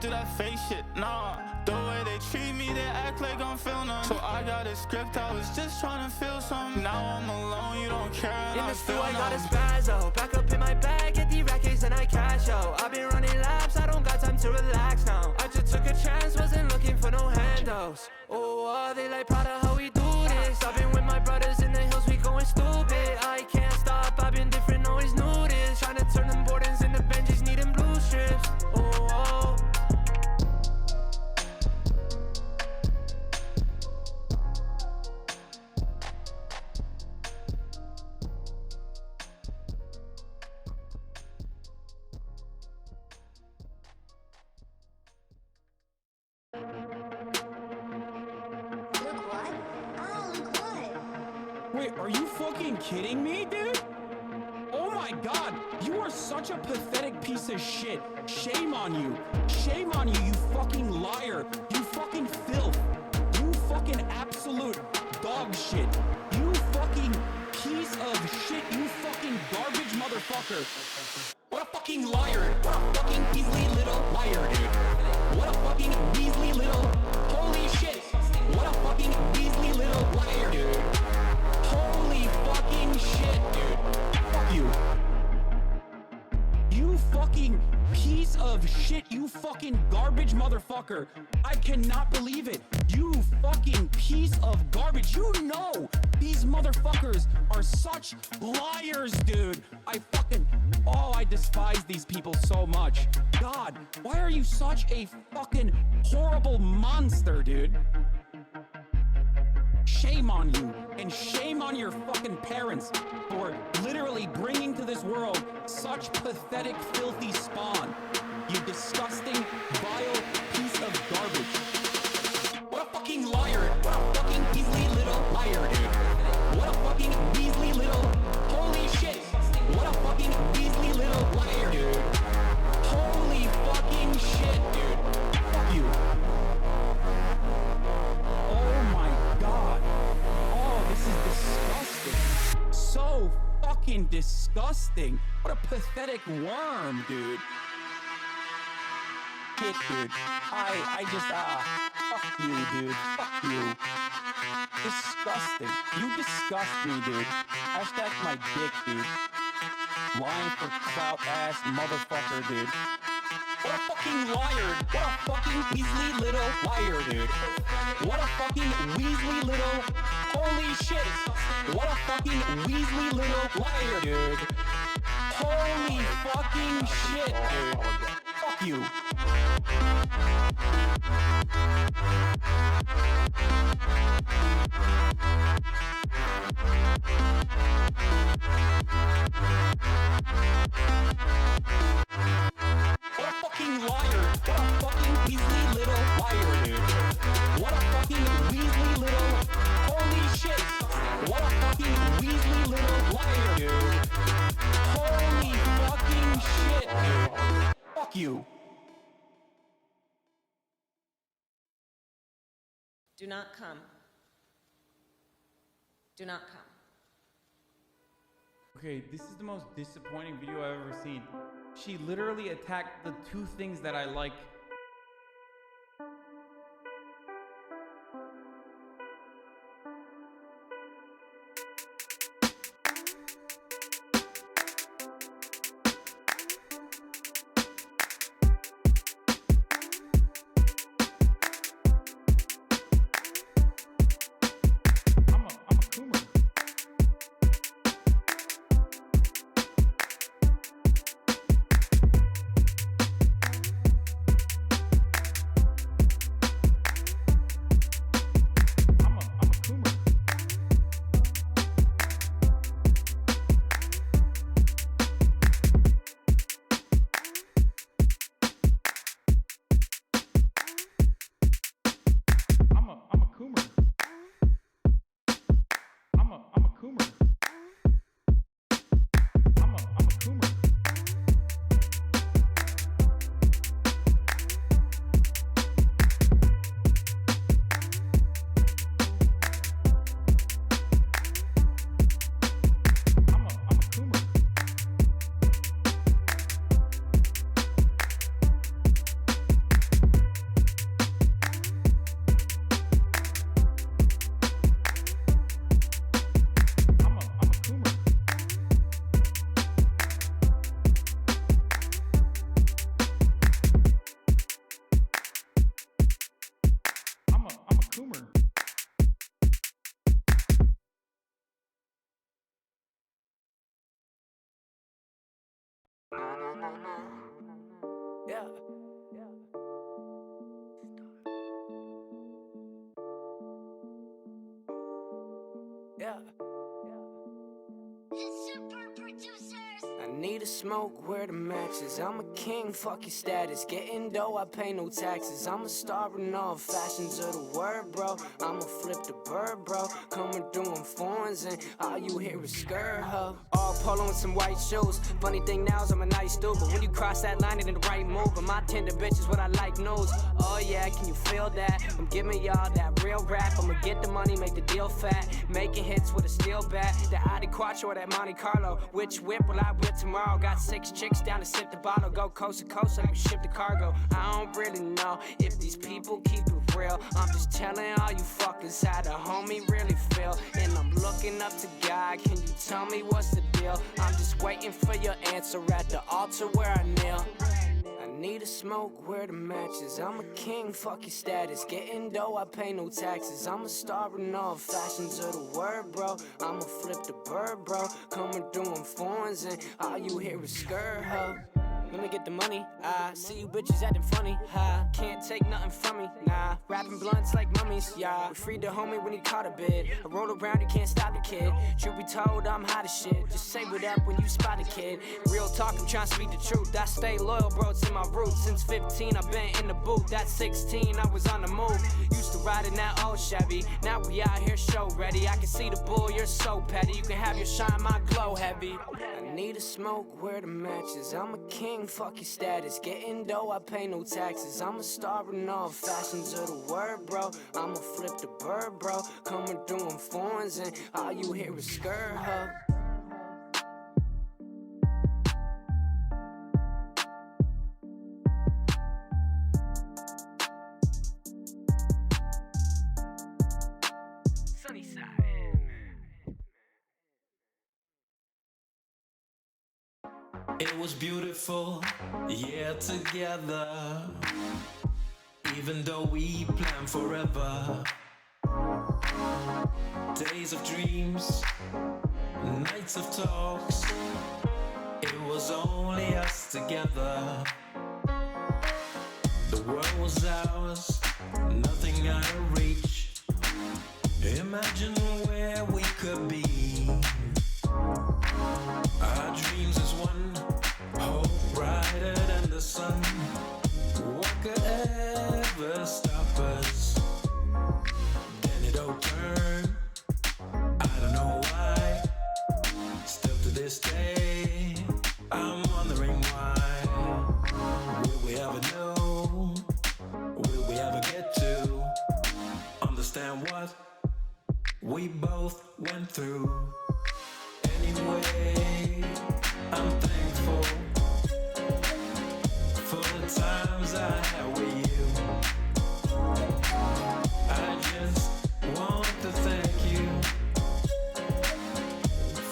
do that fake shit, nah. The way they treat me, they act like I'm feeling them. So I got a script, I was just trying to feel something. Now I'm alone, you don't care, and in I the feel stew, I got a numb. spazzo. Back up in my bag, get the rackets and I cash out. I've been running laps, I don't got time to relax now. I just took a chance, wasn't looking for no handouts. Oh, they like proud of how we do this. I've been with my brothers in the hills, we going stupid. I can't stop, I've been different, always knew this. Trying to turn them Bordens into Benjis, needing blue strips. Oh. Wait, are you fucking kidding me, dude? Oh my god, you are such a pathetic piece of shit. Shame on you. Shame on you, you fucking liar. You fucking filth. You fucking absolute dog shit. You fucking piece of shit. You fucking garbage motherfucker. What a fucking liar. What a fucking measly little liar, dude. What a fucking measly little... Holy shit. What a fucking measly little liar, dude. Holy fucking shit, dude. Fuck you. You fucking piece of shit. You fucking garbage motherfucker. I cannot believe it. You fucking piece of garbage. You know these motherfuckers are such liars, dude. I despise these people so much. God, why are you such a fucking horrible monster, dude? Shame on you, and shame on your fucking parents for literally bringing to this world such pathetic, filthy spawn. You disgusting, vile piece of garbage. What a fucking liar. What a fucking measly little liar, dude. What a fucking measly little... Holy shit. What a fucking measly little liar, dude. Holy fucking shit, dude. Fuck you. Oh my god. Oh, this is disgusting. So fucking disgusting. What a pathetic worm, dude. Shit, dude. I just, fuck you, dude. Fuck you. Disgusting. You disgust me, dude. Hashtag my dick, dude. Lying for clout ass motherfucker, dude. What a fucking liar. What a fucking weaselly little liar, dude. What a fucking weaselly little... Holy shit. What a fucking weaselly little liar, dude. Holy fucking shit, dude. Fuck you. What a fucking liar. What a fucking weaselly little liar, dude. What a fucking weaselly little... Holy shit. What a fucking weaselly little liar, dude. Holy fucking shit, dude. Fuck you. Do not come. Do not come. Okay, this is the most disappointing video I've ever seen. She literally attacked the two things that I like. I'm a coomer. Yeah. I need a smoke, where the matches. I'm a king, fuck your status. Getting dough, I pay no taxes. I'm a star in all fashions of the word, bro. I'ma flip the bird, bro. Coming through in foreigns and all you hear is skirt, huh? All polo and some white shoes. Funny thing now is I'm a nice dude, but when you cross that line, it ain't the right move. And my tender bitch is what I like knows. Oh yeah, can you feel that? I'm giving y'all that real rap. I'ma get the money, make the deal fat. Making hits with a steel bat. The Audi Quattro or that Monte Carlo. Which whip will I whip tomorrow? Got 6 chicks down to sip the bottle. Go coast to coast so you ship the cargo. I don't really know if these people keep it real. I'm just telling all you fuckers how the homie really feel. And I'm looking up to God. Can you tell me what's the deal? I'm just waiting for your answer at the altar where I kneel. I need a smoke, where the matches. I'm a king, fuck your status. Getting dough, I pay no taxes. I'm a star in all fashions of the word, bro. I'ma flip the bird, bro. Coming through in foreigns and all you hear is skirt, huh? Let me get the money, I see you bitches acting funny, ha. Can't take nothing from me, nah. Rapping blunts like mummies, yeah. We freed the homie when he caught a bid. I roll around, you can't stop the kid. Truth be told, I'm hot as shit. Just say what up when you spot a kid. Real talk, I'm trying to speak the truth. I stay loyal, bro, to my roots. Since 15, I've been in the booth. At 16, I was on the move. Used to ride in that old Chevy. Now we out here show ready. I can see the bull, you're so petty. You can have your shine, my glow heavy. I need a smoke, where the matches. I'm a king, fuck your status. Getting dough, I pay no taxes. I'm a star in all fashions of the word, bro. I'ma flip the bird, bro. Coming through in foreigns and all you hear is skirt, huh? It was beautiful, yeah, together. Even though we planned forever. Days of dreams, nights of talks. It was only us together. The world was ours, nothing out of reach. Imagine where we could be. Our dreams is one, hope brighter than the sun. What could ever stop us? Then it all turned. I don't know why. Still to this day, I'm wondering why. Will we ever know? Will we ever get to understand what we both went through? Anyway, I'm thankful for the times I had with you. I just want to thank you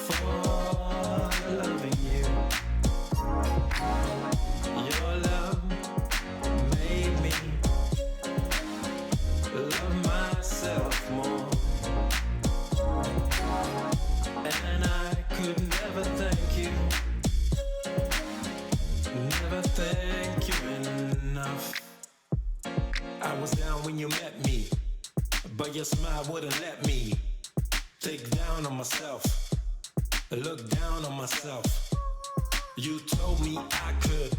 for loving you. Your love made me love myself more. And I could never thank you, never thank you enough. I was down when you met me, but your smile wouldn't let me take down on myself, look down on myself. You told me I could,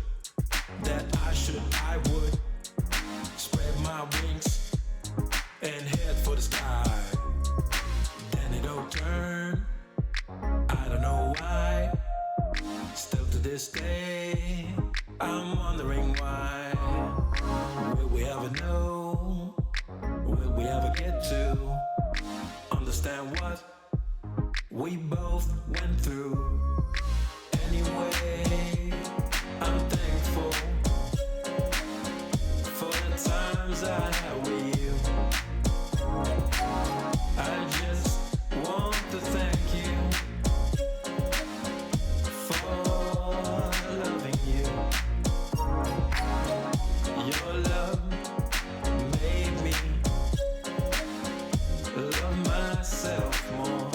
that I should, I would spread my wings and head for the sky. Then it all turned. I don't know why. Still to this day, I'm wondering why. Will we ever know? Will we ever get to understand what we both went through? Anyway, I'm thankful for the times I had with you. I just want to thank you for loving you. Your love made me love myself more.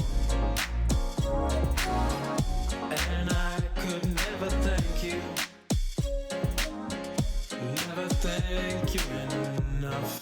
And I could never thank you, never thank you enough.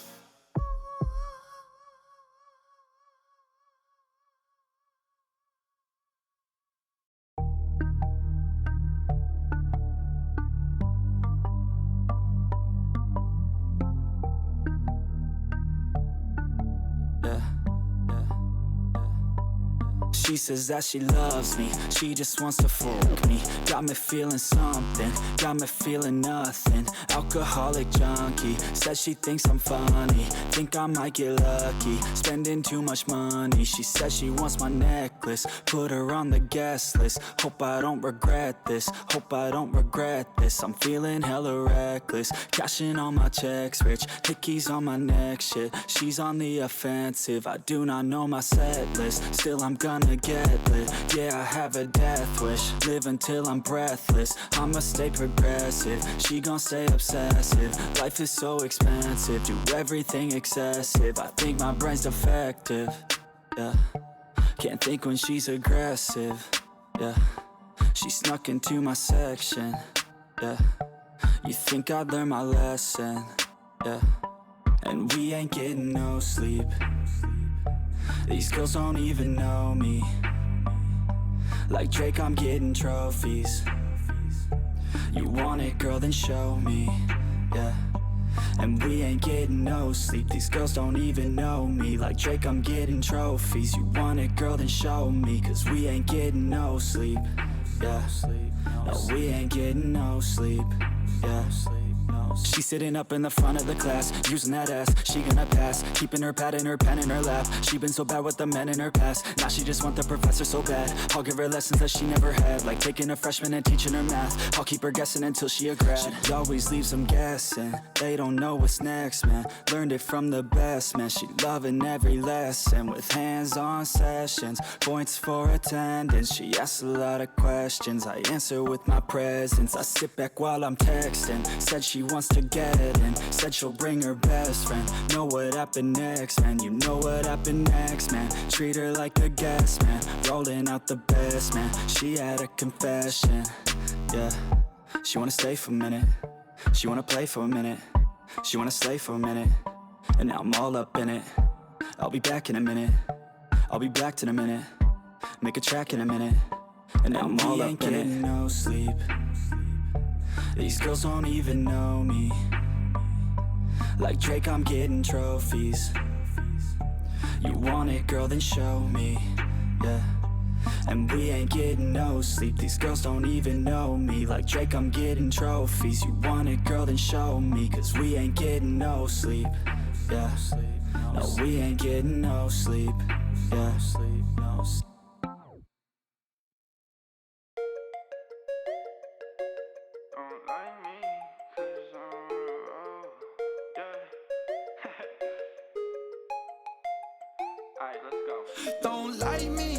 She says that she loves me, she just wants to fuck me. Got me feeling something, got me feeling nothing. Alcoholic junkie, says she thinks I'm funny. Think I might get lucky, spending too much money. She says she wants my necklace, put her on the guest list. Hope I don't regret this, hope I don't regret this. I'm feeling hella reckless, cashing all my checks rich. Hickeys on my neck, shit, she's on the offensive. I do not know my set list, still I'm gonna get lit. Yeah, I have a death wish, live until I'm breathless. I'ma stay progressive, she gon' stay obsessive. Life is so expensive, do everything excessive. I think my brain's defective, yeah. Can't think when she's aggressive, yeah. She snuck into my section, yeah. You think I'd learn my lesson, yeah. And we ain't getting no sleep. These girls don't even know me. Like Drake, I'm getting trophies. You want it, girl, then show me, yeah. And we ain't getting no sleep. These girls don't even know me. Like Drake, I'm getting trophies. You want it, girl, then show me. Cause we ain't getting no sleep, yeah. No, we ain't getting no sleep, yeah. She's sitting up in the front of the class, using that ass, she gonna pass. Keeping her pad and her pen in her lap. She been so bad with the men in her past. Now she just want the professor so bad. I'll give her lessons that she never had, like taking a freshman and teaching her math. I'll keep her guessing until she a grad. She always leaves them guessing, they don't know what's next, man. Learned it from the best, man. She loving every lesson, with hands-on sessions, points for attendance. She asks a lot of questions, I answer with my presence. I sit back while I'm texting, said she wants to get in, said she'll bring her best friend. Know what happened next, man. You know what happened next, man. Treat her like a guest, man. Rolling out the best, man. She had a confession, yeah. She wanna stay for a minute, she wanna play for a minute, she wanna slay for a minute, and now I'm all up in it. I'll be back in a minute, I'll be back in a minute. Make a track in a minute, and now I'm all up in it. No sleep. These girls don't even know me. Like Drake, I'm getting trophies. You want it, girl, then show me, yeah. And we ain't getting no sleep. These girls don't even know me. Like Drake, I'm getting trophies. You want it, girl, then show me. Cause we ain't getting no sleep, yeah. No, we ain't getting no sleep, yeah. Don't like me, 'cause I'm on the road, yeah. Alright, let's go. Don't like me,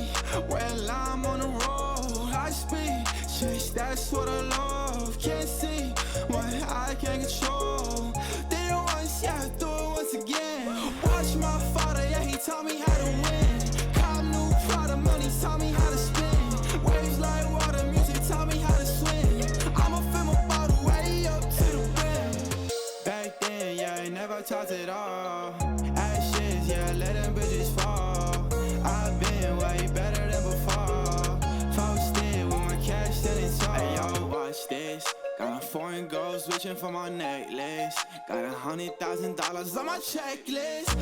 well I'm on the road. I speed, chase, that's what I love. Can't see what I can't control. Did it once, yeah, do it once again. Watch my father, yeah, he taught me how to win. Cop new product, money taught me how to spin. Waves like water, music taught me how to swim. I'ma fill my bottle way up to the rim. Back then, yeah, I never talked at all. Ashes, yeah, let them bitches fall. I've been way better than before. Posted with my cash standing tall. Hey, yo, watch this. Got a foreign gold switching for my necklace. Got $100,000 on my checklist.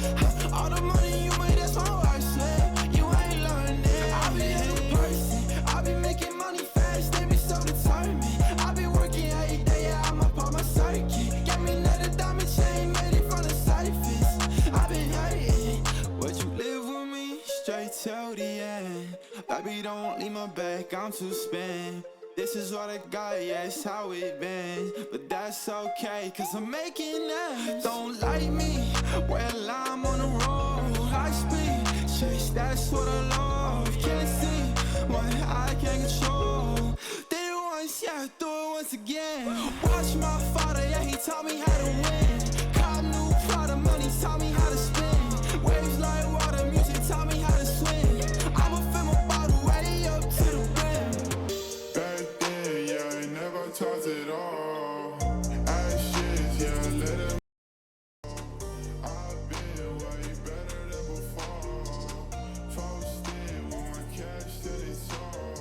All the money you made, that's my work slip. You ain't learning. I be a new person. I be making money fast, they be so determined. I be working every day, yeah, I'ma pop my circuit. Get me another diamond chain, made it from the surface. I been hurting. Would you live with me? Straight till the end. Baby, don't leave my back, I'm too spent. This is what I got, yeah, it's how it been. But that's okay, cause I'm making ends. Don't like me, well I'm on the road. High speed, chase, that's what I love. Can't see what I can't control. Did it once, yeah, do it once again. Watch my father, yeah, he taught me how to win. Cop new product, money taught me how to spin. Waves like water, music taught me how to swim. I'ma fill my bottle way up to the rim. Back then, yeah, I never talked at all. Ashes, yeah, let them. I've been way better than before. Posted with my cash standing tall.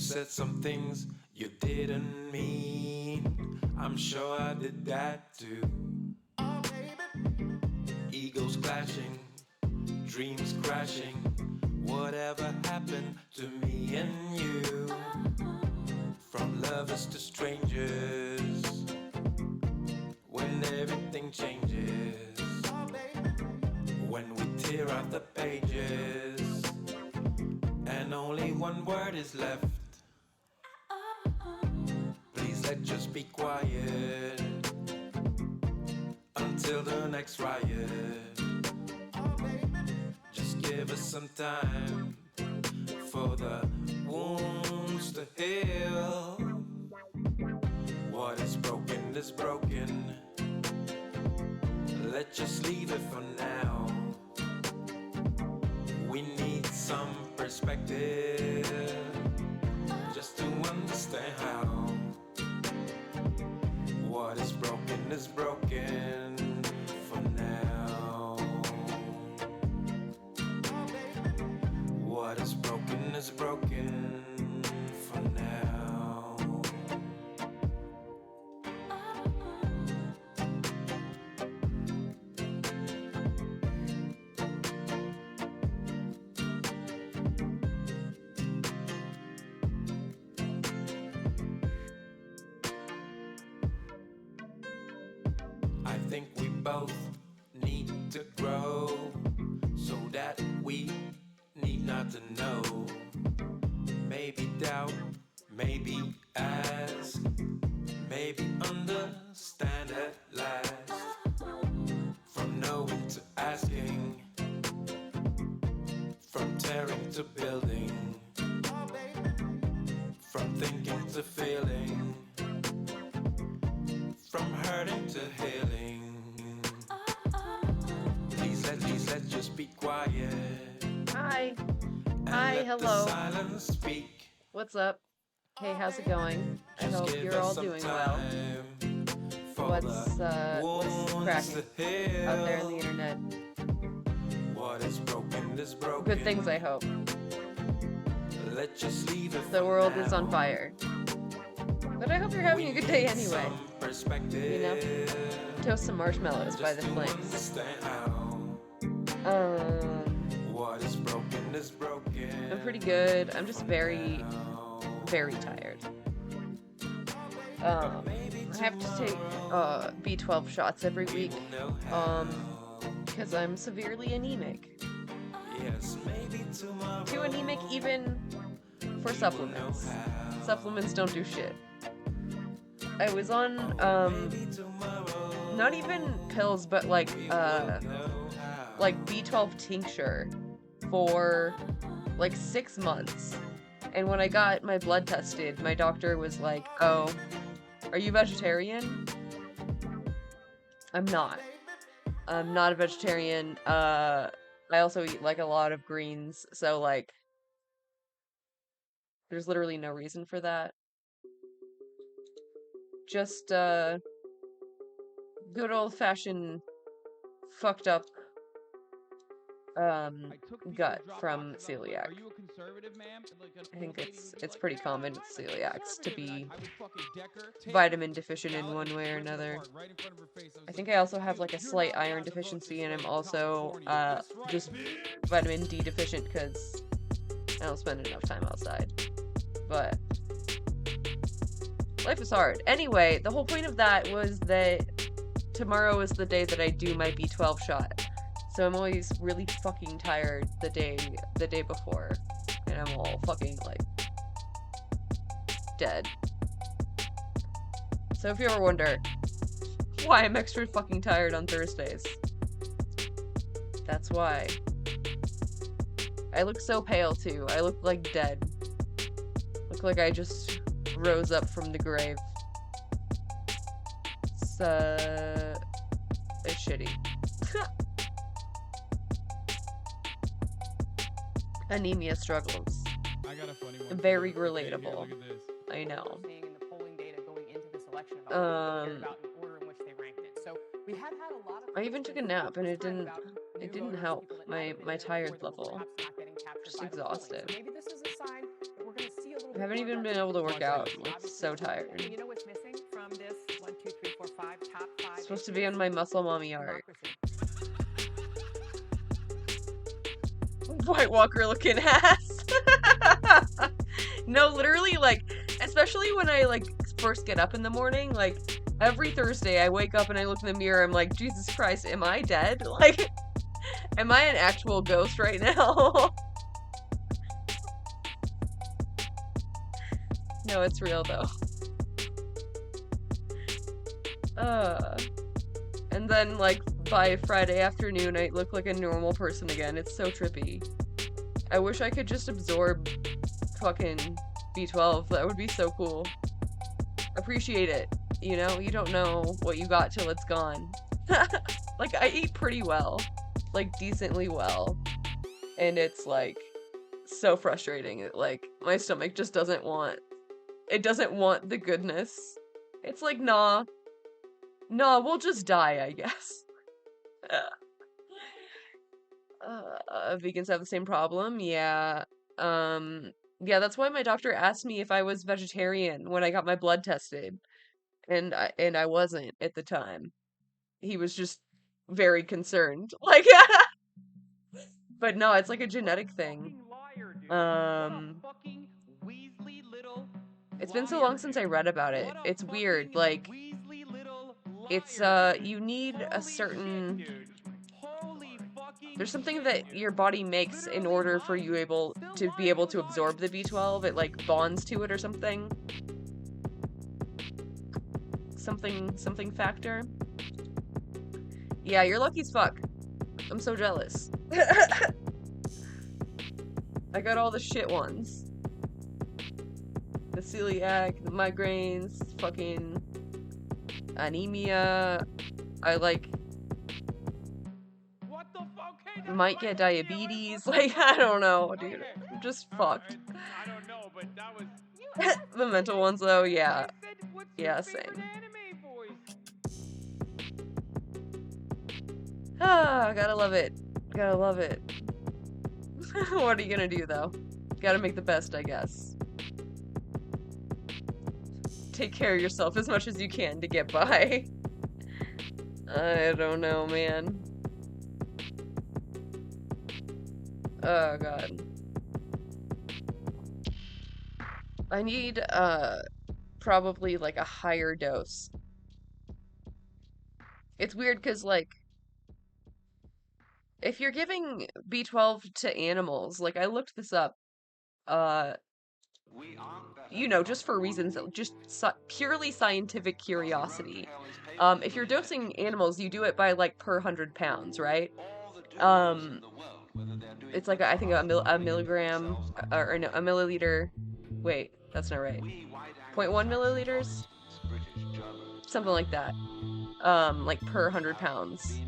said some things you didn't mean. I'm sure I did that too. Egos clashing, dreams crashing. Whatever happened to me and you? From lovers to strangers, when everything changes, when we tear out the pages, and only one word is left. Please let's just be quiet until the next riot. Just give us some time for the wounds to heal. What is broken is broken. Let's just leave it for now. We need some perspective just to understand how. What is broken for now. What is broken for now. I think we both need to grow so that we need not to know. Maybe doubt, maybe ask, maybe understand at last. From knowing to asking, from tearing to building, from thinking to feeling, from hurting to healing. Please let's just be quiet. Hi. And Hi, let hello. the silence speak. What's up? Hey, how's it going? I Just hope give you're us all some doing well. time for What's the wounds cracking to heal. out there on the internet? What is broken is broken. Good things, I hope. Let's just leave it The for world now. is on fire. But I hope you're having a good day anyway. You know? Toast some marshmallows by the flames. What is broken is broken. I'm pretty good. I'm just very, very tired. I have to take B12 shots every week. Because I'm severely anemic. Yes, maybe tomorrow. Too anemic even for supplements. Supplements don't do shit. I was on, not even pills, but like B12 tincture for like 6 months. And when I got my blood tested, my doctor was like, "Oh, are you vegetarian?" I'm not. I'm not a vegetarian. I also eat like a lot of greens, so like there's literally no reason for that. Just good old-fashioned fucked up gut from celiac. Are you a conservative, ma'am? I think it's pretty common with celiacs to be vitamin deficient in one way or another. I think I also have like a slight iron deficiency, and I'm also just vitamin D deficient because I don't spend enough time outside. But life is hard. Anyway, the whole point of that was that tomorrow is the day that I do my B12 shot. So I'm always really fucking tired the day before. And I'm all fucking, like, dead. So if you ever wonder why I'm extra fucking tired on Thursdays, that's why. I look so pale, too. I look, like, dead. Look like I just rose up from the grave. It's shitty. Anemia struggles. I got a funny one. Very relatable. Look at this. I know. Seeing in the polling data going into this election about what they cared about in the order in which they ranked it. So we have had a lot of I even took a nap and it didn't help my tired level. Just exhausted. Maybe this is a sign that we're going to see a little I've haven't even been able to work out. I'm so tired. You know what's missing from this 1, 2, 3, 4, 5 top 5? It's supposed to be on my muscle mommy art. White Walker looking ass. No, literally, like, especially when I, like, first get up in the morning, like, every Thursday I wake up and I look in the mirror, I'm like, Jesus Christ, am I dead? Like, am I an actual ghost right now? No, it's real, though. And then, like, by Friday afternoon, I look like a normal person again. It's so trippy. I wish I could just absorb fucking B12. That would be so cool. Appreciate it. You know? You don't know what you got till it's gone. Like, I eat pretty well. Like, decently well. And it's, like, so frustrating. Like, my stomach just doesn't want... It doesn't want the goodness. It's like, nah, we'll just die, I guess. Vegans have the same problem, yeah. Yeah, that's why my doctor asked me if I was vegetarian when I got my blood tested. And I wasn't at the time. He was just very concerned. Like, but no, it's like a genetic thing. It's been so long since I read about it. It's weird. Like, it's, you need a certain... There's something that your body makes in order for you to be able to absorb the B12. It, like, bonds to it or something. Something factor. Yeah, you're lucky as fuck. I'm so jealous. I got all the shit ones. The celiac, the migraines, fucking anemia. I, like, might get diabetes. Like, I don't know, dude. I'm just fucked. I don't know, but that was... The mental ones, though, yeah. Yeah, same. Ah, gotta love it. Gotta love it. What are you gonna do, though? Gotta make the best, I guess. Take care of yourself as much as you can to get by. I don't know, man. Oh, God. I need, probably, like, a higher dose. It's weird, because, like, if you're giving B12 to animals, like, I looked this up, you know, just for reasons, just purely scientific curiosity. If you're dosing animals, you do it by, like, per 100 pounds, right? It's like, I think a milligram, or no, a milliliter. Wait, that's not right. 0.1 milliliters? Something like that. Like, per 100 pounds.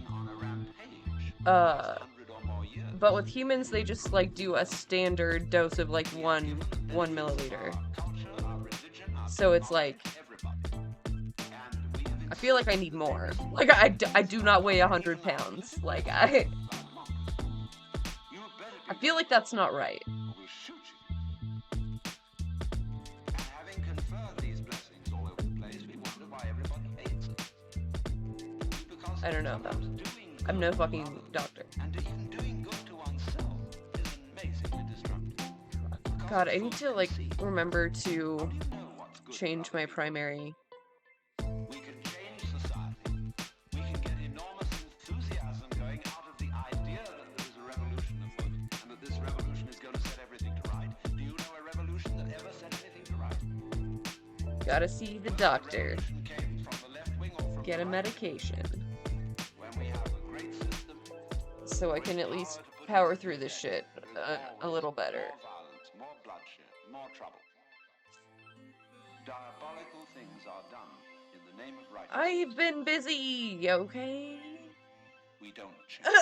But with humans, they just, like, do a standard dose of, like, one milliliter. So it's like, I feel like I need more. Like, I do not weigh 100 pounds. Like, I feel like that's not right. I don't know, though. I'm no fucking doctor. God, I need to, like, remember to change my primary. We can change society. We can get enormous enthusiasm going out of the idea that there is a revolution afoot and that this revolution is going to set everything to right. Do you know a revolution that ever set anything to right? Gotta see the doctor. Get a medication. So I can at least power through this shit a little better. More bloodshed, more trouble. Diabolical things are done in the name of righteousness. I've been busy, okay? We don't change.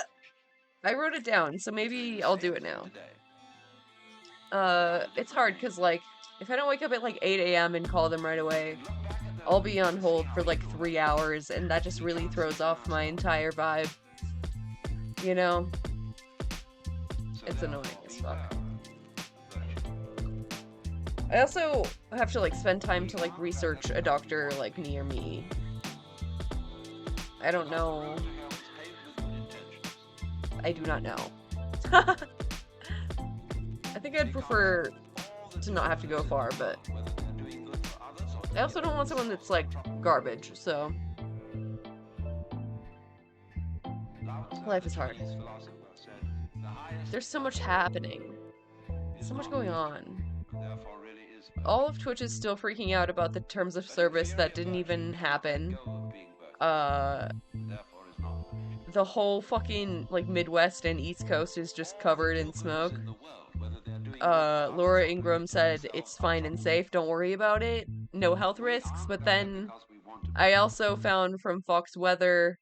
I wrote it down, so maybe I'll do it now. It's hard, because, like, if I don't wake up at, like, 8 a.m. and call them right away, I'll be on hold for, like, 3 hours, and that just really throws off my entire vibe. You know? It's annoying as fuck. I also have to like spend time to like research a doctor like near me. I don't know. I do not know. I think I'd prefer to not have to go far, but I also don't want someone that's like garbage, so life is hard. There's so much happening. So much going on. All of Twitch is still freaking out about the terms of service that didn't even happen. The whole fucking, like, Midwest and East Coast is just covered in smoke. Laura Ingraham said it's fine and safe, don't worry about it, no health risks, but then I also found from Fox Weather,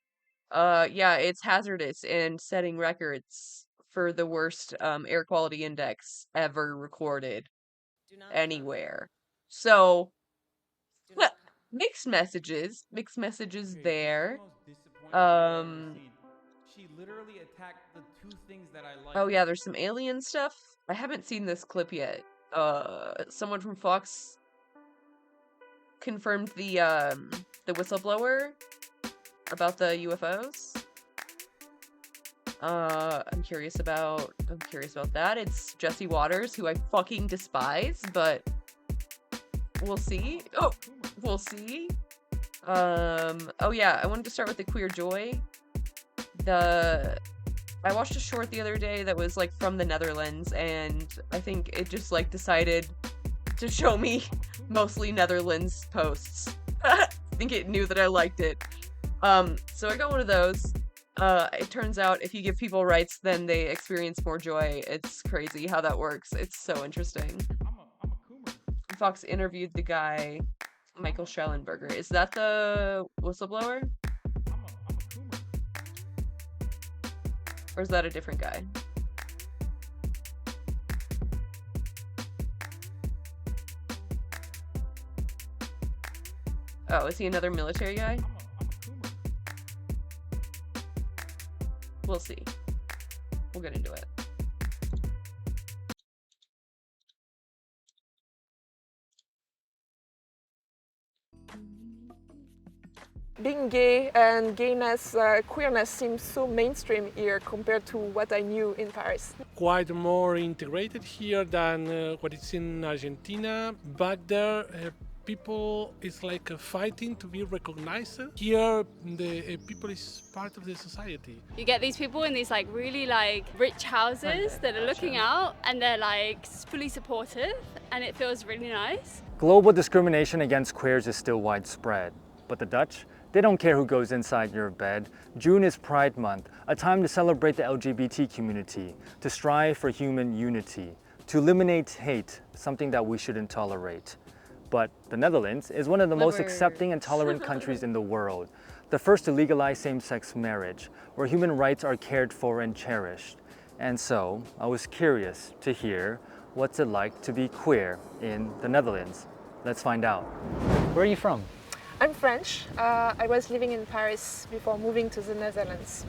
yeah, it's hazardous and setting records for the worst air quality index ever recorded anywhere. So, mixed messages there. She literally attacked the two things that I like. Oh yeah, there's some alien stuff. I haven't seen this clip yet. Someone from Fox confirmed the whistleblower about the UFOs. I'm curious about that. It's Jesse Waters, who I fucking despise, but we'll see. Oh, we'll see. Oh yeah, I wanted to start with the Queer Joy. I watched a short the other day that was like from the Netherlands, and I think it just like decided to show me mostly Netherlands posts. I think it knew that I liked it. So I got one of those. It turns out if you give people rights, then they experience more joy. It's crazy how that works. It's so interesting. Fox interviewed the guy, Michael Schellenberger. Is that the whistleblower? Or is that a different guy? Oh, is he another military guy? We'll see. We'll get into it. Being gay and gayness, queerness seems so mainstream here compared to what I knew in Paris. Quite more integrated here than what is in Argentina. Back there, people is like fighting to be recognized. Here, the people is part of the society. You get these people in these like really like rich houses that are looking out, and they're like fully supportive, and it feels really nice. Global discrimination against queers is still widespread, but the Dutch, they don't care who goes inside your bed. June is Pride Month, a time to celebrate the LGBT community, to strive for human unity, to eliminate hate, something that we shouldn't tolerate. But the Netherlands is one of the most accepting and tolerant countries in the world, the first to legalize same-sex marriage, where human rights are cared for and cherished. And so, I was curious to hear what's it like to be queer in the Netherlands. Let's find out. Where are you from? I'm French. I was living in Paris before moving to the Netherlands.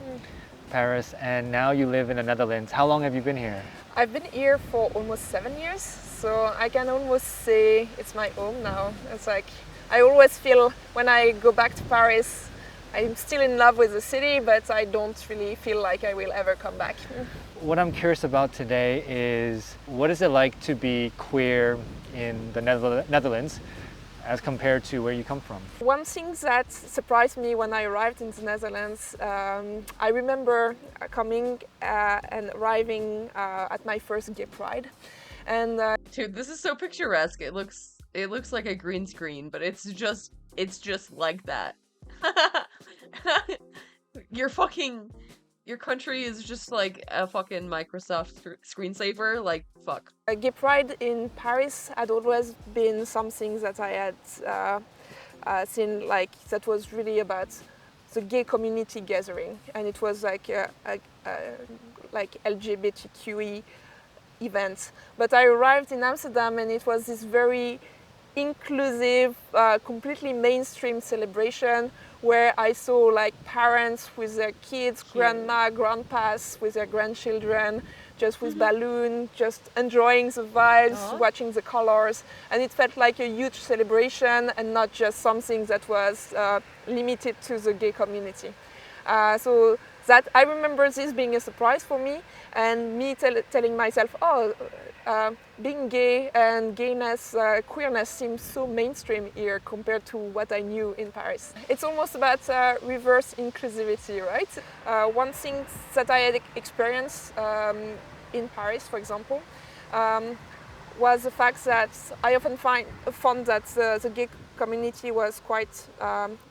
Paris, and now you live in the Netherlands. How long have you been here? I've been here for almost 7 years, so I can almost say it's my home now. It's like, I always feel when I go back to Paris, I'm still in love with the city, but I don't really feel like I will ever come back. What I'm curious about today is, what is it like to be queer in the Netherlands as compared to where you come from? One thing that surprised me when I arrived in the Netherlands, I remember coming and arriving at my first gay pride. And dude, this is so picturesque. It looks like a green screen, but it's just like that. Your country is just like a fucking Microsoft screensaver, like, fuck. Gay pride in Paris had always been something that I had seen, like, that was really about the gay community gathering, and it was like like LGBTQE event. But I arrived in Amsterdam, and it was this very inclusive, completely mainstream celebration where I saw like parents with their kids, grandma, grandpas with their grandchildren, just with balloon, just enjoying the vibes, watching the colors, and it felt like a huge celebration and not just something that was limited to the gay community. So that I remember this being a surprise for me, and me telling myself, oh, being gay and gayness, queerness seems so mainstream here compared to what I knew in Paris. It's almost about reverse inclusivity, right? One thing that I had experienced in Paris, for example, was the fact that I often found that the gay community was quite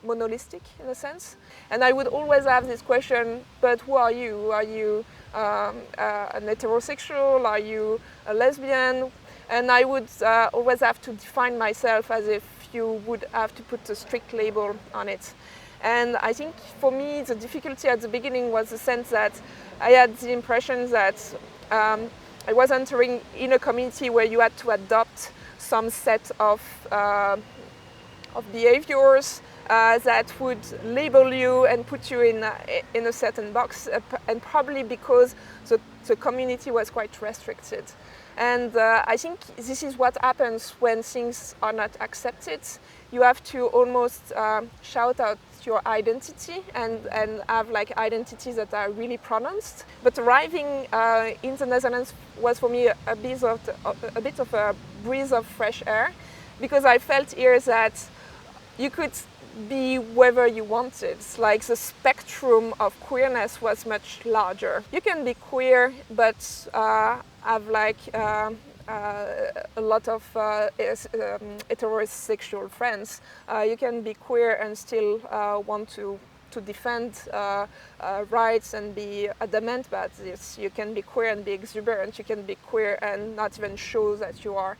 monolithic in a sense. And I would always have this question, but who are you? Are you an heterosexual? Are you a lesbian? And I would always have to define myself as if you would have to put a strict label on it. And I think for me, the difficulty at the beginning was the sense that I had the impression that I was entering in a community where you had to adopt some set of behaviors that would label you and put you in a certain box, and probably because the community was quite restricted. And I think this is what happens when things are not accepted. You have to almost shout out your identity and have like identities that are really pronounced. But arriving in the Netherlands was for me a bit of a breeze of fresh air, because I felt here that you could be whoever you wanted. Like the spectrum of queerness was much larger. You can be queer but have like a lot of heterosexual friends. You can be queer and still want to defend rights and be adamant about this. You can be queer and be exuberant. You can be queer and not even show that you are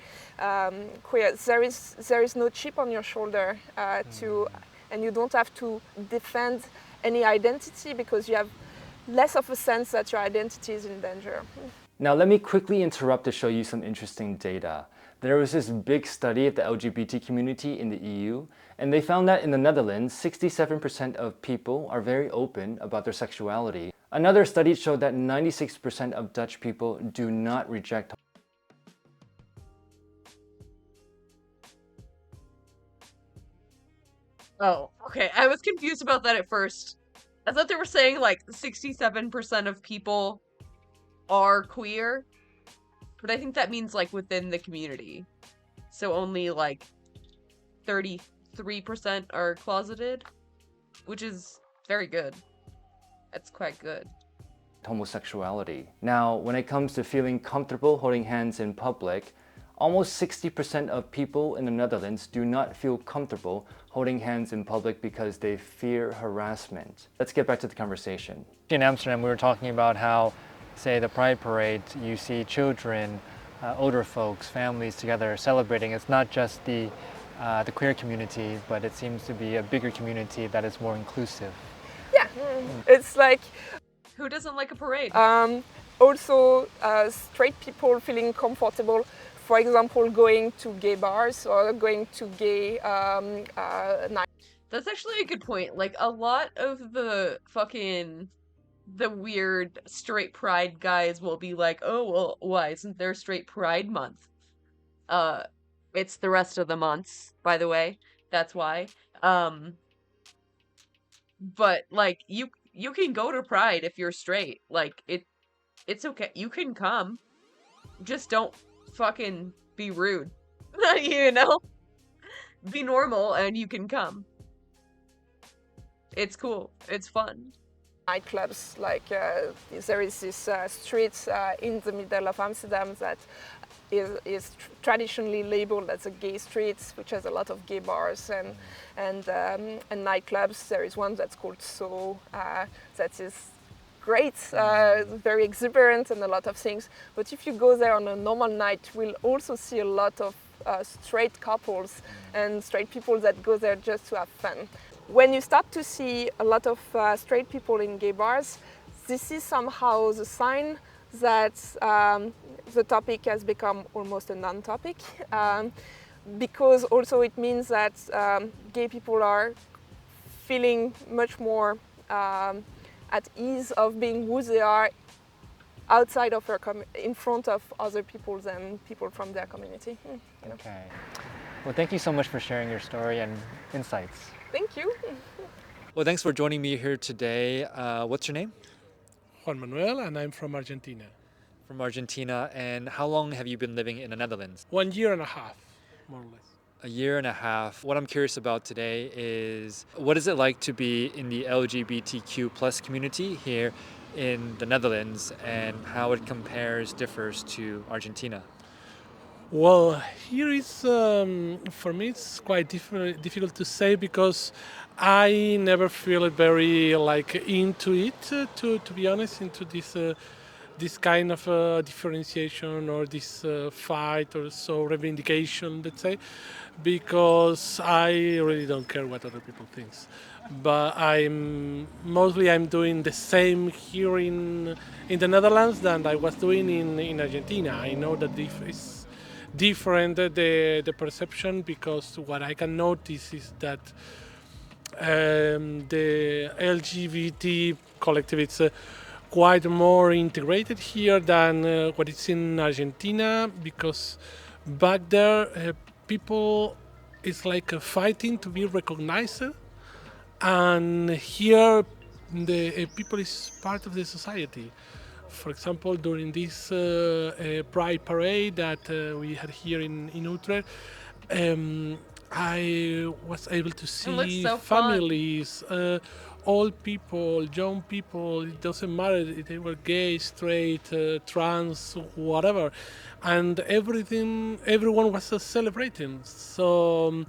queer. There is no chip on your shoulder and you don't have to defend any identity, because you have less of a sense that your identity is in danger. Now let me quickly interrupt to show you some interesting data. There was this big study of the LGBT community in the EU, and they found that in the Netherlands, 67% of people are very open about their sexuality. Another study showed that 96% of Dutch people do not reject. Oh, okay. I was confused about that at first. I thought they were saying like 67% of people are queer, but I think that means like within the community. So only like 33% are closeted, which is very good. That's quite good. Homosexuality. Now, when it comes to feeling comfortable holding hands in public, almost 60% of people in the Netherlands do not feel comfortable holding hands in public because they fear harassment. Let's get back to the conversation. In Amsterdam, we were talking about how, say, the Pride Parade, you see children, older folks, families together celebrating. It's not just the queer community, but it seems to be a bigger community that is more inclusive. Yeah, it's like... Who doesn't like a parade? Also, straight people feeling comfortable, for example, going to gay bars or going to gay nights. That's actually a good point. Like, a lot of the weird straight pride guys will be like, oh, well, why isn't there straight pride month? It's the rest of the months, by the way. That's why. But, like, you can go to pride if you're straight. Like, it's okay. You can come. Just don't fucking be rude. You know? Be normal and you can come. It's cool. It's fun. Nightclubs, like there is this street in the middle of Amsterdam that is traditionally labeled as a gay street, which has a lot of gay bars and nightclubs. There is one that's called So, that is great, very exuberant and a lot of things. But if you go there on a normal night, we'll also see a lot of straight couples and straight people that go there just to have fun. When you start to see a lot of straight people in gay bars, this is somehow the sign that the topic has become almost a non-topic, because also it means that gay people are feeling much more at ease of being who they are outside of her in front of other people than people from their community. You know. Okay. Well, thank you so much for sharing your story and insights. Thank you. Well, thanks for joining me here today. What's your name? Juan Manuel, and I'm from Argentina. From Argentina. And how long have you been living in the Netherlands? 1 year and a half, more or less. A year and a half. What I'm curious about today is what is it like to be in the LGBTQ plus community here in the Netherlands and how it differs to Argentina? Well, here is, for me, it's quite difficult to say because I never feel very into it, to be honest, into this kind of differentiation or this fight or so reivindication, let's say, because I really don't care what other people think. But I'm doing the same here in the Netherlands than I was doing in Argentina. I know that it's different, the perception, because what I can notice is that the LGBT collective is quite more integrated here than what it's in Argentina, because back there people is fighting to be recognized, and here the people is part of the society. For example, during this Pride parade that we had here in Utrecht, I was able to see families, old people, young people, it doesn't matter if they were gay, straight, trans, whatever. And everyone was celebrating. So,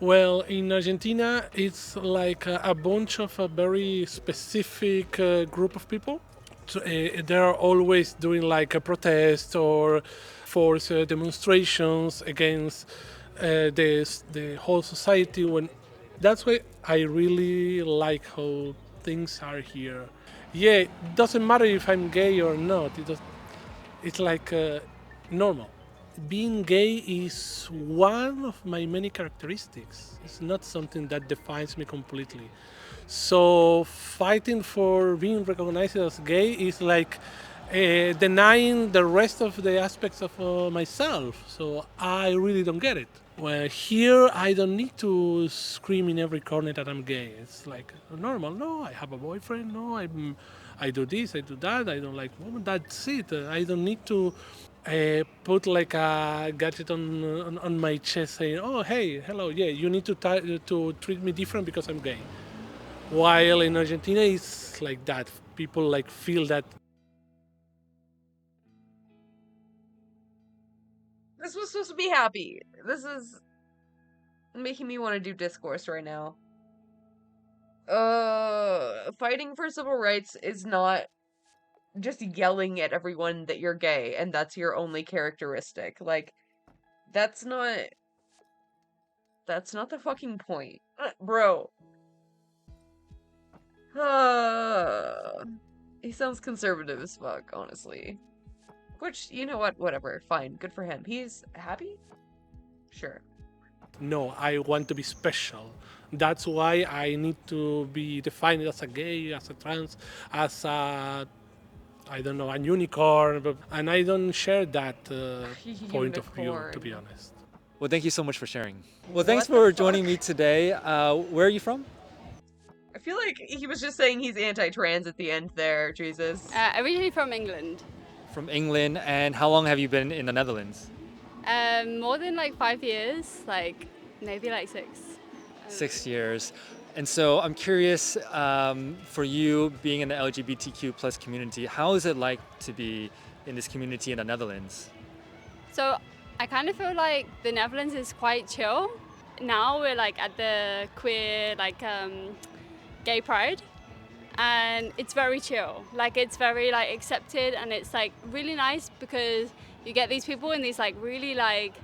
well, in Argentina, it's like a bunch of a very specific group of people. So, they're always doing like a protest or force demonstrations against the whole society. That's why I really like how things are here. Yeah, it doesn't matter if I'm gay or not. It's like normal. Being gay is one of my many characteristics. It's not something that defines me completely. So fighting for being recognized as gay is like denying the rest of the aspects of myself. So I really don't get it. Well, here I don't need to scream in every corner that I'm gay. It's like normal. No, I have a boyfriend. No, I do this, I do that. I don't like women. That's it. I don't need to put like a gadget on my chest saying, "Oh, hey, hello, yeah, you need to treat me different because I'm gay." While in Argentina, it's like that. People like feel that. This was supposed to be happy. This is making me want to do discourse right now. Fighting for civil rights is not just yelling at everyone that you're gay and that's your only characteristic. Like, that's not the fucking point. Bro. He sounds conservative as fuck, honestly. Which, you know what, whatever, fine, good for him. He's happy? Sure. No, I want to be special. That's why I need to be defined as a gay, as a trans, as a, I don't know, a unicorn. And I don't share that point of view, to be honest. Well, thank you so much for sharing. Well, thanks for joining me today. Where are you from? I feel like he was just saying he's anti-trans at the end there, Jesus. Originally from England. From England, and how long have you been in the Netherlands? More than like 5 years, like maybe like 6. 6 years. And so I'm curious, for you being in the LGBTQ plus community, how is it like to be in this community in the Netherlands? So I kind of feel like the Netherlands is quite chill. Now we're like at the queer, like gay pride. And it's very chill, like it's very like accepted, and it's like really nice because you get these people in these like really like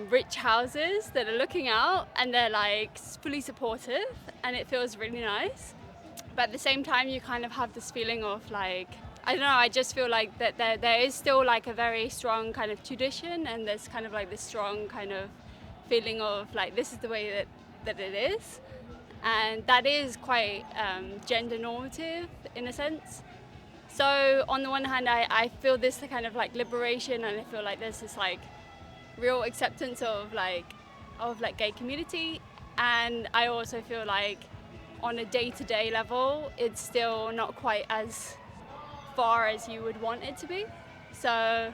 rich houses that are looking out and they're like fully supportive, and it feels really nice. But at the same time you kind of have this feeling of like, I don't know, I just feel like that there is still like a very strong kind of tradition, and there's kind of like this strong kind of feeling of like this is the way that it is. And that is quite gender normative in a sense. So on the one hand, I feel this kind of like liberation, and I feel like there's this like real acceptance of gay community, and I also feel like on a day-to-day level, it's still not quite as far as you would want it to be. So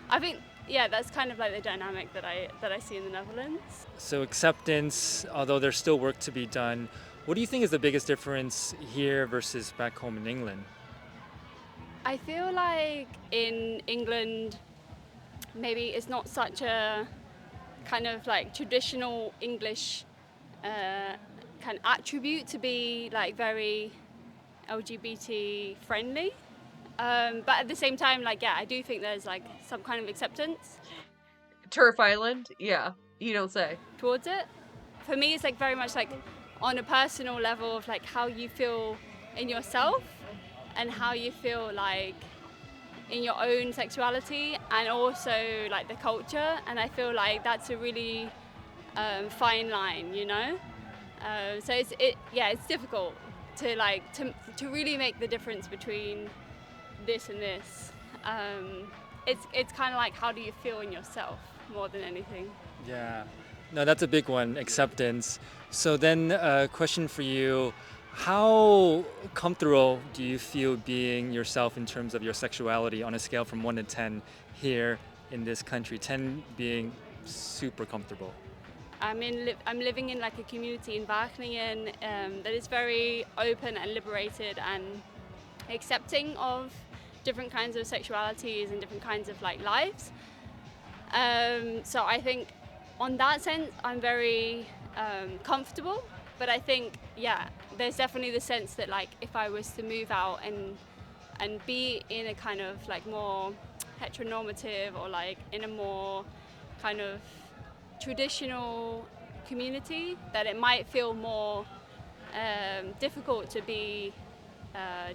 I think, yeah, that's kind of like the dynamic that I see in the Netherlands. So acceptance, although there's still work to be done, what do you think is the biggest difference here versus back home in England? I feel like in England, maybe it's not such a kind of like traditional English kind of attribute to be like very LGBT friendly. But at the same time, like, yeah, I do think there's like some kind of acceptance. Turf Island? Yeah, you don't say. Towards it. For me, it's like very much like on a personal level of like how you feel in yourself and how you feel like in your own sexuality, and also like the culture. And I feel like that's a really fine line, you know? So it's difficult to like to really make the difference between this and this. It's kind of like, how do you feel in yourself more than anything? Yeah, no, that's a big one, acceptance. So then a question for you, how comfortable do you feel being yourself in terms of your sexuality on a scale from 1 to 10 here in this country, 10 being super comfortable? I'm living in like a community in Wageningen that is very open and liberated and accepting of different kinds of sexualities and different kinds of like lives. So I think on that sense I'm very comfortable, but I think, yeah, there's definitely the sense that like if I was to move out and be in a kind of like more heteronormative or like in a more kind of traditional community, that it might feel more difficult to be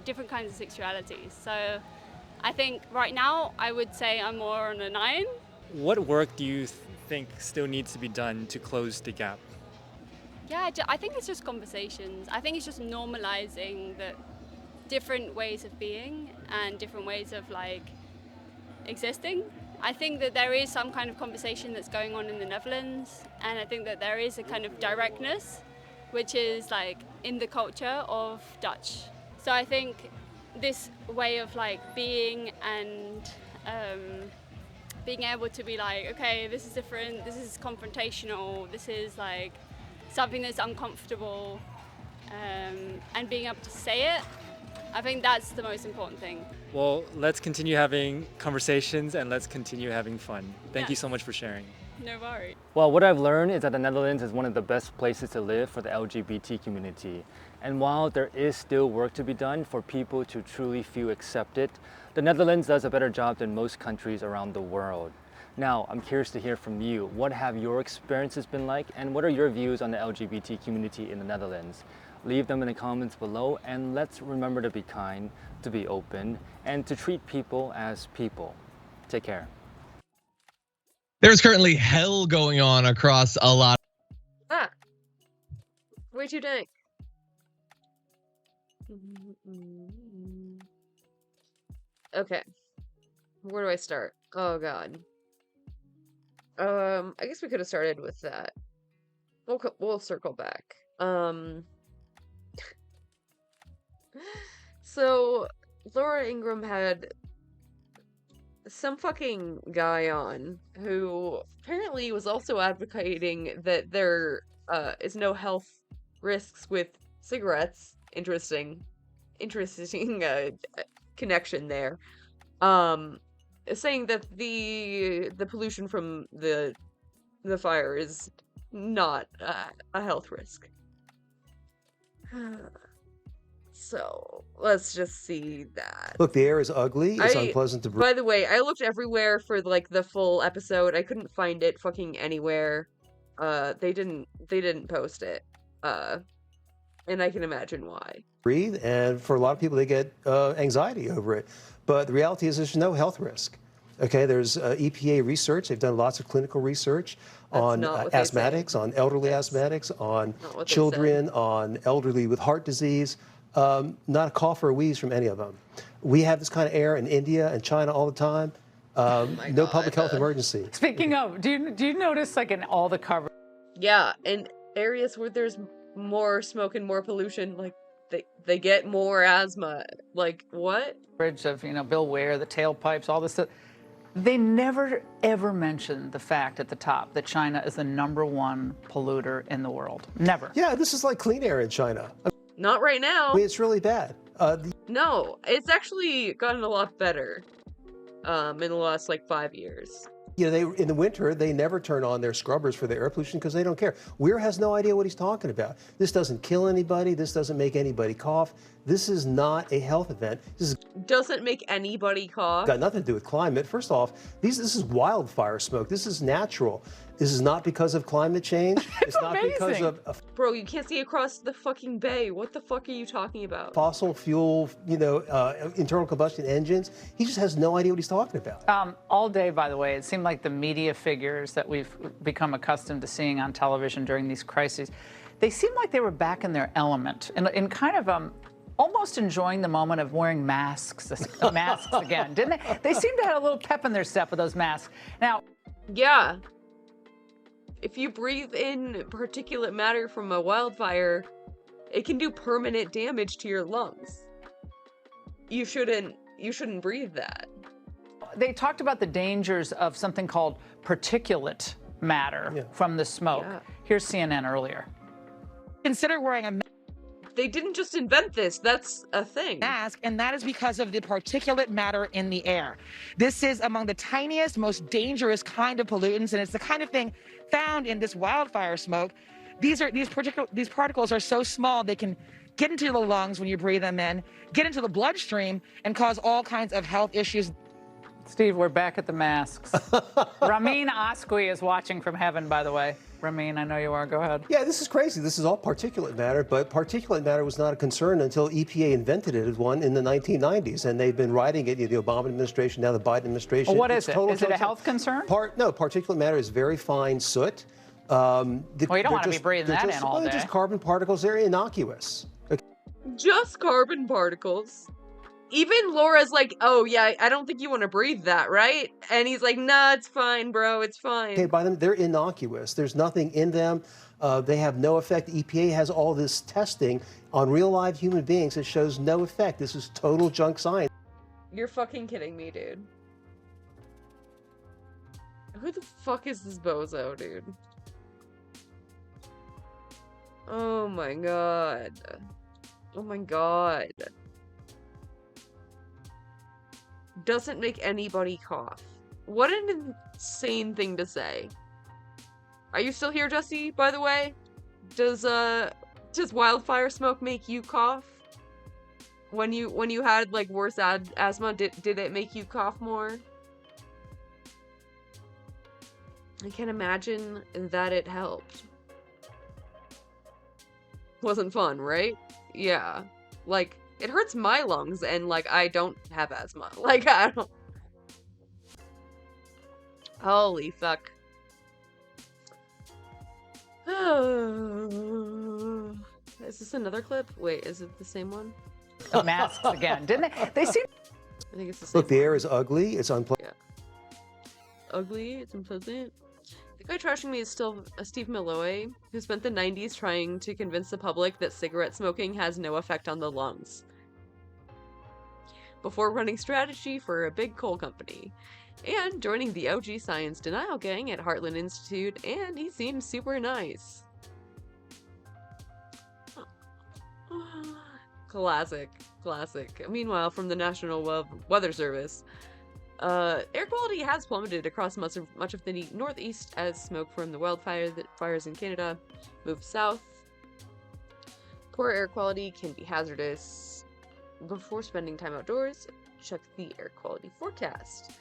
different kinds of sexualities. So I think right now I would say I'm more on a 9. What work do you think still needs to be done to close the gap? Yeah, I think it's just conversations. I think it's just normalizing the different ways of being and different ways of like existing. I think that there is some kind of conversation that's going on in the Netherlands, and I think that there is a kind of directness which is like in the culture of Dutch. So I think this way of like being and being able to be like, okay, this is different, this is confrontational, this is like something that's uncomfortable, and being able to say it, I think that's the most important thing. Well, let's continue having conversations and let's continue having fun. Thank you so much for sharing. No worries. Well, what I've learned is that the Netherlands is one of the best places to live for the LGBT community. And while there is still work to be done for people to truly feel accepted, the Netherlands does a better job than most countries around the world. Now, I'm curious to hear from you. What have your experiences been like, and what are your views on the LGBT community in the Netherlands? Leave them in the comments below, and let's remember to be kind, to be open, and to treat people as people. Take care. There's currently hell going on across a lot. Ah, way too dank. Okay, where do I start? Oh God. I guess we could have started with that. We'll circle back. So Laura Ingraham had some fucking guy on who apparently was also advocating that there is no health risks with cigarettes. Interesting connection there. Saying that the pollution from the fire is not a health risk. So let's just see that. Look, the air is ugly. It's unpleasant to breathe. By the way, I looked everywhere for like the full episode. I couldn't find it fucking anywhere. They didn't post it. And I can imagine why. Breathe, and for a lot of people, they get anxiety over it. But the reality is, there's no health risk. Okay, there's EPA research. They've done lots of clinical research on asthmatics, on elderly asthmatics, on children, on elderly with heart disease. Not a cough or a wheeze from any of them. We have this kind of air in India and China all the time. No public health emergency. Speaking of, do you notice like in all the coverage? Yeah, in areas where there's more smoke and more pollution, like they get more asthma. Like what? Of, you know, Bill Ware, the tailpipes, all this stuff. They never ever mention the fact at the top that China is the #1 polluter in the world. Never. Yeah, this is like clean air in China. Not right now. I mean, it's really bad. No, it's actually gotten a lot better in the last like 5 years. You know, in the winter, they never turn on their scrubbers for the air pollution because they don't care. Weir has no idea what he's talking about. This doesn't kill anybody. This doesn't make anybody cough. This is not a health event. This doesn't make anybody cough. Got nothing to do with climate. First off, this is wildfire smoke. This is natural. This is not because of climate change. It's not because of Bro, you can't see across the fucking bay. What the fuck are you talking about? fossil fuel, you know, internal combustion engines. He just has no idea what he's talking about. All day, by the way, it seemed like the media figures that we've become accustomed to seeing on television during these crises, they seemed like they were back in their element and kind of almost enjoying the moment of wearing masks again, didn't they? They seemed to have a little pep in their step with those masks. Now, yeah. If you breathe in particulate matter from a wildfire, it can do permanent damage to your lungs. You shouldn't breathe that. They talked about the dangers of something called particulate matter from the smoke. Yeah. Here's CNN earlier. Consider wearing a They didn't just invent this, that's a thing. mask, and that is because of the particulate matter in the air. This is among the tiniest, most dangerous kind of pollutants, and it's the kind of thing found in this wildfire smoke. These particles are so small they can get into the lungs when you breathe them in, get into the bloodstream, and cause all kinds of health issues. Steve, we're back at the masks. Ramin Asqui is watching from heaven, by the way. Ramin, I know you are. Go ahead. Yeah, this is crazy. This is all particulate matter, but particulate matter was not a concern until EPA invented it as one in the 1990s, and they've been riding it, the Obama administration, now the Biden administration. Well, what is it? Is it a health concern? No, particulate matter is very fine soot. Well, you don't want to be breathing that in all day. They're just carbon particles. They're innocuous. Just carbon particles. Even Laura's like, oh yeah, I don't think you want to breathe that, right? And he's like, nah, it's fine, bro, it's fine. Okay, by them, they're innocuous. There's nothing in them. They have no effect. EPA has all this testing on real live human beings that shows no effect. This is total junk science. You're fucking kidding me, dude. Who the fuck is this bozo, dude? Oh my god. Oh my god. Doesn't make anybody cough. What an insane thing to say. Are you still here, Jesse, by the way? Does wildfire smoke make you cough? When you had like worse asthma, did it make you cough more? I can't imagine that it helped. Wasn't fun, right? Yeah. Like, it hurts my lungs, and, like, I don't have asthma. Like, I don't... Holy fuck. Is this another clip? Wait, is it the same one? The masks again, didn't they? They seem... I think it's the same. Look, the air is ugly. It's unpleasant. Yeah. Ugly, it's unpleasant. The guy trashing me is still Steve Malloy, who spent the 90s trying to convince the public that cigarette smoking has no effect on the lungs, before running strategy for a big coal company, and joining the OG Science Denial Gang at Heartland Institute, and he seems super nice. Classic. Meanwhile, from the National Weather Service, air quality has plummeted across much of the northeast as smoke from the wildfires in Canada move south. Poor air quality can be hazardous. Before spending time outdoors, check the air quality forecast.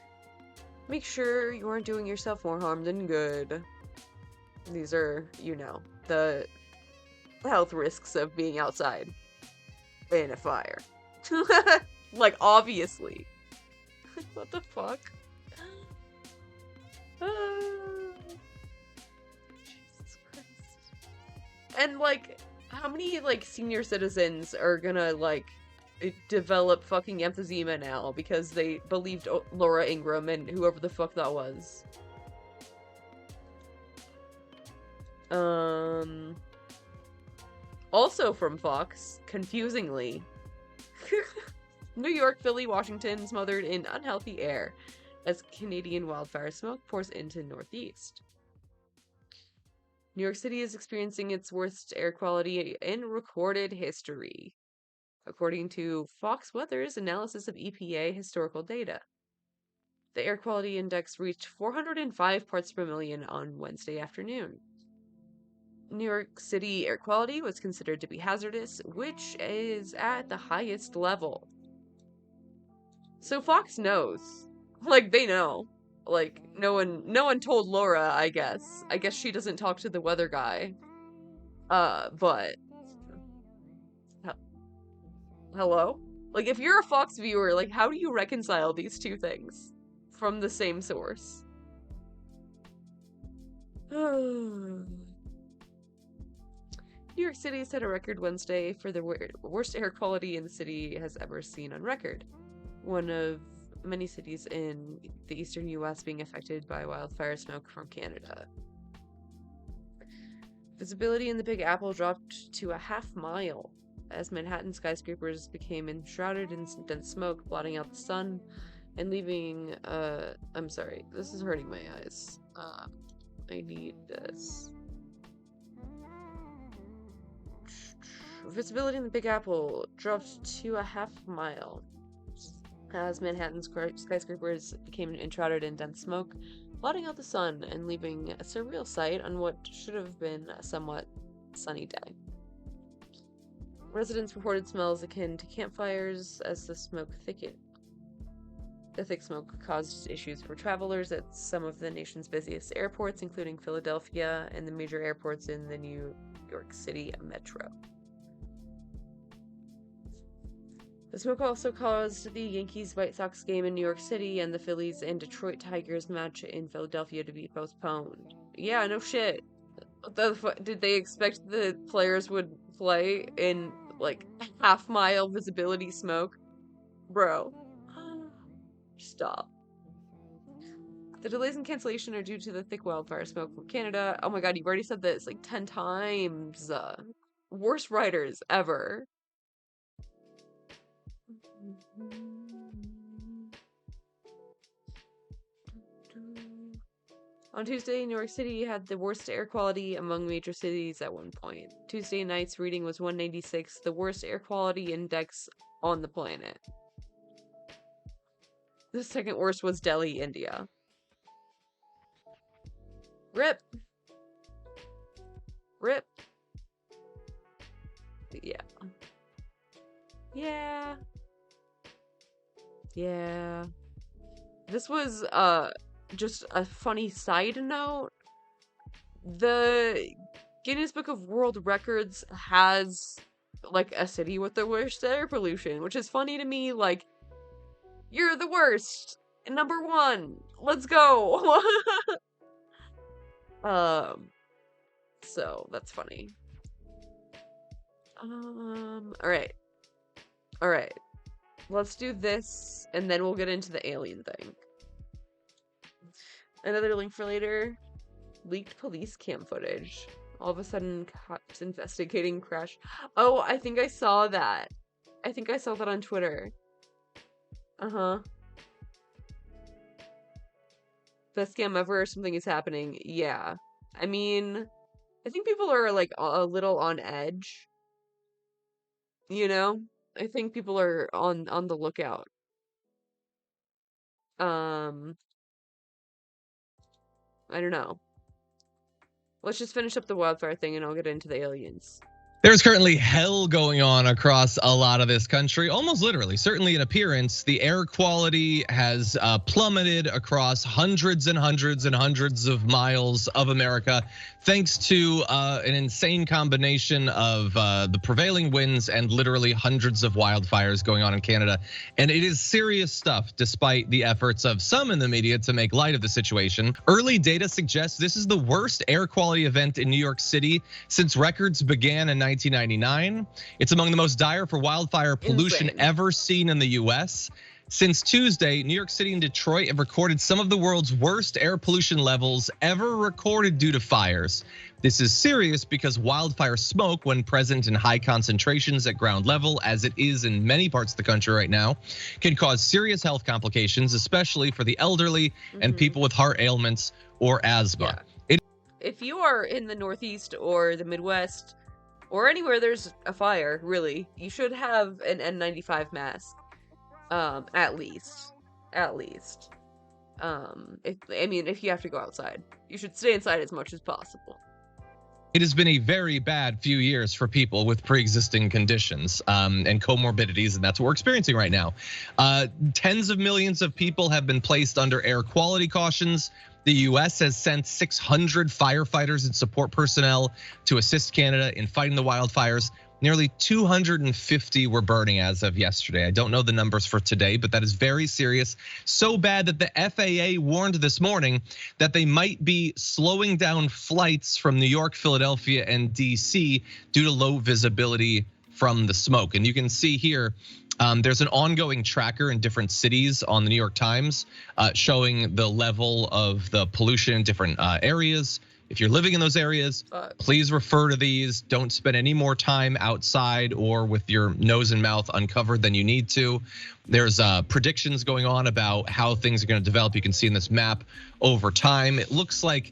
Make sure you aren't doing yourself more harm than good. These are, you know, the health risks of being outside in a fire. Like, obviously. What the fuck? Jesus Christ. And, like, how many, like, senior citizens are gonna, like, develop fucking emphysema now because they believed Laura Ingraham and whoever the fuck that was. Also from Fox, confusingly, New York, Philly, Washington smothered in unhealthy air as Canadian wildfire smoke pours into Northeast. New York City is experiencing its worst air quality in recorded history, according to Fox Weather's analysis of EPA historical data. The air quality index reached 405 parts per million on Wednesday afternoon. New York City air quality was considered to be hazardous, which is at the highest level. So Fox knows. Like, they know. Like, no one told Laura, I guess. I guess she doesn't talk to the weather guy. But... Hello? Like, if you're a Fox viewer, like, how do you reconcile these two things from the same source? New York City set a record Wednesday for the worst air quality in the city has ever seen on record. One of many cities in the eastern U.S. being affected by wildfire smoke from Canada. Visibility in the Big Apple dropped to a half-mile as Manhattan skyscrapers became enshrouded in dense smoke, blotting out the sun and leaving, I'm sorry, this is hurting my eyes. I need this. Visibility in the Big Apple dropped to a half-mile as Manhattan skyscrapers became enshrouded in dense smoke, blotting out the sun and leaving a surreal sight on what should have been a somewhat sunny day. Residents reported smells akin to campfires as the smoke thickened. The thick smoke caused issues for travelers at some of the nation's busiest airports, including Philadelphia and the major airports in the New York City metro. The smoke also caused the Yankees-White Sox game in New York City and the Phillies and Detroit Tigers match in Philadelphia to be postponed. Yeah, no shit. Did they expect the players would play in, like, half-mile visibility smoke? Bro. Stop. The delays and cancellation are due to the thick wildfire smoke from Canada. Oh my god, you've already said this like 10 times. Worst writers ever. On Tuesday, New York City had the worst air quality among major cities at one point. Tuesday night's reading was 196, the worst air quality index on the planet. The second worst was Delhi, India. RIP. RIP. Yeah. Yeah. Yeah. This was, just a funny side note. The Guinness Book of World Records has, like, a city with the worst air pollution, which is funny to me, like, you're the worst! Number 1! Let's go! So, that's funny. Alright. Alright. Let's do this, and then we'll get into the alien thing. Another link for later. Leaked police cam footage. All of a sudden, cops investigating crash. Oh, I think I saw that. I think I saw that on Twitter. Uh-huh. Best scam ever or something is happening. Yeah. I mean, I think people are, like, a little on edge. You know? I think people are on the lookout. I don't know. Let's just finish up the wildfire thing and I'll get into the aliens. There's currently hell going on across a lot of this country, almost literally, certainly in appearance. The air quality has plummeted across hundreds and hundreds and hundreds of miles of America, thanks to an insane combination of the prevailing winds and literally hundreds of wildfires going on in Canada. And it is serious stuff, despite the efforts of some in the media to make light of the situation. Early data suggests this is the worst air quality event in New York City since records began in 1999. It's among the most dire for wildfire pollution ever seen in the U.S. Since Tuesday, New York City and Detroit have recorded some of the world's worst air pollution levels ever recorded due to fires. This is serious because wildfire smoke, when present in high concentrations at ground level, as it is in many parts of the country right now, can cause serious health complications, especially for the elderly and people with heart ailments or asthma. If you are in the Northeast or the Midwest or anywhere there's a fire, really, you should have an N95 mask. At least. If you have to go outside, you should stay inside as much as possible. It has been a very bad few years for people with pre-existing conditions and comorbidities, and that's what we're experiencing right now. Tens of millions of people have been placed under air quality cautions. The U.S. has sent 600 firefighters and support personnel to assist Canada in fighting the wildfires. Nearly 250 were burning as of yesterday. I don't know the numbers for today, but that is very serious. So bad that the FAA warned this morning that they might be slowing down flights from New York, Philadelphia, and DC due to low visibility from the smoke. And you can see here, there's an ongoing tracker in different cities on the New York Times showing the level of the pollution in different areas. If you're living in those areas, please refer to these. Don't spend any more time outside or with your nose and mouth uncovered than you need to. There's predictions going on about how things are going to develop. You can see in this map over time. It looks like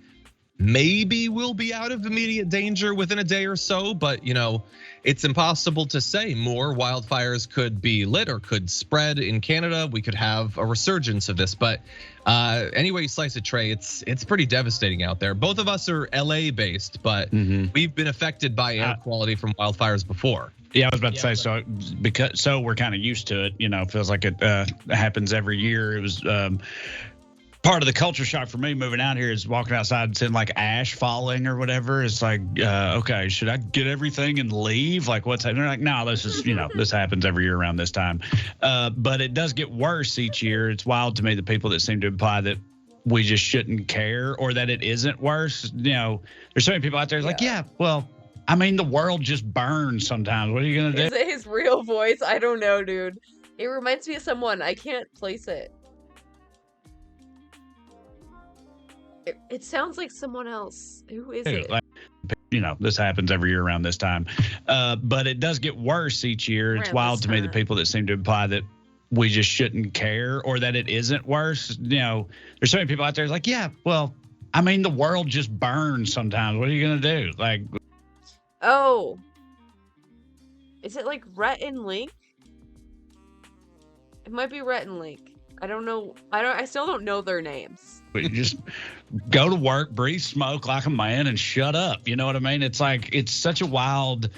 maybe we'll be out of immediate danger within a day or so, but it's impossible to say. More wildfires could be lit or could spread in Canada. We could have a resurgence of this, but anyway you slice it, Trey, it's pretty devastating out there. Both of us are LA based, but we've been affected by air quality from wildfires before. Yeah, I was about to say, so we're kind of used to it. Feels like it happens every year. It was part of the culture shock for me moving out here is walking outside and seeing like ash falling or whatever. It's like, okay, should I get everything and leave? Like, what's happening? They're like, no, this is, this happens every year around this time. But it does get worse each year. It's wild to me, the people that seem to imply that we just shouldn't care or that it isn't worse. There's so many people out there like, the world just burns sometimes. What are you going to do? Is it his real voice? I don't know, dude. It reminds me of someone. I can't place it. It sounds like someone else. Who is it? This happens every year around this time. But it does get worse each year. It's wild to me, the people that seem to imply that we just shouldn't care or that it isn't worse. There's so many people out there like, the world just burns sometimes. What are you going to do? Like, oh, is it like Rhett and Link? It might be Rhett and Link. I don't know. I still don't know their names. You just go to work, breathe smoke like a man, and shut up. You know what I mean? It's like, it's such a wild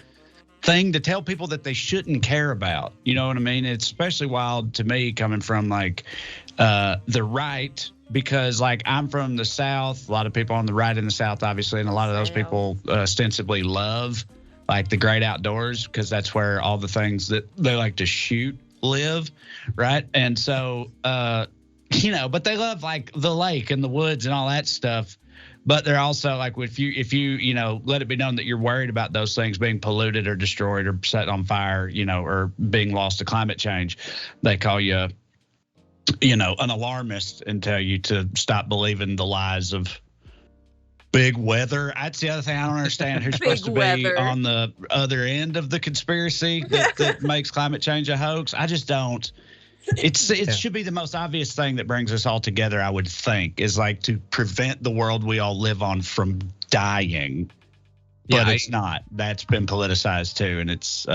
thing to tell people that they shouldn't care about. You know what I mean? It's especially wild to me coming from like the right, because like I'm from the South. A lot of people on the right in the South, obviously, and a lot of those people ostensibly love like the great outdoors because that's where all the things that they like to shoot live, right? And so but they love like the lake and the woods and all that stuff, but they're also like, if you let it be known that you're worried about those things being polluted or destroyed or set on fire, or being lost to climate change, they call you an alarmist and tell you to stop believing the lies of big weather. That's the other thing I don't understand. Who's supposed to be on the other end of the conspiracy that makes climate change a hoax? I just don't. It should be the most obvious thing that brings us all together, I would think, is like to prevent the world we all live on from dying. But it's not. That's been politicized too, and it's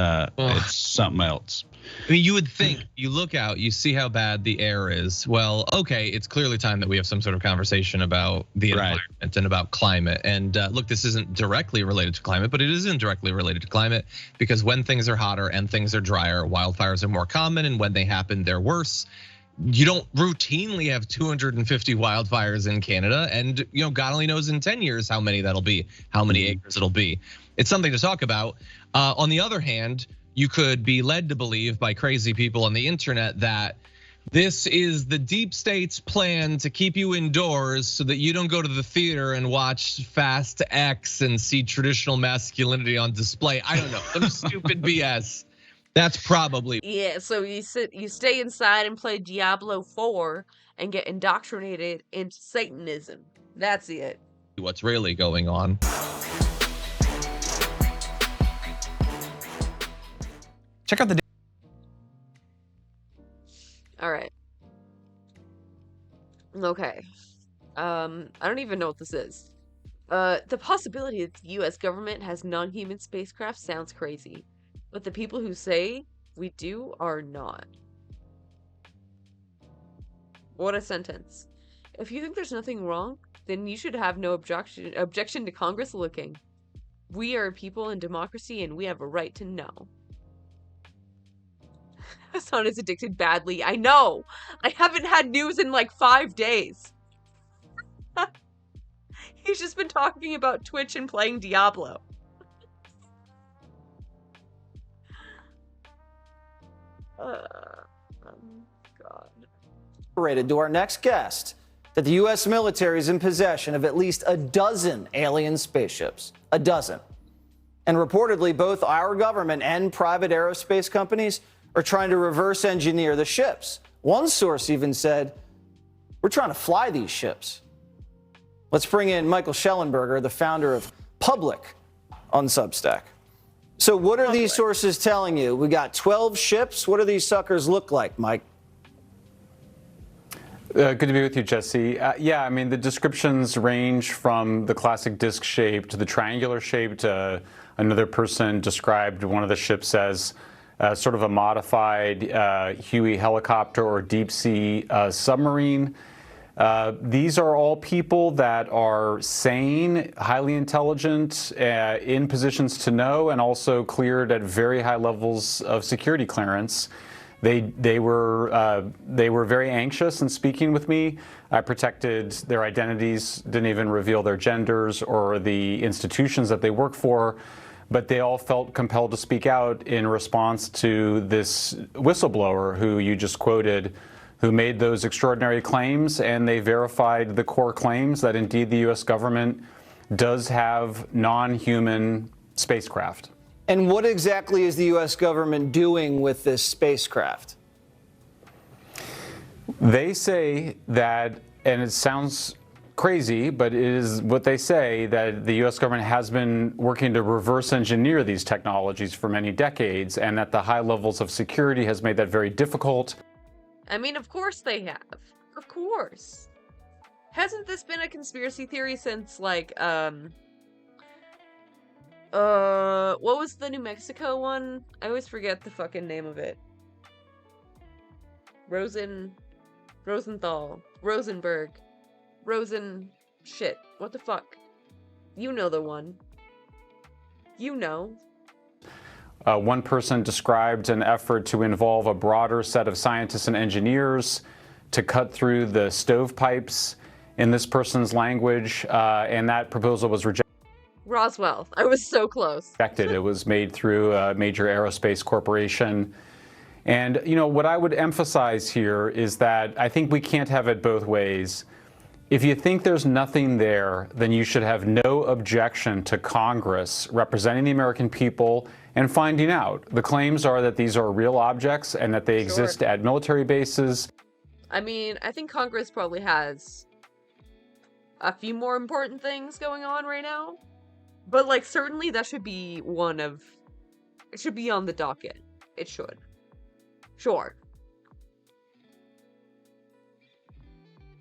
something else. I mean, you would think, you look out, you see how bad the air is. Well, okay, it's clearly time that we have some sort of conversation about the environment and about climate. And look, this isn't directly related to climate, but it is indirectly related to climate because when things are hotter and things are drier, wildfires are more common, and when they happen, they're worse. You don't routinely have 250 wildfires in Canada, and God only knows in 10 years how many that'll be, how many acres it'll be. It's something to talk about. On the other hand, you could be led to believe by crazy people on the internet that This is the deep state's plan to keep you indoors so that you don't go to the theater and watch Fast X and see traditional masculinity on display. I don't know, some stupid BS. That's probably. Yeah, so you stay inside and play Diablo 4 and get indoctrinated into Satanism. That's it. What's really going on. Check out the. All right. Okay. I don't even know what this is. The possibility that the US government has non-human spacecraft sounds crazy, but the people who say we do are not. What a sentence. If you think there's nothing wrong, then you should have no objection to Congress looking. We are people in democracy and we have a right to know. Hassan is addicted badly. I know! I haven't had news in like 5 days. He's just been talking about Twitch and playing Diablo. God. To our next guest, that the U.S. military is in possession of at least a dozen alien spaceships. A dozen. And reportedly, both our government and private aerospace companies are trying to reverse engineer the ships. One source even said, we're trying to fly these ships. Let's bring in Michael Schellenberger, the founder of Public on Substack. So what are these sources telling you? We got 12 ships. What do these suckers look like, Mike? Good to be with you, Jesse. Yeah, I mean, the descriptions range from the classic disc shape to the triangular shape. Another person described one of the ships as sort of a modified Huey helicopter or deep sea submarine. These are all people that are sane, highly intelligent, in positions to know, and also cleared at very high levels of security clearance. They were very anxious in speaking with me. I protected their identities, didn't even reveal their genders or the institutions that they work for, but they all felt compelled to speak out in response to this whistleblower who you just quoted, who made those extraordinary claims, and they verified the core claims that indeed the U.S. government does have non-human spacecraft. And what exactly is the U.S. government doing with this spacecraft? They say that, and it sounds crazy, but it is what they say, that the U.S. government has been working to reverse engineer these technologies for many decades, and that the high levels of security has made that very difficult. I mean, of course they have. Of course. Hasn't this been a conspiracy theory since, like, what was the New Mexico one? I always forget the fucking name of it. Rosenthal, Rosenberg, shit, what the fuck? You know the one. You know. One person described an effort to involve a broader set of scientists and engineers to cut through the stovepipes in this person's language, and that proposal was rejected. Roswell. I was so close. It was made through a major aerospace corporation. And, you know, what I would emphasize here is that I think we can't have it both ways. If you think there's nothing there, then you should have no objection to Congress representing the American people and finding out. The claims are that these are real objects and that they exist at military bases. I mean, I think Congress probably has a few more important things going on right now. But, like, certainly that should be one of... It should be on the docket. It should. Sure.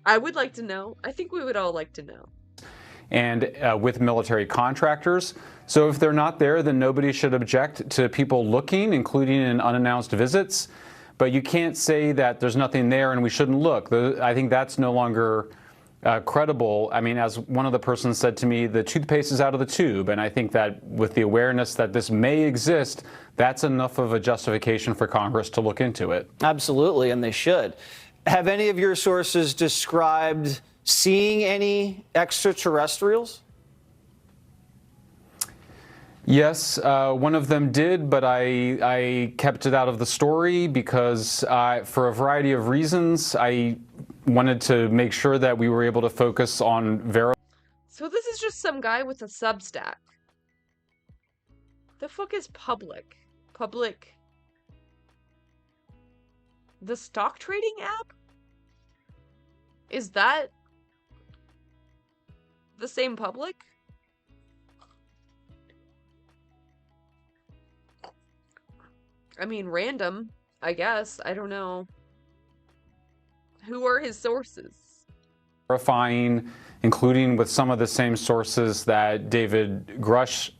I would like to know. I think we would all like to know. And with military contractors. So if they're not there, then nobody should object to people looking, including in unannounced visits. But you can't say that there's nothing there and we shouldn't look. I think that's no longer credible. I mean, as one of the persons said to me, the toothpaste is out of the tube. And I think that with the awareness that this may exist, that's enough of a justification for Congress to look into it. Absolutely, and they should. Have any of your sources described seeing any extraterrestrials? Yes, one of them did, but I kept it out of the story because for a variety of reasons, I wanted to make sure that we were able to focus on So this is just some guy with a Substack. The fuck is Public? Public... The stock trading app? Is that the same Public? I mean, random, I guess. I don't know. Who are his sources? verifying, including with some of the same sources that David Grush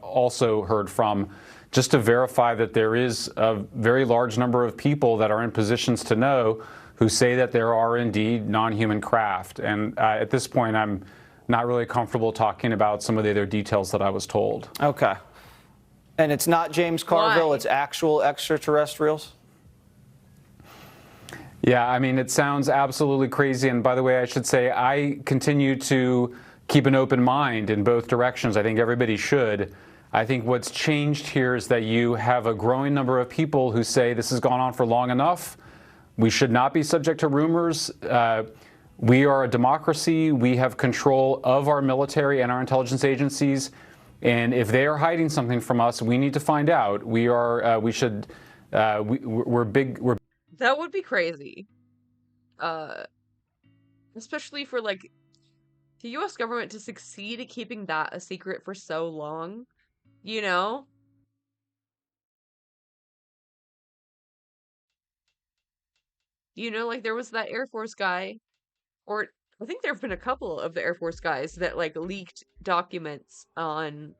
also heard from, just to verify that there is a very large number of people that are in positions to know who say that there are indeed non-human craft. And at this point, I'm not really comfortable talking about some of the other details that I was told. Okay. And it's not James Carville, it's actual extraterrestrials? Yeah, I mean, it sounds absolutely crazy. And by the way, I should say, I continue to keep an open mind in both directions. I think everybody should. I think what's changed here is that you have a growing number of people who say this has gone on for long enough. We should not be subject to rumors. We are a democracy. We have control of our military and our intelligence agencies. And if they are hiding something from us, we need to find out. We're big. That would be crazy. Especially for, like, the US government to succeed at keeping that a secret for so long, you know? You know, like, there was that Air Force guy, or I think there have been a couple of the Air Force guys that, like, leaked documents on,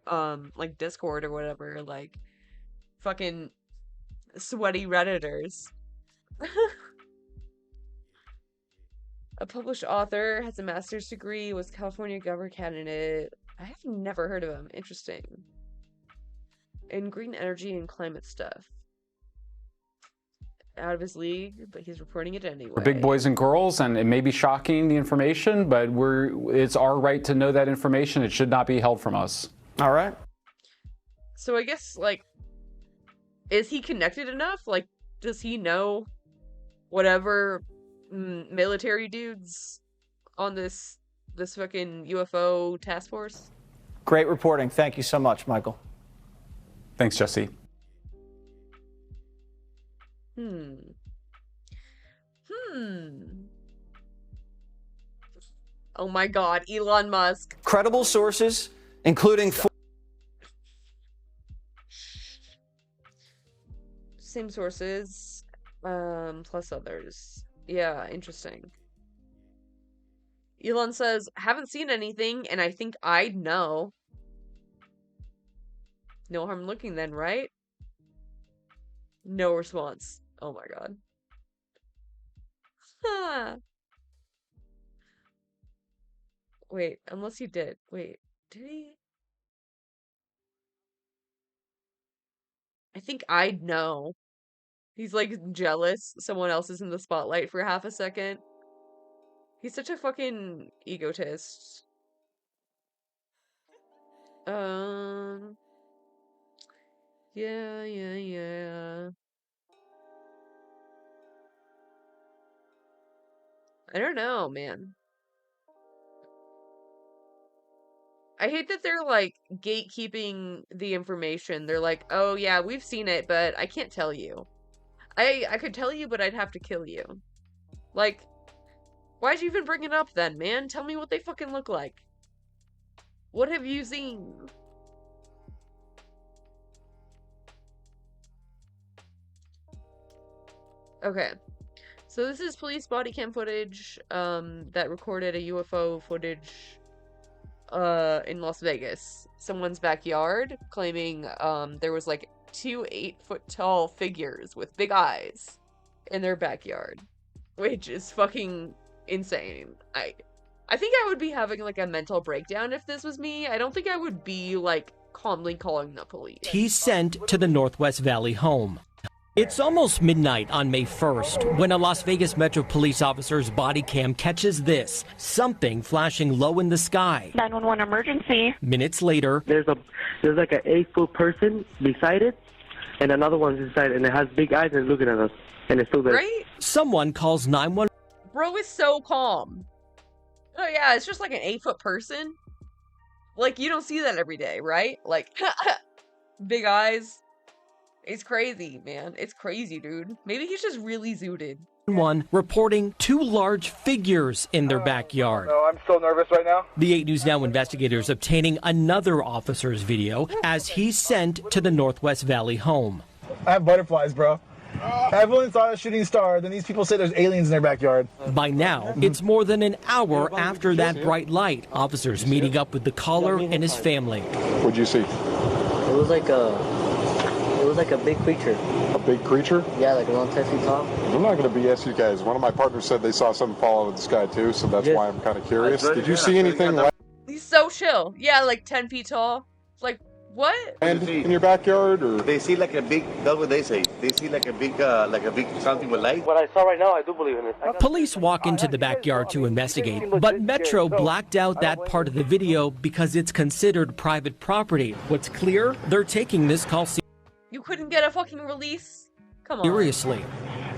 like, Discord or whatever, like, fucking sweaty Redditors. A published author, has a master's degree, was California governor candidate. I have never heard of him. Interesting. In green energy and climate stuff. Out of his league, but he's reporting it anyway. We're big boys and girls, and it may be shocking, the information, but it's our right to know that information. It should not be held from us. All right. So I guess, like, is he connected enough? Like, does he know whatever military dudes on this fucking UFO task force? Great reporting. Thank you so much, Michael. Thanks, Jesse. Oh my god, Elon Musk. Credible sources, including... Same sources, plus others. Yeah, interesting. Elon says, haven't seen anything, and I think I'd know. No harm looking then, right? No response. Oh my god. Huh. Wait, unless he did. Wait, did he? I think I'd know. He's like jealous someone else is in the spotlight for half a second. He's such a fucking egotist. Yeah. I don't know, man. I hate that they're, like, gatekeeping the information. They're like, oh yeah, we've seen it, but I can't tell you. I could tell you, but I'd have to kill you. Like, why'd you even bring it up then, man? Tell me what they fucking look like. What have you seen? Okay. So this is police body cam footage that recorded a UFO footage in Las Vegas. Someone's backyard, claiming there was like 2 8-foot-tall figures with big eyes in their backyard, which is fucking insane. I think I would be having like a mental breakdown if this was me. I don't think I would be like calmly calling the police. He's sent to the Northwest Valley home. It's almost midnight on May 1st when a Las Vegas Metro police officer's body cam catches this, something flashing low in the sky. 911 emergency. Minutes later, there's like an 8-foot person beside it, and another one's inside, and it has big eyes and looking at us, and it's still there. Right? Someone calls 911. Bro is so calm. Oh yeah, it's just like an 8-foot person. Like, you don't see that every day, right? Like, big eyes. It's crazy, man. It's crazy, dude. Maybe he's just really zooted. One reporting 2 large figures in their backyard. No, I'm so nervous right now. The 8 News Now investigators obtaining another officer's video as he's sent to the Northwest Valley home. I have butterflies, bro. Everyone saw a shooting star, then these people say there's aliens in their backyard. By now, it's more than an hour after that bright light. Officers meeting up with the caller and his family. What'd you see? It was like a big creature. A big creature? Yeah, like around 10 feet tall. I'm not going to BS you guys. One of my partners said they saw something fall out of the sky too, so that's why I'm kind of curious. Did you see anything He's so chill. Yeah, like 10 feet tall. Like, what? in your backyard, or they see like a big? That's what they say. They see like a big something with light. What I saw right now, I do believe in it. Police walk into the backyard to investigate, but Metro blacked out that part of the video because it's considered private property. What's clear? They're taking this call You couldn't get a fucking release? Come on. seriously.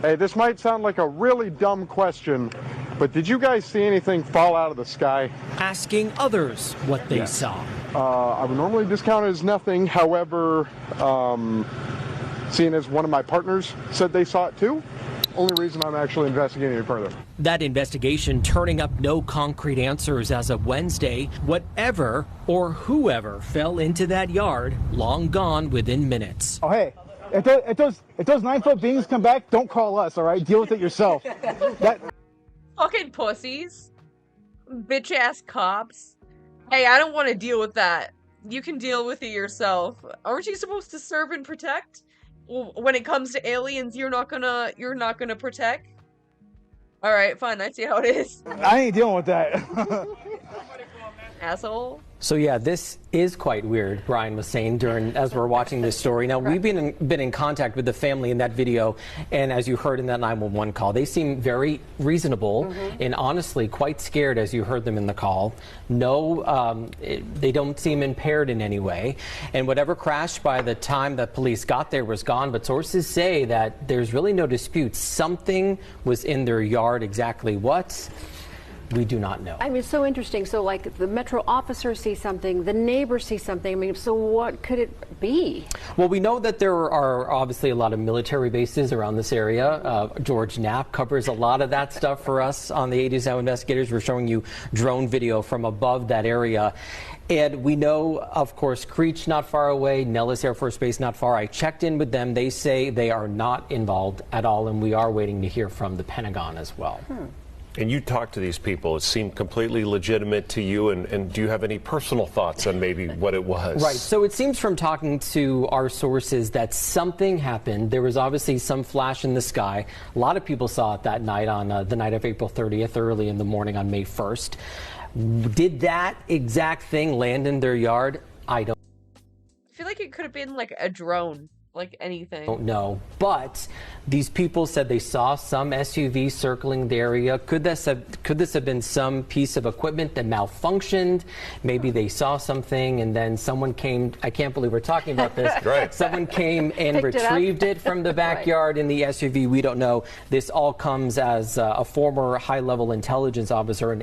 Hey, this might sound like a really dumb question, but did you guys see anything fall out of the sky? Asking others what they saw. I would normally discount it as nothing. However, seeing as one of my partners said they saw it too, only reason I'm actually investigating it further. That investigation turning up no concrete answers as of Wednesday. Whatever or whoever fell into that yard, long gone within minutes. Oh, hey, if those 9-foot beings come back, don't call us, all right? Deal with it yourself. Fucking pussies. Bitch ass cops. Hey, I don't want to deal with that. You can deal with it yourself. Aren't you supposed to serve and protect? Well, when it comes to aliens, you're not gonna protect? Alright, fine, I see how it is. I ain't dealing with that. Asshole. So yeah, this is quite weird, Brian was saying as we're watching this story. Now, we've been in contact with the family in that video, and as you heard in that 911 call, they seem very reasonable and honestly quite scared as you heard them in the call. No, they don't seem impaired in any way. And whatever crashed by the time that police got there was gone, but sources say that there's really no dispute. Something was in their yard. Exactly what? We do not know. I mean, it's so interesting. So, like, the Metro officer sees something, the neighbor sees something. I mean, so what could it be? Well, we know that there are obviously a lot of military bases around this area. George Knapp covers a lot of that stuff for us on the 80s Now Investigators. We're showing you drone video from above that area. And we know, of course, Creech not far away, Nellis Air Force Base not far. I checked in with them. They say they are not involved at all, and we are waiting to hear from the Pentagon as well. And you talked to these people. It seemed completely legitimate to you. And do you have any personal thoughts on maybe what it was? Right. So it seems from talking to our sources that something happened. There was obviously some flash in the sky. A lot of people saw it that night on the night of April 30th, early in the morning on May 1st. Did that exact thing land in their yard? I don't I feel like it could have been like a drone. Like anything. No, but these people said they saw some SUV circling the area. Could this have been some piece of equipment that malfunctioned? Maybe they saw something and then someone came. I can't believe we're talking about this. Right. Someone came and retrieved it from the backyard in the SUV. We don't know. This all comes as a former high-level intelligence officer,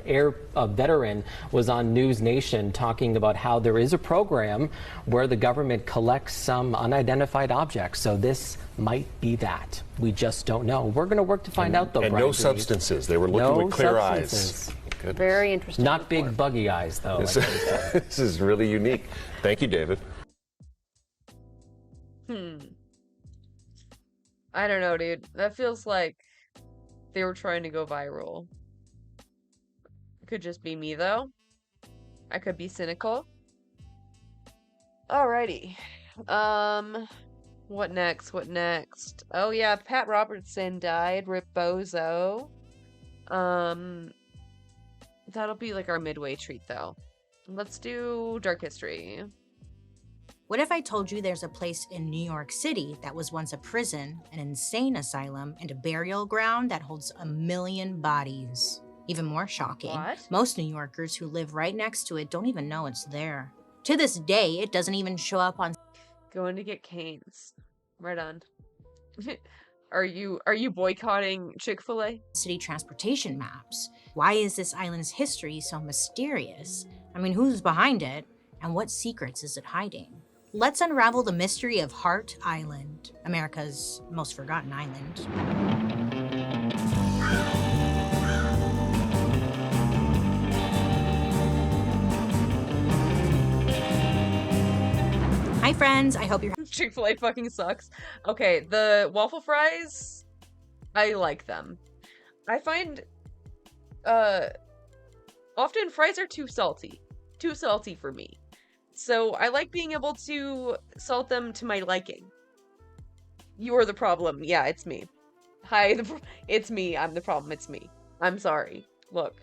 a veteran, was on News Nation talking about how there is a program where the government collects some unidentified objects. So this might be that. We just don't know. We're going to work to find out, though. And Brian, no substances. They were looking with clear eyes. Very interesting. Not big buggy eyes, though. This is really unique. Thank you, David. I don't know, dude. That feels like they were trying to go viral. It could just be me, though. I could be cynical. Alrighty. What next? What next? Oh yeah, Pat Robertson died. Rip Bozo. That'll be like our midway treat though. Let's do Dark History. What if I told you there's a place in New York City that was once a prison, an insane asylum, and a burial ground that holds 1 million bodies? Even more shocking, What? most New Yorkers who live right next to it don't even know it's there. To this day, it doesn't even show up on Going to get canes. Right on. Are you boycotting Chick-fil-A? city transportation maps. Why is this island's history so mysterious? I mean, who's behind it? And what secrets is it hiding? Let's unravel the mystery of Hart Island, America's most forgotten island. Hi friends, I hope you're Chick-fil-A fucking sucks. Okay, the waffle fries, I like them. I find often fries are too salty for me. So I like being able to salt them to my liking. You're the problem. Yeah, it's me. Hi, it's me. I'm the problem. It's me. I'm sorry. Look,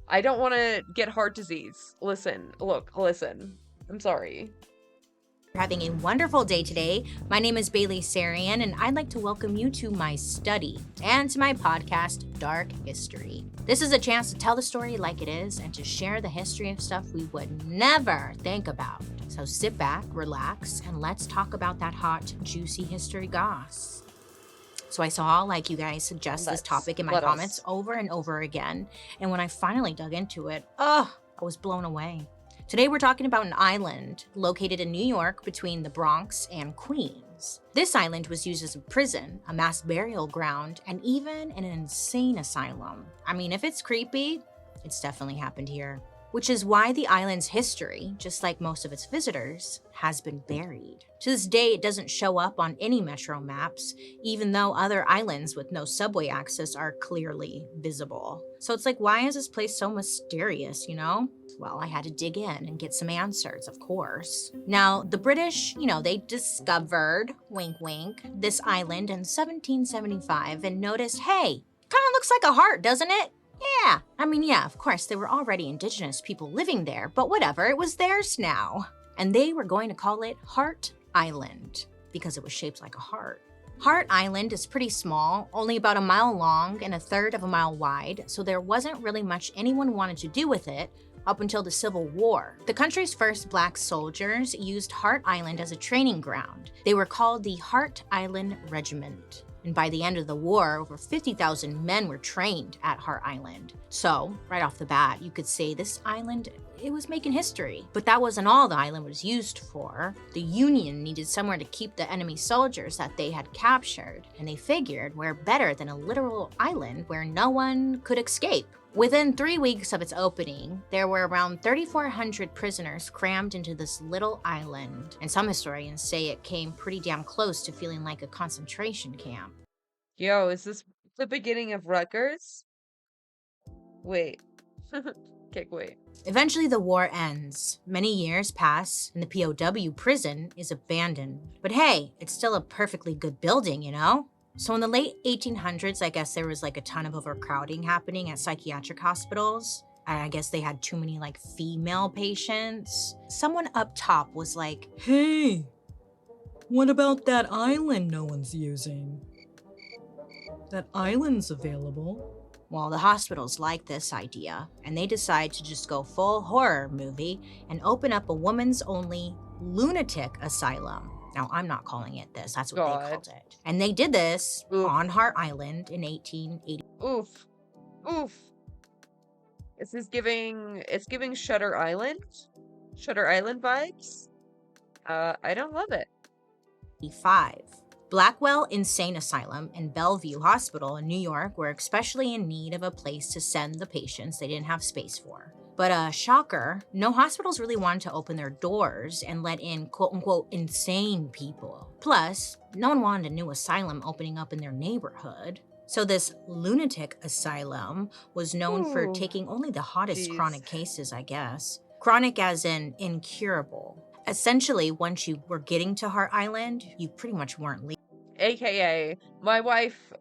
I don't want to get heart disease. Listen. I'm sorry. having a wonderful day today. My name is Bailey Sarian, and I'd like to welcome you to my study and to my podcast, Dark History. This is a chance to tell the story like it is and to share the history of stuff we would never think about. So sit back, relax, and let's talk about that hot, juicy history goss. So I saw, like, you guys suggest this topic in my comments over and over again, and when I finally dug into it, I was blown away. Today we're talking about an island located in New York between the Bronx and Queens. This island was used as a prison, a mass burial ground, and even an insane asylum. I mean, if it's creepy, it's definitely happened here. Which is why the island's history, just like most of its visitors, has been buried. To this day, it doesn't show up on any metro maps, even though other islands with no subway access are clearly visible. So it's like, why is this place so mysterious, you know? Well, I had to dig in and get some answers, of course. Now, the British, they discovered, wink wink, this island in 1775 and noticed, hey, kind of looks like a heart, doesn't it? Yeah, of course, there were already indigenous people living there, but whatever, it was theirs now. And they were going to call it Hart Island because it was shaped like a heart. Hart Island is pretty small, only about a mile long and a third of a mile wide, so there wasn't really much anyone wanted to do with it up until the Civil War. The country's first black soldiers used Hart Island as a training ground. They were called the Hart Island Regiment. And by the end of the war, over 50,000 men were trained at Hart Island. So, right off the bat, you could say this island, it was making history. But that wasn't all the island was used for. The Union needed somewhere to keep the enemy soldiers that they had captured, and they figured where better than a literal island where no one could escape. Within 3 weeks of its opening, there were around 3,400 prisoners crammed into this little island, and some historians say it came pretty damn close to feeling like a concentration camp. Yo, is this the beginning of Rutgers? Wait. Okay, wait. Eventually, the war ends. Many years pass, and the POW prison is abandoned. But hey, it's still a perfectly good building, you know? So in the late 1800s, I guess there was like a ton of overcrowding happening at psychiatric hospitals. I guess they had too many like female patients. Someone up top was like, hey, what about that island no one's using? That island's available. Well, the hospitals like this idea, and they decide to just go full horror movie and open up a women's only lunatic asylum. Now, I'm not calling it this. That's what they called it. And they did this on Hart Island in 1880. Oof. It's giving Shutter Island? Shutter Island vibes? I don't love it. 5. Blackwell Insane Asylum and Bellevue Hospital in New York were especially in need of a place to send the patients they didn't have space for. But shocker, no hospitals really wanted to open their doors and let in quote-unquote insane people. Plus, no one wanted a new asylum opening up in their neighborhood. So this lunatic asylum was known for taking only the hottest chronic cases, I guess. Chronic as in incurable. Essentially, once you were getting to Hart Island, you pretty much weren't leaving. AKA, my wife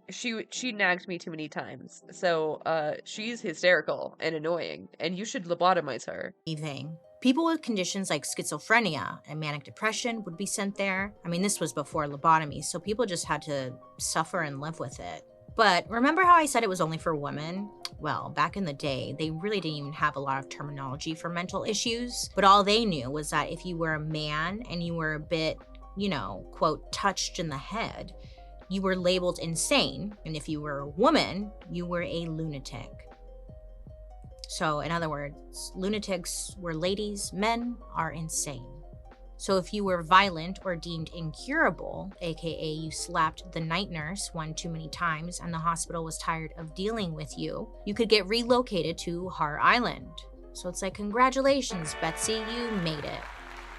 she nagged me too many times. So she's hysterical and annoying, and you should lobotomize her. People with conditions like schizophrenia and manic depression would be sent there. I mean, this was before lobotomy, so people just had to suffer and live with it. But remember how I said it was only for women? Well, back in the day, they really didn't even have a lot of terminology for mental issues, but all they knew was that if you were a man and you were a bit, quote, touched in the head, you were labeled insane, and if you were a woman, you were a lunatic. So, in other words, lunatics were ladies, men are insane. So if you were violent or deemed incurable, aka you slapped the night nurse one too many times and the hospital was tired of dealing with you, you could get relocated to Hart Island. So it's like, congratulations, Betsy, you made it.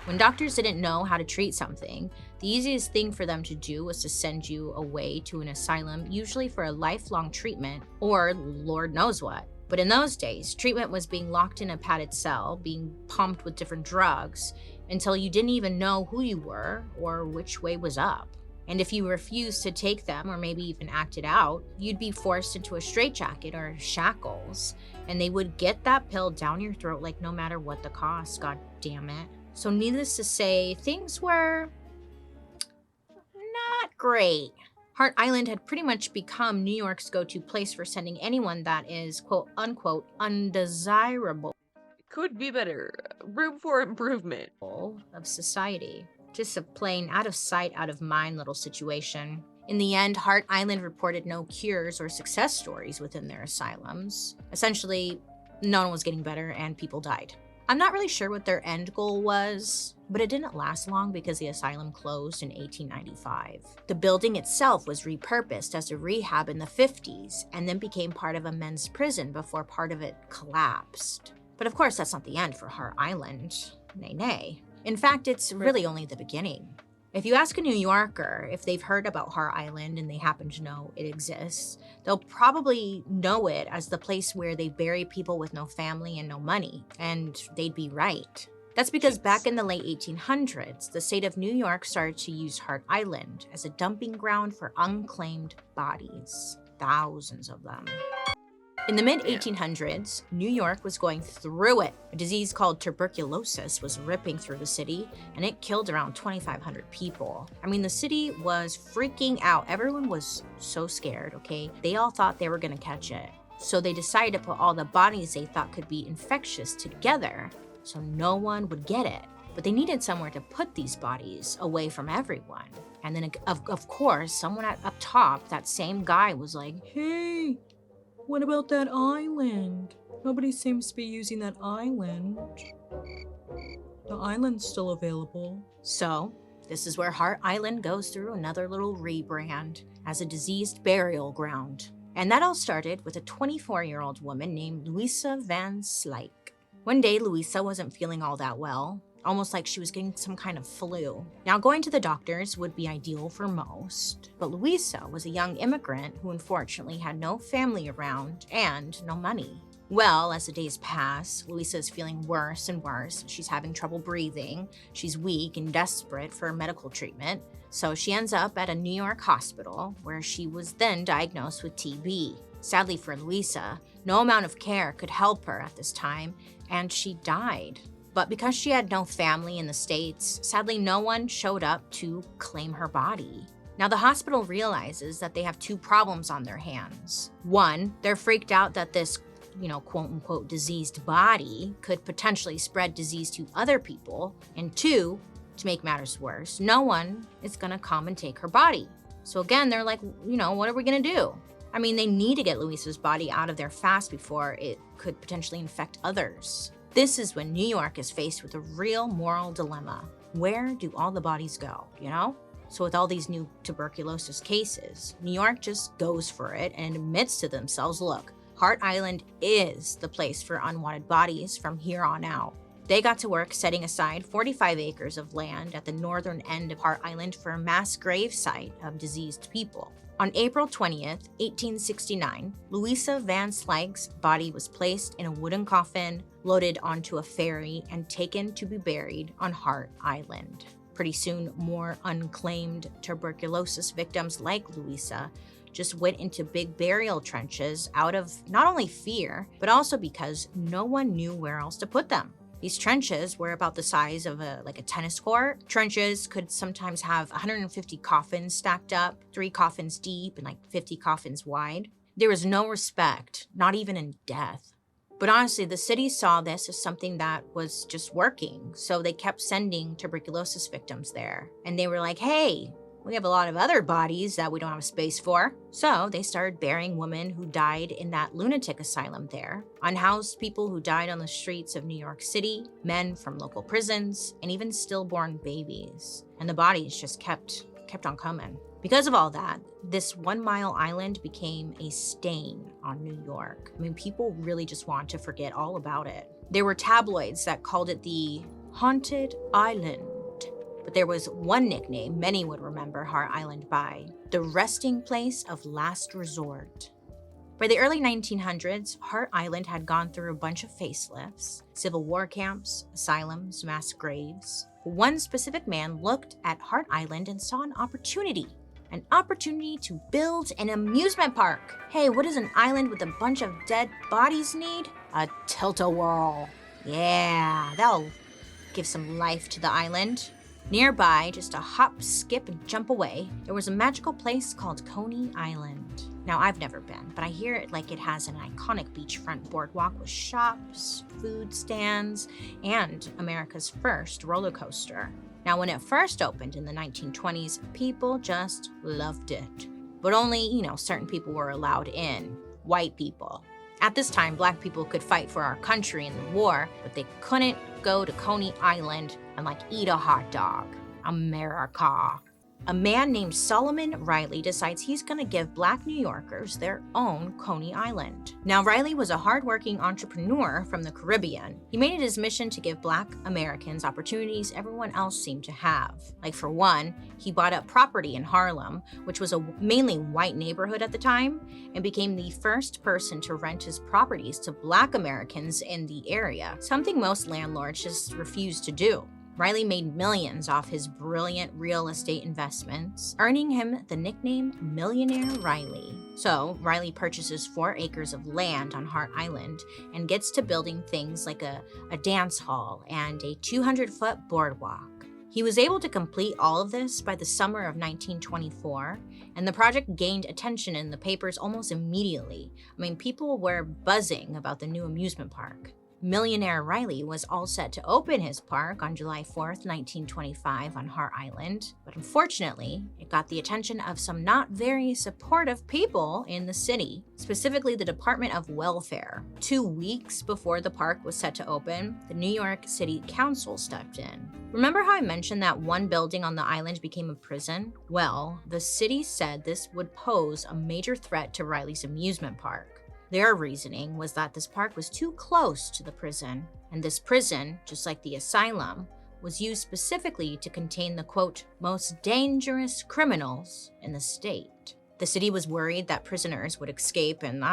When doctors didn't know how to treat something, the easiest thing for them to do was to send you away to an asylum, usually for a lifelong treatment or Lord knows what. But in those days, treatment was being locked in a padded cell, being pumped with different drugs, until you didn't even know who you were or which way was up. And if you refused to take them or maybe even acted out, you'd be forced into a straitjacket or shackles, and they would get that pill down your throat like no matter what the cost, god damn it. So needless to say, things were not great. Hart Island had pretty much become New York's go-to place for sending anyone that is, quote unquote, undesirable. Could be better. Room for improvement. Of society. Just a plain out of sight, out of mind little situation. In the end, Hart Island reported no cures or success stories within their asylums. Essentially, no one was getting better and people died. I'm not really sure what their end goal was, but it didn't last long because the asylum closed in 1895. The building itself was repurposed as a rehab in the 50s and then became part of a men's prison before part of it collapsed. But of course, that's not the end for Hart Island. Nay, nay. In fact, it's really only the beginning. If you ask a New Yorker if they've heard about Hart Island and they happen to know it exists, they'll probably know it as the place where they bury people with no family and no money. And they'd be right. That's because back in the late 1800s, the state of New York started to use Hart Island as a dumping ground for unclaimed bodies. Thousands of them. In the mid-1800s, New York was going through it. A disease called tuberculosis was ripping through the city, and it killed around 2,500 people. I mean, the city was freaking out. Everyone was so scared, okay? They all thought they were gonna catch it. So they decided to put all the bodies they thought could be infectious together so no one would get it. But they needed somewhere to put these bodies away from everyone. And then, of course, someone up top, that same guy was like, hey, what about that island? Nobody seems to be using that island. The island's still available. So, this is where Hart Island goes through another little rebrand as a diseased burial ground. And that all started with a 24-year-old woman named Louisa Van Slyke. One day, Louisa wasn't feeling all that well, almost like she was getting some kind of flu. Now, going to the doctors would be ideal for most, but Louisa was a young immigrant who unfortunately had no family around and no money. Well, as the days pass, Louisa is feeling worse and worse. She's having trouble breathing. She's weak and desperate for medical treatment. So she ends up at a New York hospital where she was then diagnosed with TB. Sadly for Louisa, no amount of care could help her at this time, and she died. But because she had no family in the States, sadly no one showed up to claim her body. Now the hospital realizes that they have two problems on their hands. One, they're freaked out that this, quote unquote diseased body could potentially spread disease to other people. And two, to make matters worse, no one is gonna come and take her body. So again, they're like, what are we gonna do? I mean, they need to get Louisa's body out of there fast before it could potentially infect others. This is when New York is faced with a real moral dilemma. Where do all the bodies go, So with all these new tuberculosis cases, New York just goes for it and admits to themselves, look, Hart Island is the place for unwanted bodies from here on out. They got to work setting aside 45 acres of land at the northern end of Hart Island for a mass grave site of diseased people. On April 20th, 1869, Louisa Van Slyke's body was placed in a wooden coffin, loaded onto a ferry, and taken to be buried on Hart Island. Pretty soon, more unclaimed tuberculosis victims like Louisa just went into big burial trenches out of not only fear, but also because no one knew where else to put them. These trenches were about the size of a tennis court. Trenches could sometimes have 150 coffins stacked up, 3 coffins deep and 50 coffins wide. There was no respect, not even in death. But honestly, the city saw this as something that was just working, so they kept sending tuberculosis victims there. And they were like, hey, we have a lot of other bodies that we don't have space for. So they started burying women who died in that lunatic asylum there, unhoused people who died on the streets of New York City, men from local prisons, and even stillborn babies. And the bodies just kept on coming. Because of all that, this 1 Mile Island became a stain on New York. I mean, people really just want to forget all about it. There were tabloids that called it the Haunted Island. But there was one nickname many would remember Hart Island by: the resting place of last resort. By the early 1900s, Hart Island had gone through a bunch of facelifts, civil war camps, asylums, mass graves. One specific man looked at Hart Island and saw an opportunity to build an amusement park. Hey, what does an island with a bunch of dead bodies need? A tilt-a-whirl. Yeah, that'll give some life to the island. Nearby, just a hop, skip, and jump away, there was a magical place called Coney Island. Now, I've never been, but I hear it like it has an iconic beachfront boardwalk with shops, food stands, and America's first roller coaster. Now, when it first opened in the 1920s, people just loved it. But only, certain people were allowed in. White people. At this time, Black people could fight for our country in the war, but they couldn't go to Coney Island and eat a hot dog. America. A man named Solomon Riley decides he's gonna give Black New Yorkers their own Coney Island. Now, Riley was a hardworking entrepreneur from the Caribbean. He made it his mission to give Black Americans opportunities everyone else seemed to have. For one, he bought up property in Harlem, which was a mainly white neighborhood at the time, and became the first person to rent his properties to Black Americans in the area, something most landlords just refused to do. Riley made millions off his brilliant real estate investments, earning him the nickname Millionaire Riley. So, Riley purchases 4 acres of land on Hart Island and gets to building things like a dance hall and a 200-foot boardwalk. He was able to complete all of this by the summer of 1924, and the project gained attention in the papers almost immediately. People were buzzing about the new amusement park. Millionaire Riley was all set to open his park on July 4th, 1925 on Hart Island, but unfortunately, it got the attention of some not very supportive people in the city, specifically the Department of Welfare. 2 weeks before the park was set to open, the New York City Council stepped in. Remember how I mentioned that one building on the island became a prison? Well, the city said this would pose a major threat to Riley's amusement park. Their reasoning was that this park was too close to the prison, and this prison, just like the asylum, was used specifically to contain the, quote, most dangerous criminals in the state. The city was worried that prisoners would escape and,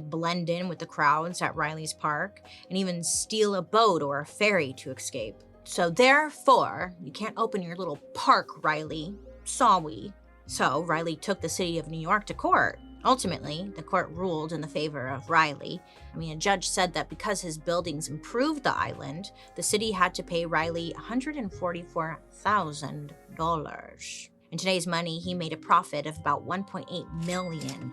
blend in with the crowds at Riley's park, and even steal a boat or a ferry to escape. So therefore, you can't open your little park, Riley. Sorry. So Riley took the city of New York to court. Ultimately, the court ruled in the favor of Riley. A judge said that because his buildings improved the island, the city had to pay Riley $144,000. In today's money, he made a profit of about $1.8 million.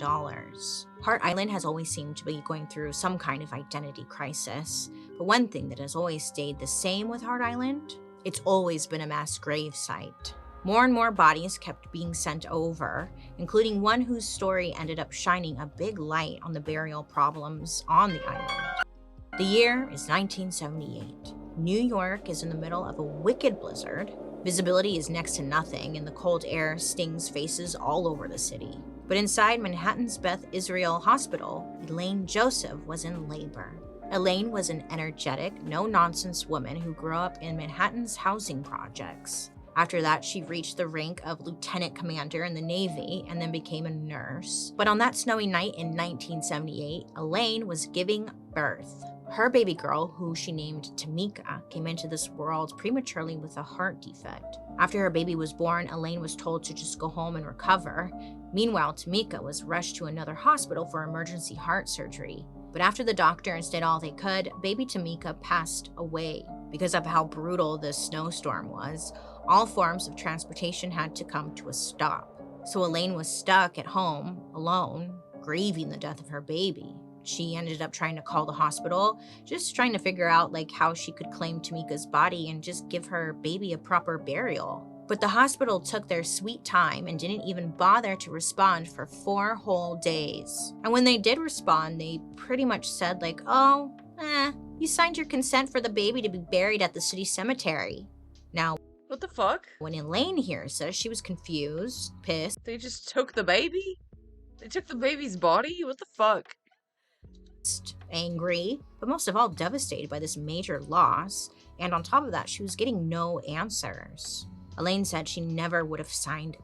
Hart Island has always seemed to be going through some kind of identity crisis. But one thing that has always stayed the same with Hart Island, it's always been a mass grave site. More and more bodies kept being sent over, including one whose story ended up shining a big light on the burial problems on the island. The year is 1978. New York is in the middle of a wicked blizzard. Visibility is next to nothing, and the cold air stings faces all over the city. But inside Manhattan's Beth Israel Hospital, Elaine Joseph was in labor. Elaine was an energetic, no-nonsense woman who grew up in Manhattan's housing projects. After that, she reached the rank of lieutenant commander in the Navy and then became a nurse. But on that snowy night in 1978, Elaine was giving birth. Her baby girl, who she named Tamika, came into this world prematurely with a heart defect. After her baby was born, Elaine was told to just go home and recover. Meanwhile, Tamika was rushed to another hospital for emergency heart surgery. But after the doctors did all they could, baby Tamika passed away. Because of how brutal this snowstorm was, all forms of transportation had to come to a stop. So Elaine was stuck at home, alone, grieving the death of her baby. She ended up trying to call the hospital, just trying to figure out how she could claim Tamika's body and just give her baby a proper burial. But the hospital took their sweet time and didn't even bother to respond for 4 whole days. And when they did respond, they pretty much said you signed your consent for the baby to be buried at the city cemetery. Now, what the fuck? When Elaine hears this, she was confused, pissed. They just took the baby? They took the baby's body? What the fuck? Angry, but most of all devastated by this major loss. And on top of that, she was getting no answers. Elaine said she never would have signed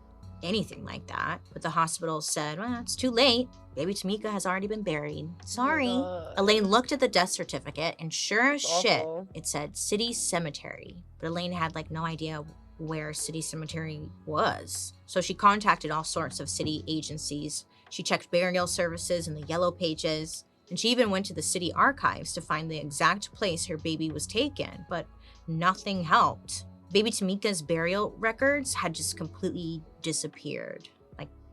anything like that, but the hospital said, well, it's too late. Baby Tamika has already been buried. Sorry. Elaine looked at the death certificate, and sure as shit, it said City Cemetery. But Elaine had no idea where City Cemetery was. So she contacted all sorts of city agencies. She checked burial services in the yellow pages, and she even went to the city archives to find the exact place her baby was taken, but nothing helped. Baby Tamika's burial records had just completely disappeared,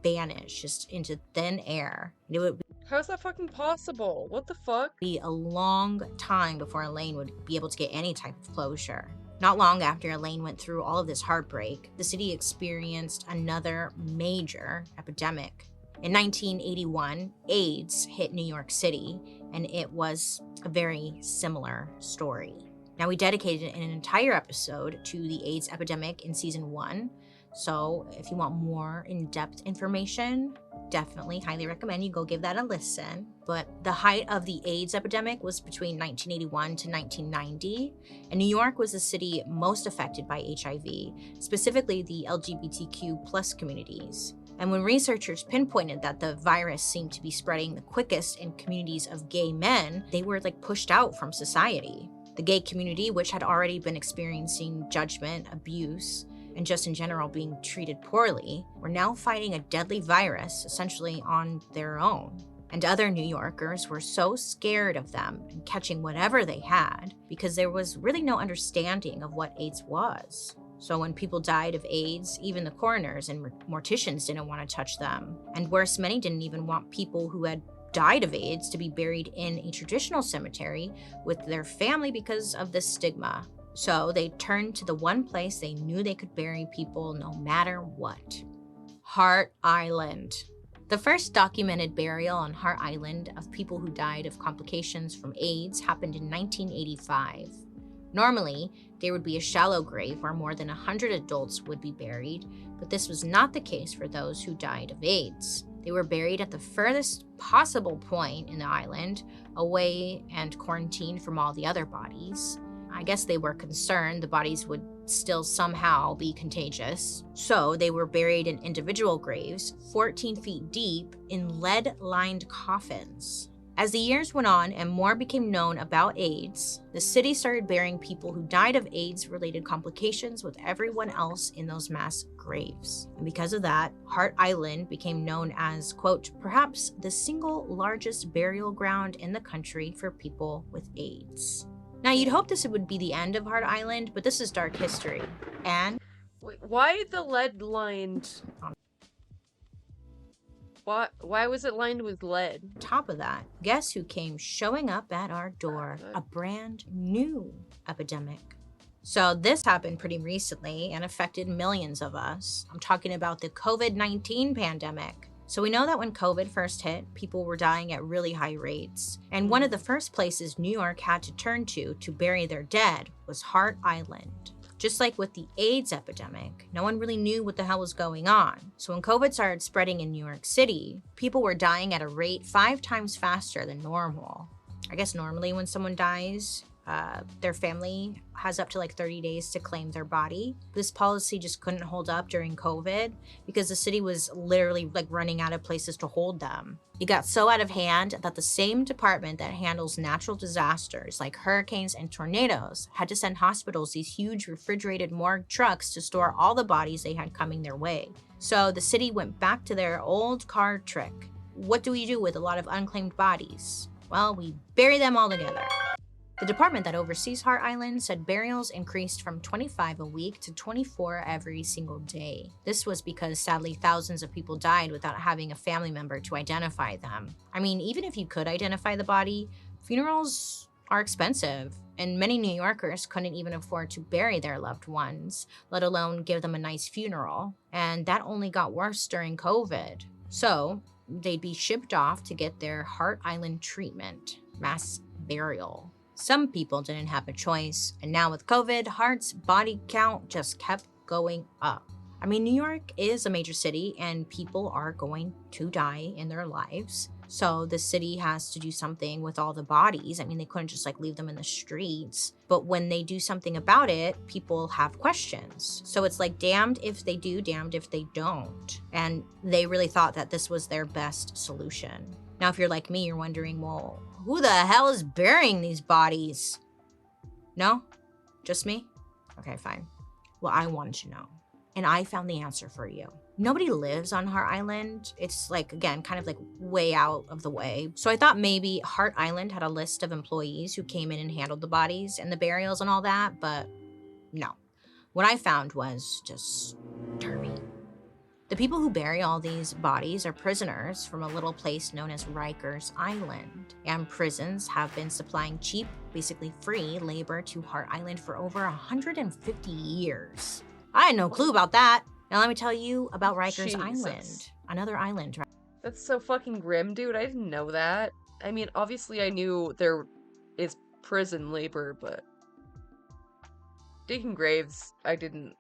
vanished, just into thin air. It would How is that fucking possible? What the fuck? be a long time before Elaine would be able to get any type of closure. Not long after Elaine went through all of this heartbreak, the city experienced another major epidemic. In 1981, AIDS hit New York City, and it was a very similar story. Now, we dedicated an entire episode to the AIDS epidemic in season 1, so if you want more in-depth information, definitely highly recommend you go give that a listen. But the height of the AIDS epidemic was between 1981 to 1990, and New York was the city most affected by HIV, specifically the LGBTQ plus communities. And when researchers pinpointed that the virus seemed to be spreading the quickest in communities of gay men, they were pushed out from society. The gay community, which had already been experiencing judgment, abuse, and just in general being treated poorly, were now fighting a deadly virus essentially on their own. And other New Yorkers were so scared of them and catching whatever they had because there was really no understanding of what AIDS was. So when people died of AIDS, even the coroners and morticians didn't want to touch them. And worse, many didn't even want people who had died of AIDS to be buried in a traditional cemetery with their family because of this stigma. So they turned to the one place they knew they could bury people no matter what: Hart Island. The first documented burial on Hart Island of people who died of complications from AIDS happened in 1985. Normally, there would be a shallow grave where more than 100 adults would be buried, but this was not the case for those who died of AIDS. They were buried at the furthest possible point in the island, away and quarantined from all the other bodies. I guess they were concerned the bodies would still somehow be contagious. So they were buried in individual graves, 14 feet deep, in lead-lined coffins. As the years went on and more became known about AIDS, the city started burying people who died of AIDS-related complications with everyone else in those mass graves. And because of that, Hart Island became known as, quote, perhaps the single largest burial ground in the country for people with AIDS. Now, you'd hope this would be the end of Hart Island, but this is dark history. And wait, why the lead lined? Why was it lined with lead? Top of that, guess who came showing up at our door? A brand new epidemic. So this happened pretty recently and affected millions of us. I'm talking about the COVID-19 pandemic. So we know that when COVID first hit, people were dying at really high rates. And one of the first places New York had to turn to bury their dead was Hart Island. Just like with the AIDS epidemic, no one really knew what the hell was going on. So when COVID started spreading in New York City, people were dying at a rate 5 times faster than normal. I guess normally when someone dies, their family has up to 30 days to claim their body. This policy just couldn't hold up during COVID because the city was literally running out of places to hold them. It got so out of hand that the same department that handles natural disasters like hurricanes and tornadoes had to send hospitals these huge refrigerated morgue trucks to store all the bodies they had coming their way. So the city went back to their old card trick. What do we do with a lot of unclaimed bodies? Well, we bury them all together. The department that oversees Hart Island said burials increased from 25 a week to 24 every single day. This was because sadly thousands of people died without having a family member to identify them. I mean, even if you could identify the body, funerals are expensive, and many New Yorkers couldn't even afford to bury their loved ones, let alone give them a nice funeral. And that only got worse during COVID. So they'd be shipped off to get their Hart Island treatment, mass burial. Some people didn't have a choice, and now with COVID, Hart's body count just kept going up. I mean, New York is a major city, and people are going to die in their lives. So the city has to do something with all the bodies. I mean, they couldn't just like leave them in the streets. But when they do something about it, people have questions. So it's like damned if they do, damned if they don't. And they really thought that this was their best solution. Now, if you're like me, you're wondering, well, who the hell is burying these bodies? No? Just me? Okay, fine. Well, I wanted to know. And I found the answer for you. Nobody lives on Hart Island. It's like, again, kind of like way out of the way. So I thought maybe Hart Island had a list of employees who came in and handled the bodies and the burials and all that, but no. What I found was disturbing. The people who bury all these bodies are prisoners from a little place known as Rikers Island. And prisons have been supplying cheap, basically free labor to Hart Island for over 150 years. I had no clue about that. Now let me tell you about Rikers Island, another island. That's so fucking grim, dude. I didn't know that. I mean, obviously I knew there is prison labor, but digging graves, I didn't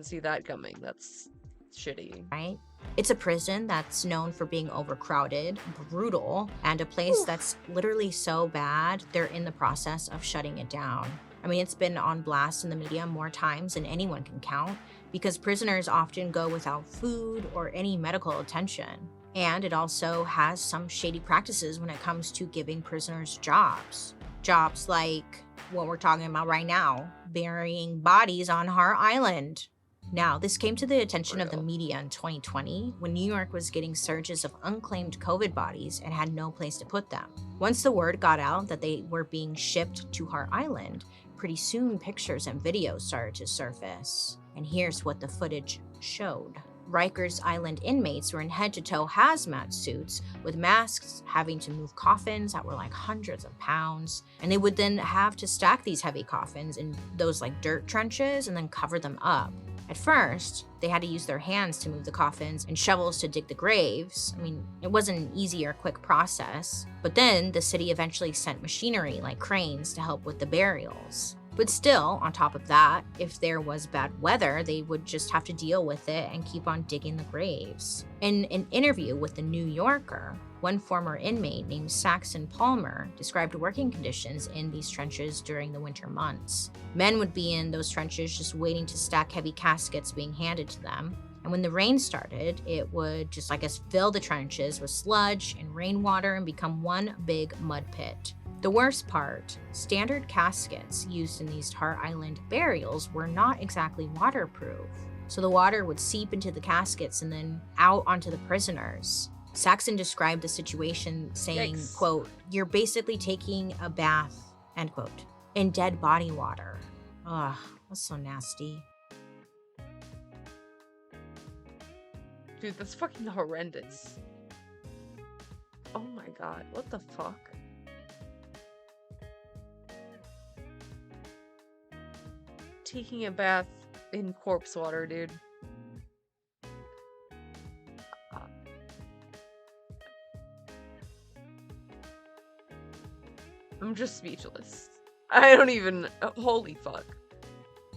see that coming. That's shitty. Right? It's a prison that's known for being overcrowded, brutal, and a place that's literally so bad, they're in the process of shutting it down. I mean, it's been on blast in the media more times than anyone can count because prisoners often go without food or any medical attention. And it also has some shady practices when it comes to giving prisoners jobs. Jobs like what we're talking about right now, burying bodies on Hart Island. Now, this came to the attention of the media in 2020 when New York was getting surges of unclaimed COVID bodies and had no place to put them. Once the word got out that they were being shipped to Hart Island, pretty soon pictures and videos started to surface. And here's what the footage showed. Rikers Island inmates were in head-to-toe hazmat suits with masks, having to move coffins that were like hundreds of pounds. And they would then have to stack these heavy coffins in those like dirt trenches and then cover them up. At first, they had to use their hands to move the coffins and shovels to dig the graves. I mean, it wasn't an easy or quick process. But then the city eventually sent machinery like cranes to help with the burials. But still, on top of that, if there was bad weather, they would just have to deal with it and keep on digging the graves. In an interview with The New Yorker, one former inmate named Saxon Palmer described working conditions in these trenches during the winter months. Men would be in those trenches just waiting to stack heavy caskets being handed to them. And when the rain started, it would just, fill the trenches with sludge and rainwater and become one big mud pit. The worst part, standard caskets used in these Hart Island burials were not exactly waterproof. So the water would seep into the caskets and then out onto the prisoners. Saxon described the situation saying, quote, "You're basically taking a bath," end quote, in dead body water. Ugh, that's so nasty. Dude, that's fucking horrendous. Oh my god, what the fuck? Taking a bath in corpse water, dude. I'm just speechless. I don't even... holy fuck.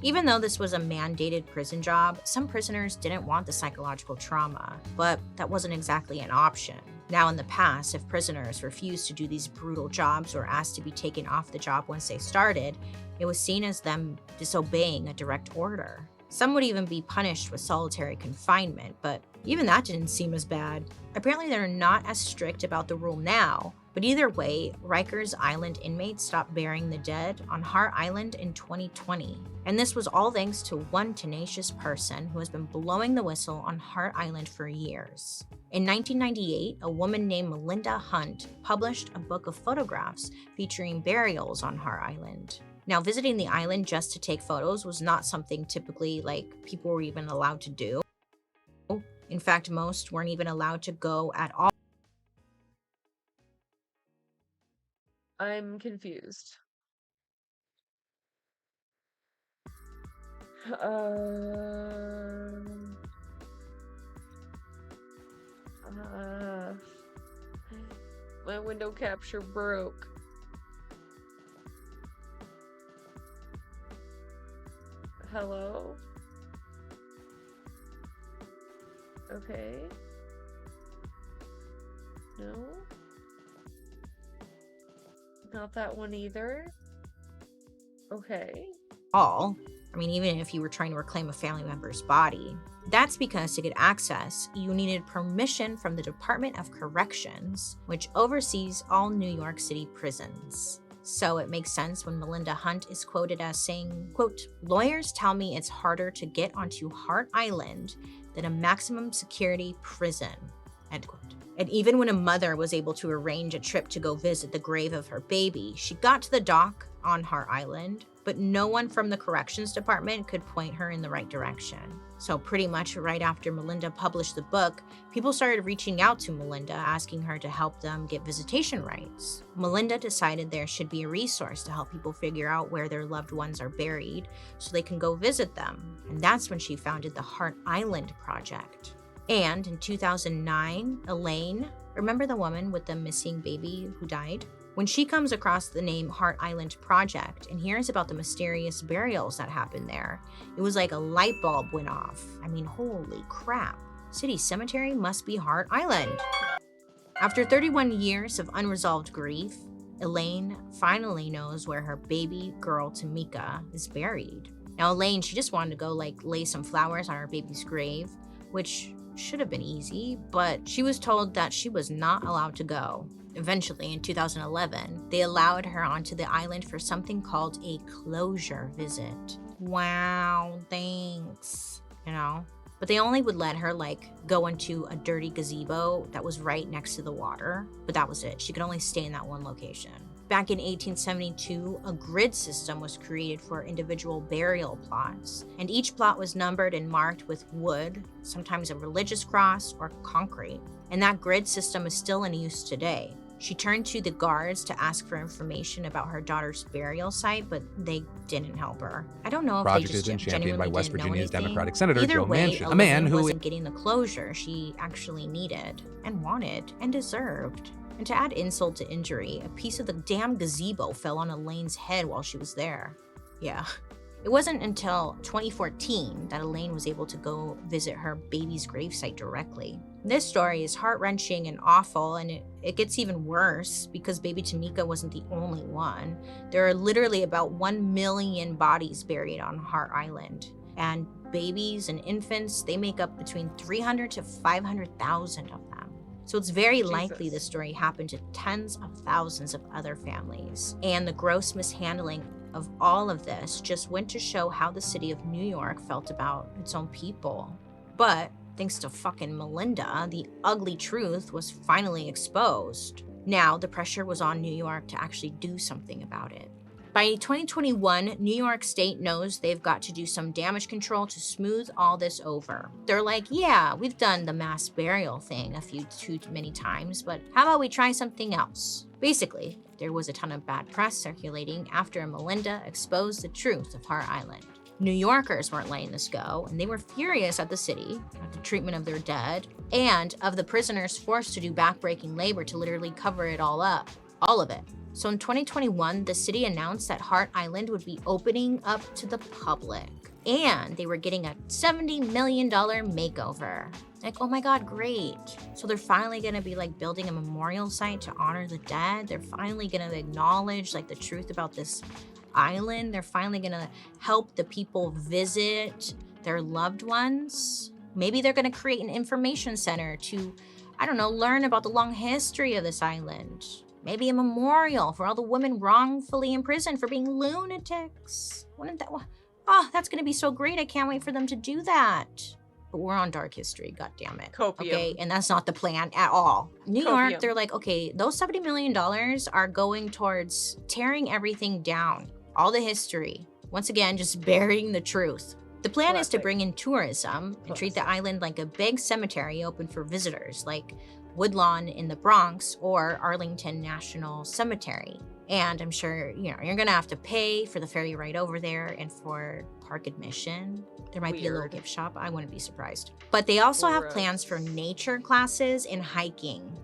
Even though this was a mandated prison job, some prisoners didn't want the psychological trauma, but that wasn't exactly an option. Now in the past, if prisoners refused to do these brutal jobs or asked to be taken off the job once they started, it was seen as them disobeying a direct order. Some would even be punished with solitary confinement, but even that didn't seem as bad. Apparently they're not as strict about the rule now, But either way, Rikers Island inmates stopped burying the dead on Hart Island in 2020. And this was all thanks to one tenacious person who has been blowing the whistle on Hart Island for years. In 1998, a woman named Melinda Hunt published a book of photographs featuring burials on Hart Island. Now, visiting the island just to take photos was not something typically people were even allowed to do. In fact, most weren't even allowed to go at all. I'm confused. My window capture broke. Hello? Okay. No? Not that one either. Okay. Even if you were trying to reclaim a family member's body. That's because to get access, you needed permission from the Department of Corrections, which oversees all New York City prisons. So it makes sense when Melinda Hunt is quoted as saying, quote, "Lawyers tell me it's harder to get onto Hart Island than a maximum security prison," end quote. And even when a mother was able to arrange a trip to go visit the grave of her baby, she got to the dock on Hart Island, but no one from the corrections department could point her in the right direction. So pretty much right after Melinda published the book, people started reaching out to Melinda, asking her to help them get visitation rights. Melinda decided there should be a resource to help people figure out where their loved ones are buried so they can go visit them. And that's when she founded the Hart Island Project. And in 2009, Elaine, remember the woman with the missing baby who died? When she comes across the name Hart Island Project and hears about the mysterious burials that happened there, it was like a light bulb went off. Holy crap. City Cemetery must be Hart Island. After 31 years of unresolved grief, Elaine finally knows where her baby girl Tamika is buried. Now Elaine, she just wanted to go lay some flowers on her baby's grave, which should have been easy, but she was told that she was not allowed to go. Eventually, in 2011, they allowed her onto the island for something called a closure visit. Wow, thanks. But they only would let her go into a dirty gazebo that was right next to the water, but that was it. She could only stay in that one location. Back in 1872, a grid system was created for individual burial plots, and each plot was numbered and marked with wood, sometimes a religious cross or concrete. And that grid system is still in use today. She turned to the guards to ask for information about her daughter's burial site, but they didn't help her. I don't know if Project they just has been championed by West didn't know Virginia's anything. Democratic Senator Either Joe way, Manchin, a man who wasn't getting the closure she actually needed and wanted and deserved. And to add insult to injury, a piece of the damn gazebo fell on Elaine's head while she was there. Yeah. It wasn't until 2014 that Elaine was able to go visit her baby's gravesite directly. This story is heart-wrenching and awful, and it gets even worse because baby Tamika wasn't the only one. There are literally about 1 million bodies buried on Hart Island, and babies and infants, they make up between 300 to 500,000 of them. So it's very likely this story happened to tens of thousands of other families. And the gross mishandling of all of this just went to show how the city of New York felt about its own people. But thanks to fucking Melinda, the ugly truth was finally exposed. Now the pressure was on New York to actually do something about it. By 2021, New York State knows they've got to do some damage control to smooth all this over. They're like, yeah, we've done the mass burial thing too many times, but how about we try something else? Basically, there was a ton of bad press circulating after Melinda exposed the truth of Hart Island. New Yorkers weren't letting this go, and they were furious at the city, at the treatment of their dead, and of the prisoners forced to do backbreaking labor to literally cover it all up. All of it. So in 2021, the city announced that Hart Island would be opening up to the public, and they were getting a $70 million makeover. Oh my God, great. So they're finally gonna be building a memorial site to honor the dead. They're finally gonna acknowledge the truth about this island. They're finally gonna help the people visit their loved ones. Maybe they're gonna create an information center to, learn about the long history of this island. Maybe a memorial for all the women wrongfully imprisoned for being lunatics. Wouldn't that... Oh, that's going to be so great. I can't wait for them to do that. But we're on dark history, goddammit. Copium. Okay, and that's not the plan at all. New York, Copium. they're like, okay, those $70 million are going towards tearing everything down. All the history. Once again, just burying the truth. The plan is to bring in tourism and treat the island like a big cemetery open for visitors, like Woodlawn in the Bronx or Arlington National Cemetery. And I'm sure, you're gonna have to pay for the ferry ride over there and for park admission. There might be a little gift shop. I wouldn't be surprised. But they also have plans for nature classes and hiking.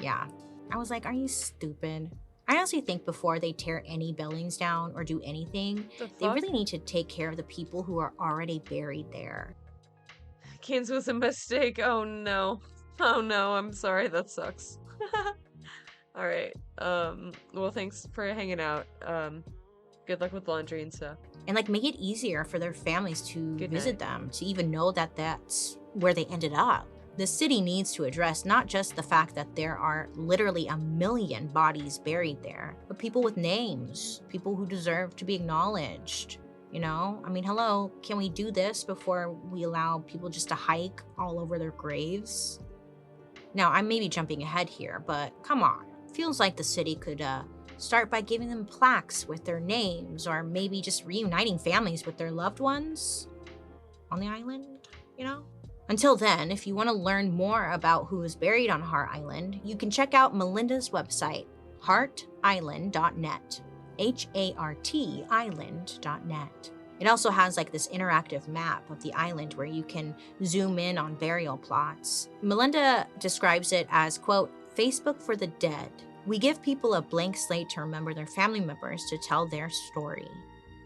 Yeah. I was like, are you stupid? I honestly think before they tear any buildings down or do anything, they really need to take care of the people who are already buried there. Kane's was a mistake. Oh no. Oh no, I'm sorry. That sucks. All right. Well, thanks for hanging out. Good luck with laundry and stuff. And make it easier for their families to visit them, to even know that that's where they ended up. The city needs to address not just the fact that there are literally 1 million bodies buried there, but people with names, people who deserve to be acknowledged. I mean, hello, can we do this before we allow people just to hike all over their graves? Now, I may be jumping ahead here, but come on. Feels like the city could start by giving them plaques with their names, or maybe just reuniting families with their loved ones on the island, Until then, if you want to learn more about who is buried on Hart Island, you can check out Melinda's website, hartisland.net, HART island.net. It also has this interactive map of the island where you can zoom in on burial plots. Melinda describes it as, quote, Facebook for the dead. We give people a blank slate to remember their family members to tell their story,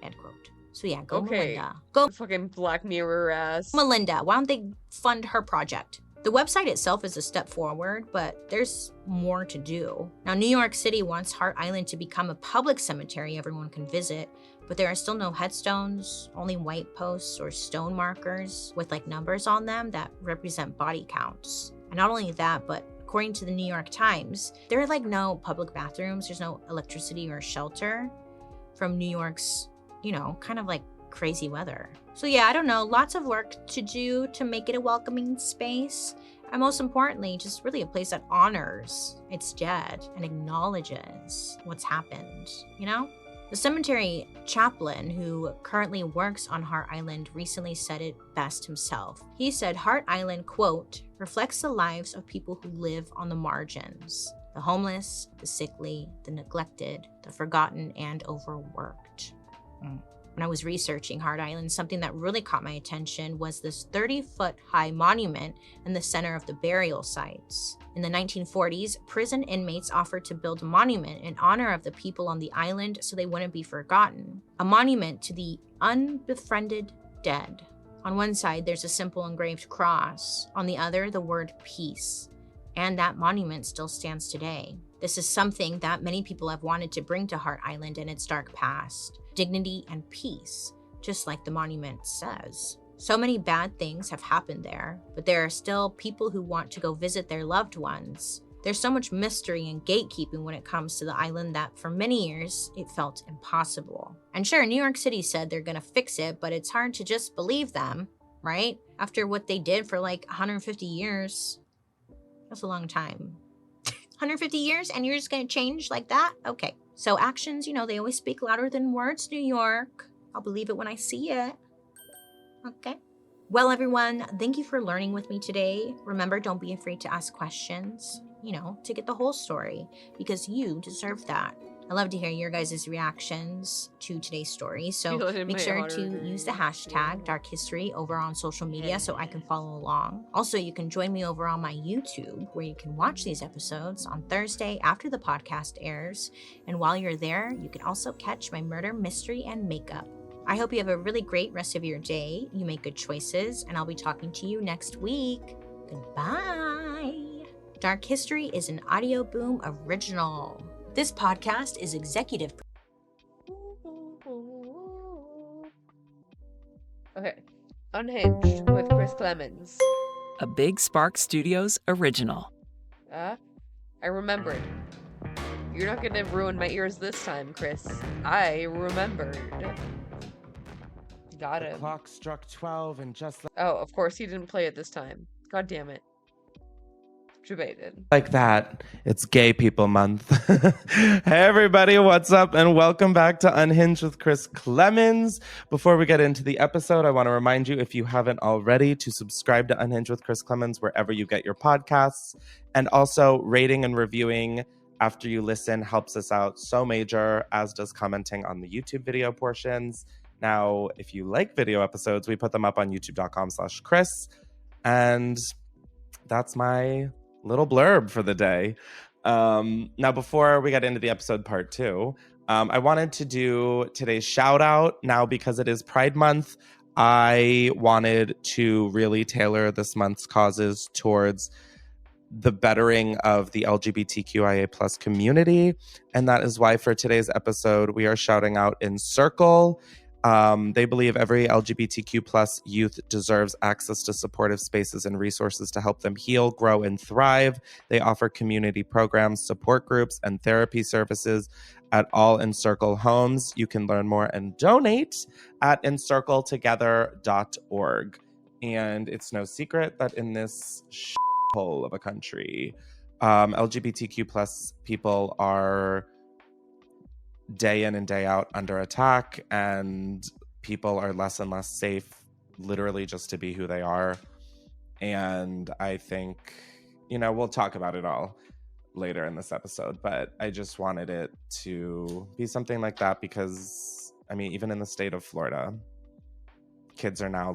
end quote. So yeah, go Melinda. Go fucking Black Mirror ass. Melinda, why don't they fund her project? The website itself is a step forward, but there's more to do. Now, New York City wants Hart Island to become a public cemetery everyone can visit, but there are still no headstones, only white posts or stone markers with numbers on them that represent body counts. And not only that, but according to the New York Times, there are no public bathrooms, there's no electricity or shelter from New York's, kind of crazy weather. So yeah, I don't know, lots of work to do to make it a welcoming space. And most importantly, just really a place that honors its dead and acknowledges what's happened, The cemetery chaplain who currently works on Hart Island recently said it best himself. He said Hart Island, quote, reflects the lives of people who live on the margins, the homeless, the sickly, the neglected, the forgotten, and overworked. When I was researching Hart Island, something that really caught my attention was this 30-foot high monument in the center of the burial sites. In the 1940s, prison inmates offered to build a monument in honor of the people on the island so they wouldn't be forgotten. A monument to the unbefriended dead. On one side, there's a simple engraved cross. On the other, the word peace. And that monument still stands today. This is something that many people have wanted to bring to Hart Island in its dark past. Dignity and peace, just like the monument says. So many bad things have happened there, but there are still people who want to go visit their loved ones. There's so much mystery and gatekeeping when it comes to the island that for many years, it felt impossible. And sure, New York City said they're gonna fix it, but it's hard to just believe them, right? After what they did for 150 years. That's a long time. 150 years and you're just gonna change like that? Okay. So actions, they always speak louder than words, New York. I'll believe it when I see it. Okay. Well, everyone, thank you for learning with me today. Remember, don't be afraid to ask questions, to get the whole story, because you deserve that. I love to hear your guys' reactions to today's story. So make sure to use the hashtag Dark History over on social media so I can follow along. Also, you can join me over on my YouTube where you can watch these episodes on Thursday after the podcast airs. And while you're there, you can also catch my murder, mystery, and makeup. I hope you have a really great rest of your day. You make good choices, and I'll be talking to you next week. Goodbye. Dark History is an Audio Boom original. This podcast is executive. Okay. Unhinged with Chris Clemens. A Big Spark Studios original. I remembered. You're not gonna ruin my ears this time, Chris. I remembered. Got him. The clock struck 12 and just Oh, of course he didn't play it this time. God damn it. Debated. like that, it's Gay People Month. Hey everybody, what's up? And welcome back to Unhinged with Chris Clemens. Before we get into the episode, I want to remind you, if you haven't already, to subscribe to Unhinged with Chris Clemens wherever you get your podcasts. And also, rating and reviewing after you listen helps us out so major, as does commenting on the YouTube video portions. Now, if you like video episodes, we put them up on youtube.com/Chris. And that's my little blurb for the day. Now, before we get into the episode part 2, I wanted to do today's shout out. Now, because it is Pride Month, I wanted to really tailor this month's causes towards the bettering of the LGBTQIA plus community. And that is why for today's episode, we are shouting out Encircle. They believe every LGBTQ plus youth deserves access to supportive spaces and resources to help them heal, grow, and thrive. They offer community programs, support groups, and therapy services at all Encircle homes. You can learn more and donate at encircletogether.org. And it's no secret that in this hole of a country, LGBTQ plus people are day in and day out under attack, and people are less and less safe literally just to be who they are. And I think, we'll talk about it all later in this episode, but I just wanted it to be something like that because, even in the state of Florida, kids are now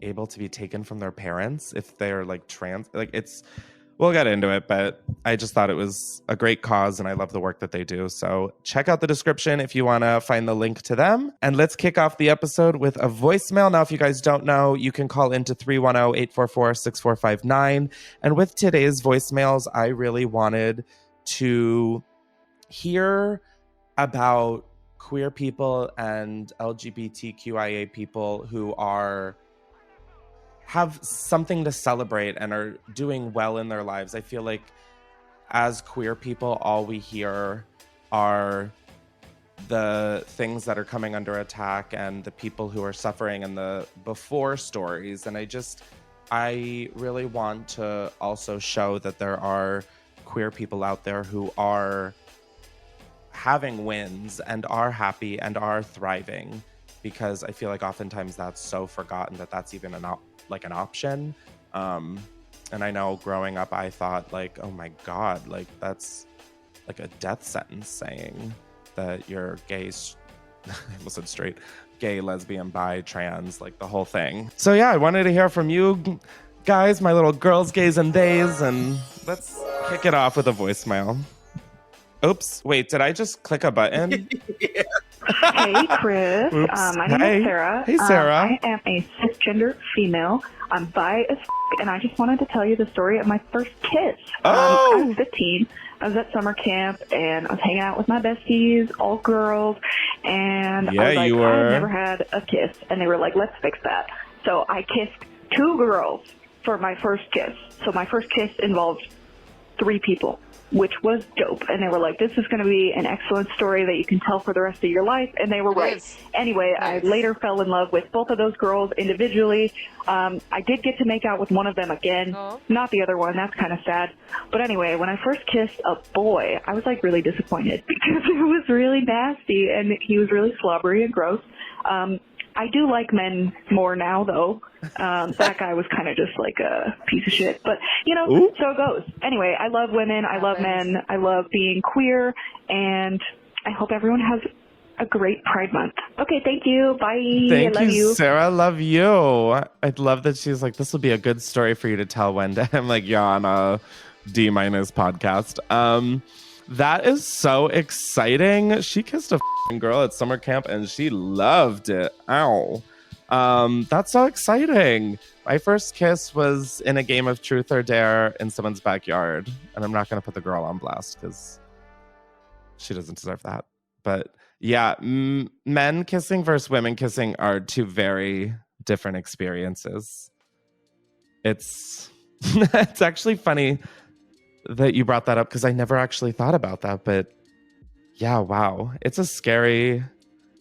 able to be taken from their parents if they're trans. We'll get into it, but I just thought it was a great cause and I love the work that they do. So check out the description if you want to find the link to them. And let's kick off the episode with a voicemail. Now, if you guys don't know, you can call into 310-844-6459. And with today's voicemails, I really wanted to hear about queer people and LGBTQIA people who have something to celebrate and are doing well in their lives. I feel like as queer people, all we hear are the things that are coming under attack and the people who are suffering and the before stories. And I really want to also show that there are queer people out there who are having wins and are happy and are thriving, because I feel like oftentimes that's so forgotten that that's even an option. And I know growing up, I thought oh my God, that's like a death sentence saying that you're gay, I almost said straight, gay, lesbian, bi, trans, the whole thing. So yeah, I wanted to hear from you guys, my little girls, gays, and theys, and let's kick it off with a voicemail. Oops, wait, did I just click a button? Yeah. Hey, Chris. My name is Sarah. Hey, Sarah. I am a cisgender female. I'm bi as and I just wanted to tell you the story of my first kiss. I was 15. I was at summer camp, and I was hanging out with my besties, all girls, and I was like, I've never had a kiss. And they were like, let's fix that. So I kissed 2 girls for my first kiss. So my first kiss involved 3 people, which was dope. And they were like, this is going to be an excellent story that you can tell for the rest of your life. And they were right. Anyway, I later fell in love with both of those girls individually. I did get to make out with one of them again, not the other one. That's kind of sad. But anyway, when I first kissed a boy, I was really disappointed because it was really nasty and he was really slobbery and gross. I do like men more now, though. That guy was kind of just a piece of shit. But, so it goes. Anyway, I love women. I love men. I love being queer. And I hope everyone has a great Pride Month. Okay, thank you. Bye. Thank I love you, Sarah. I love you. I'd love that she's this will be a good story for you to tell one day. I'm yeah, on a D- podcast. That is so exciting. She kissed a girl at summer camp and she loved it. Ow. That's so exciting. My first kiss was in a game of truth or dare in someone's backyard. And I'm not going to put the girl on blast because she doesn't deserve that. But yeah, men kissing versus women kissing are 2 very different experiences. It's it's actually funny that you brought that up because I never actually thought about that. But yeah, wow. It's a scary,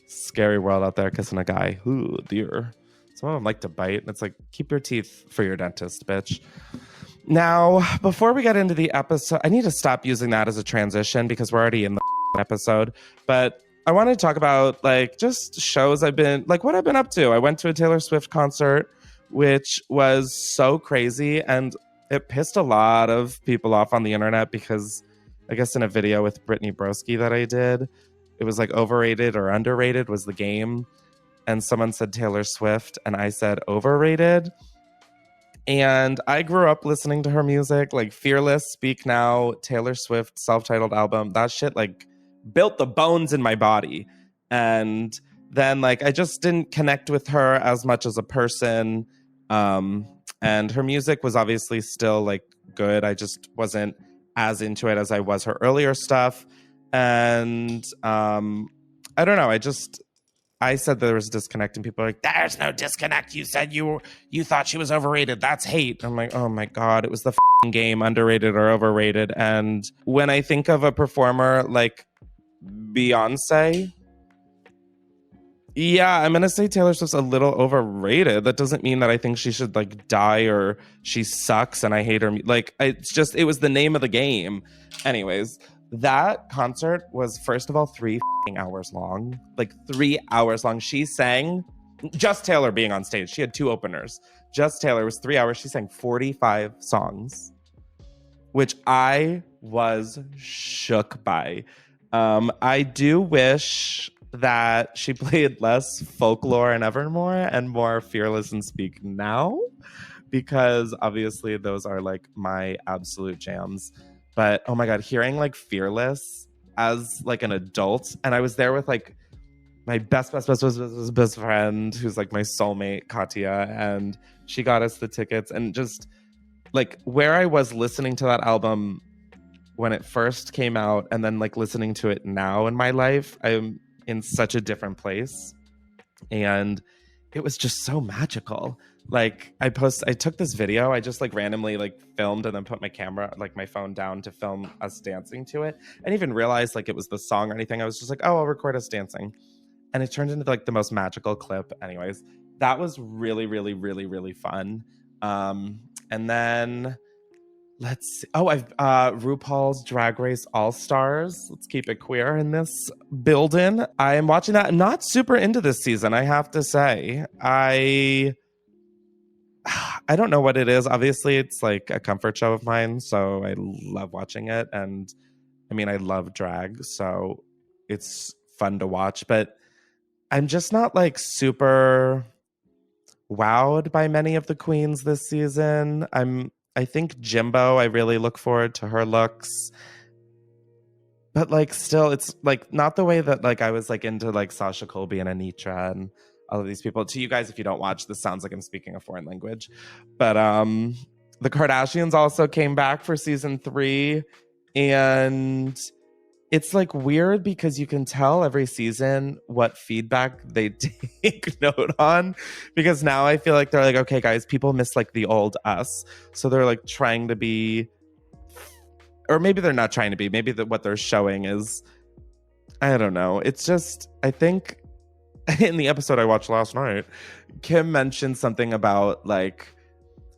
scary world out there kissing a guy. Ooh, dear. Some of them like to bite. It's like, keep your teeth for your dentist, bitch. Now, before we get into the episode, I need to stop using that as a transition because we're already in the episode. But I want to talk about like just shows I've been, like what I've been up to. I went to a Taylor Swift concert, which was so crazy. And it pissed a lot of people off on the internet because I guess in a video with Brittany Broski that I did, it was like overrated or underrated was the game. And someone said Taylor Swift and I said overrated. And I grew up listening to her music, like Fearless, Speak Now, Taylor Swift self-titled album. That shit like built the bones in my body. And then like I just didn't connect with her as much as a person. And her music was obviously still like good. I just wasn't as into it as I was her earlier stuff. And I don't know. I said there was a disconnect and people are like, there's no disconnect. You said you thought she was overrated. That's hate. I'm like, oh my God, it was the game, underrated or overrated. And when I think of a performer like Beyonce, yeah, I'm going to say Taylor Swift's a little overrated. That doesn't mean that I think she should like die or she sucks and I hate her. Like, it was the name of the game. Anyways, that concert was, first of all, 3 hours long. Like 3 hours long. She sang, just Taylor being on stage. She had 2 openers. Just Taylor was 3 hours. She sang 45 songs, which I was shook by. I do wish that she played less Folklore and Evermore and more Fearless and Speak Now, because obviously those are like my absolute jams. But oh my God, hearing like Fearless as like an adult, and I was there with like my best friend who's like my soulmate, Katya, and she got us the tickets. And just like where I was listening to that album when it first came out and then like listening to it now in my life, I'm in such a different place. And it was just so magical. Like I took this video, I just like randomly like filmed and then put my camera, like my phone down to film us dancing to it. I didn't even realize like it was the song or anything. I was just like, oh, I'll record us dancing. And it turned into like the most magical clip. Anyways, that was really, really, really, really fun. And then let's see. Oh, I've RuPaul's Drag Race All Stars. Let's keep it queer in this building. I am watching that. Not super into this season, I have to say. I don't know what it is. Obviously, it's like a comfort show of mine, so I love watching it. And I mean, I love drag, so it's fun to watch. But I'm just not like super wowed by many of the queens this season. I think Jimbo, I really look forward to her looks. But like still, it's like not the way that like I was like into like Sasha Colby and Anitra and all of these people. To you guys, if you don't watch, this sounds like I'm speaking a foreign language. But the Kardashians also came back for season 3. And it's like weird because you can tell every season what feedback they take note on, because now I feel like they're like, okay, guys, people miss like the old us. So they're like trying to be, or maybe they're not trying to be, maybe what they're showing is, I don't know. It's just, I think in the episode I watched last night, Kim mentioned something about like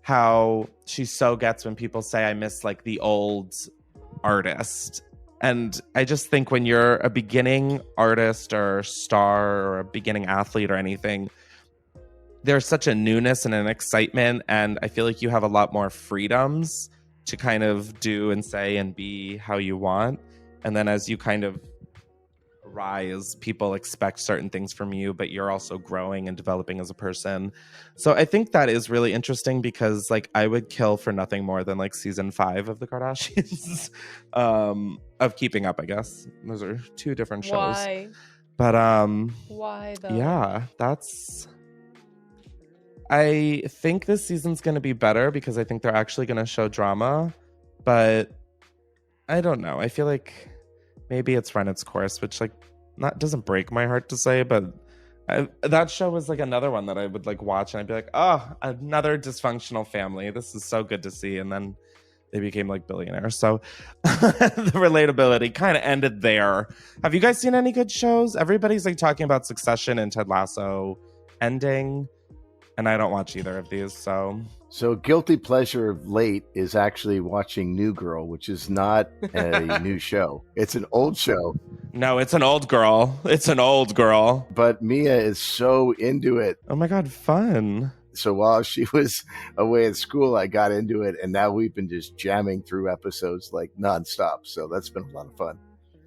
how she so gets when people say I miss like the old artist. And I just think when you're a beginning artist or star or a beginning athlete or anything, there's such a newness and an excitement. And I feel like you have a lot more freedoms to kind of do and say and be how you want. And then as you kind of rise, people expect certain things from you, but you're also growing and developing as a person. So I think that is really interesting because like I would kill for nothing more than like season 5 of the Kardashians, of Keeping Up, I guess. Those are 2 different shows. Why? But why though? Yeah, I think this season's going to be better because I think they're actually going to show drama, but I don't know. I feel like maybe it's run its course, which like doesn't break my heart to say, but that show was like another one that I would like watch and I'd be like, oh, another dysfunctional family. This is so good to see. And then they became like billionaires. So the relatability kind of ended there. Have you guys seen any good shows? Everybody's like talking about Succession and Ted Lasso ending, and I don't watch either of these. So guilty pleasure of late is actually watching New Girl, which is not a new show. It's an old show. No, it's an old girl. It's an old girl. But Mia is so into it. Oh my God, fun. So while she was away at school, I got into it, and now we've been just jamming through episodes like nonstop. So that's been a lot of fun.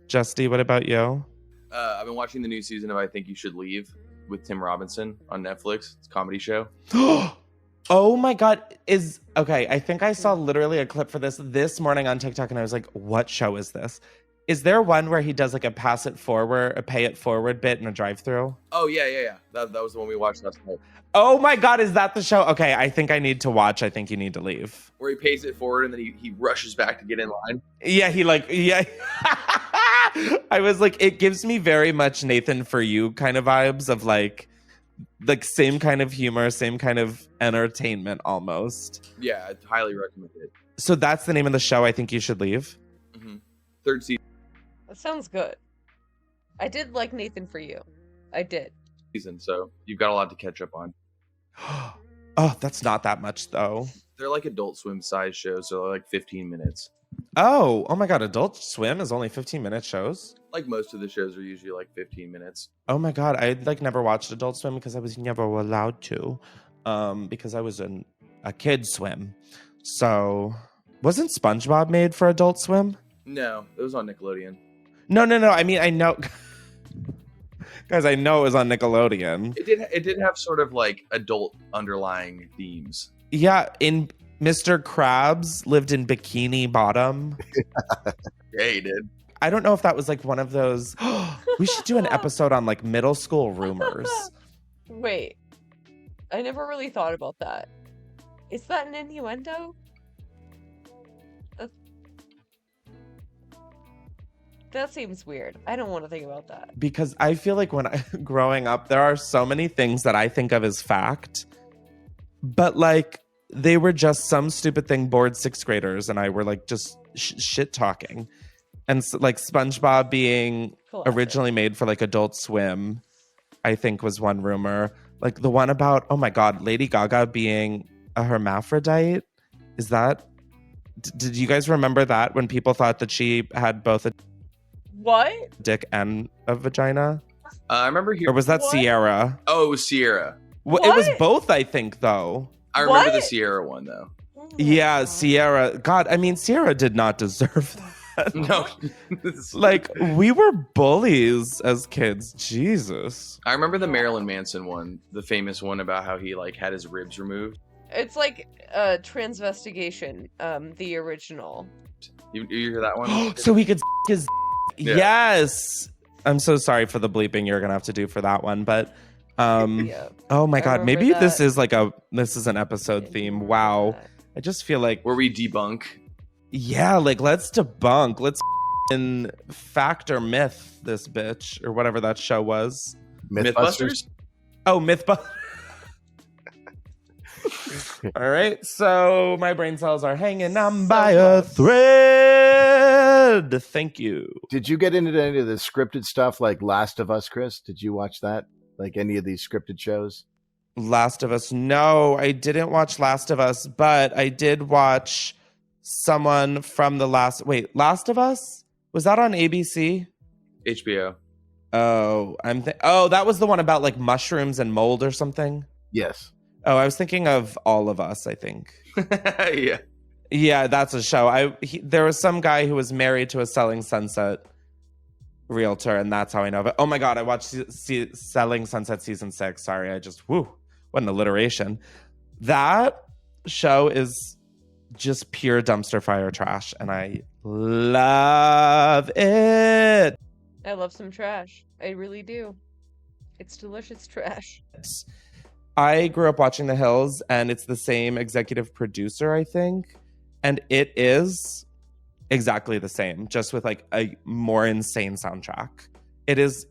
Justy, what about you? I've been watching the new season of I Think You Should Leave with Tim Robinson on Netflix. It's a comedy show. Oh my God. Okay, I think I saw literally a clip for this morning on TikTok, and I was like, what show is this? Is there one where he does like a pay it forward bit in a drive-thru? Oh, yeah. That was the one we watched last night. Oh my God, is that the show? Okay, I think I need to watch I Think You Need to Leave. Where he pays it forward and then he rushes back to get in line. Yeah, I was like, it gives me very much Nathan For You kind of vibes of like same kind of humor, same kind of entertainment almost. Yeah, I'd highly recommend it. So that's the name of the show, I Think You Should Leave. Mm-hmm. 3rd season. That sounds good. I did like Nathan For You. I did. So you've got a lot to catch up on. Oh, that's not that much though. They're like Adult Swim size shows, so they're like 15 minutes. Oh my God, Adult Swim is only 15-minute shows? Like most of the shows are usually like 15 minutes. Oh my God, I like never watched Adult Swim because I was never allowed to, because I was in a kid swim. So wasn't SpongeBob made for Adult Swim? No, it was on Nickelodeon. No. I mean, I know, guys. I know it was on Nickelodeon. It did have sort of like adult underlying themes. Yeah, in Mr. Krabs lived in Bikini Bottom. Yeah, he did. I don't know if that was like one of those. We should do an episode on like middle school rumors. Wait, I never really thought about that. Is that an innuendo? That seems weird. I don't want to think about that. Because I feel like growing up, there are so many things that I think of as fact, but like they were just some stupid thing bored 6th graders and I were like just shit talking. And so, like SpongeBob being originally made for like Adult Swim, I think was one rumor. Like the one about, oh my God, Lady Gaga being a hermaphrodite. Is that, did you guys remember that when people thought that she had both a what? dick and a vagina? I remember hearing. Or was that Sierra? Oh, it was Sierra. Well, it was both, I think, though. I remember the Sierra one, though. Yeah, Sierra. God, I mean, Sierra did not deserve that. No. Like, we were bullies as kids. Jesus. I remember the Marilyn Manson one, the famous one about how he like had his ribs removed. It's like Transvestigation, the original. You hear that one? So he could his. Yeah. Yes. I'm so sorry for the bleeping you're gonna have to do for that one, but oh my God, maybe this is an episode theme. Wow. I just feel like where we debunk. Yeah, like let's debunk. Let's in fact or myth this bitch or whatever that show was. Mythbusters? Oh, Mythbusters. All right, so my brain cells are hanging on by a thread. Thank you. Did you get into any of the scripted stuff like Last of Us, Chris? Did you watch that? Like any of these scripted shows? Last of Us. No, I didn't watch Last of Us, but I did watch someone from the Last of Us? Was that on ABC? HBO. Oh, that was the one about like mushrooms and mold or something? Yes. Oh, I was thinking of All of Us, I think. Yeah. Yeah, that's a show. There was some guy who was married to a Selling Sunset realtor, and that's how I know of it. Oh my God, I watched Selling Sunset season 6. Sorry, what an alliteration. That show is just pure dumpster fire trash, and I love it. I love some trash. I really do. It's delicious trash. I grew up watching The Hills, and it's the same executive producer, I think. And it is exactly the same, just with like a more insane soundtrack. It is,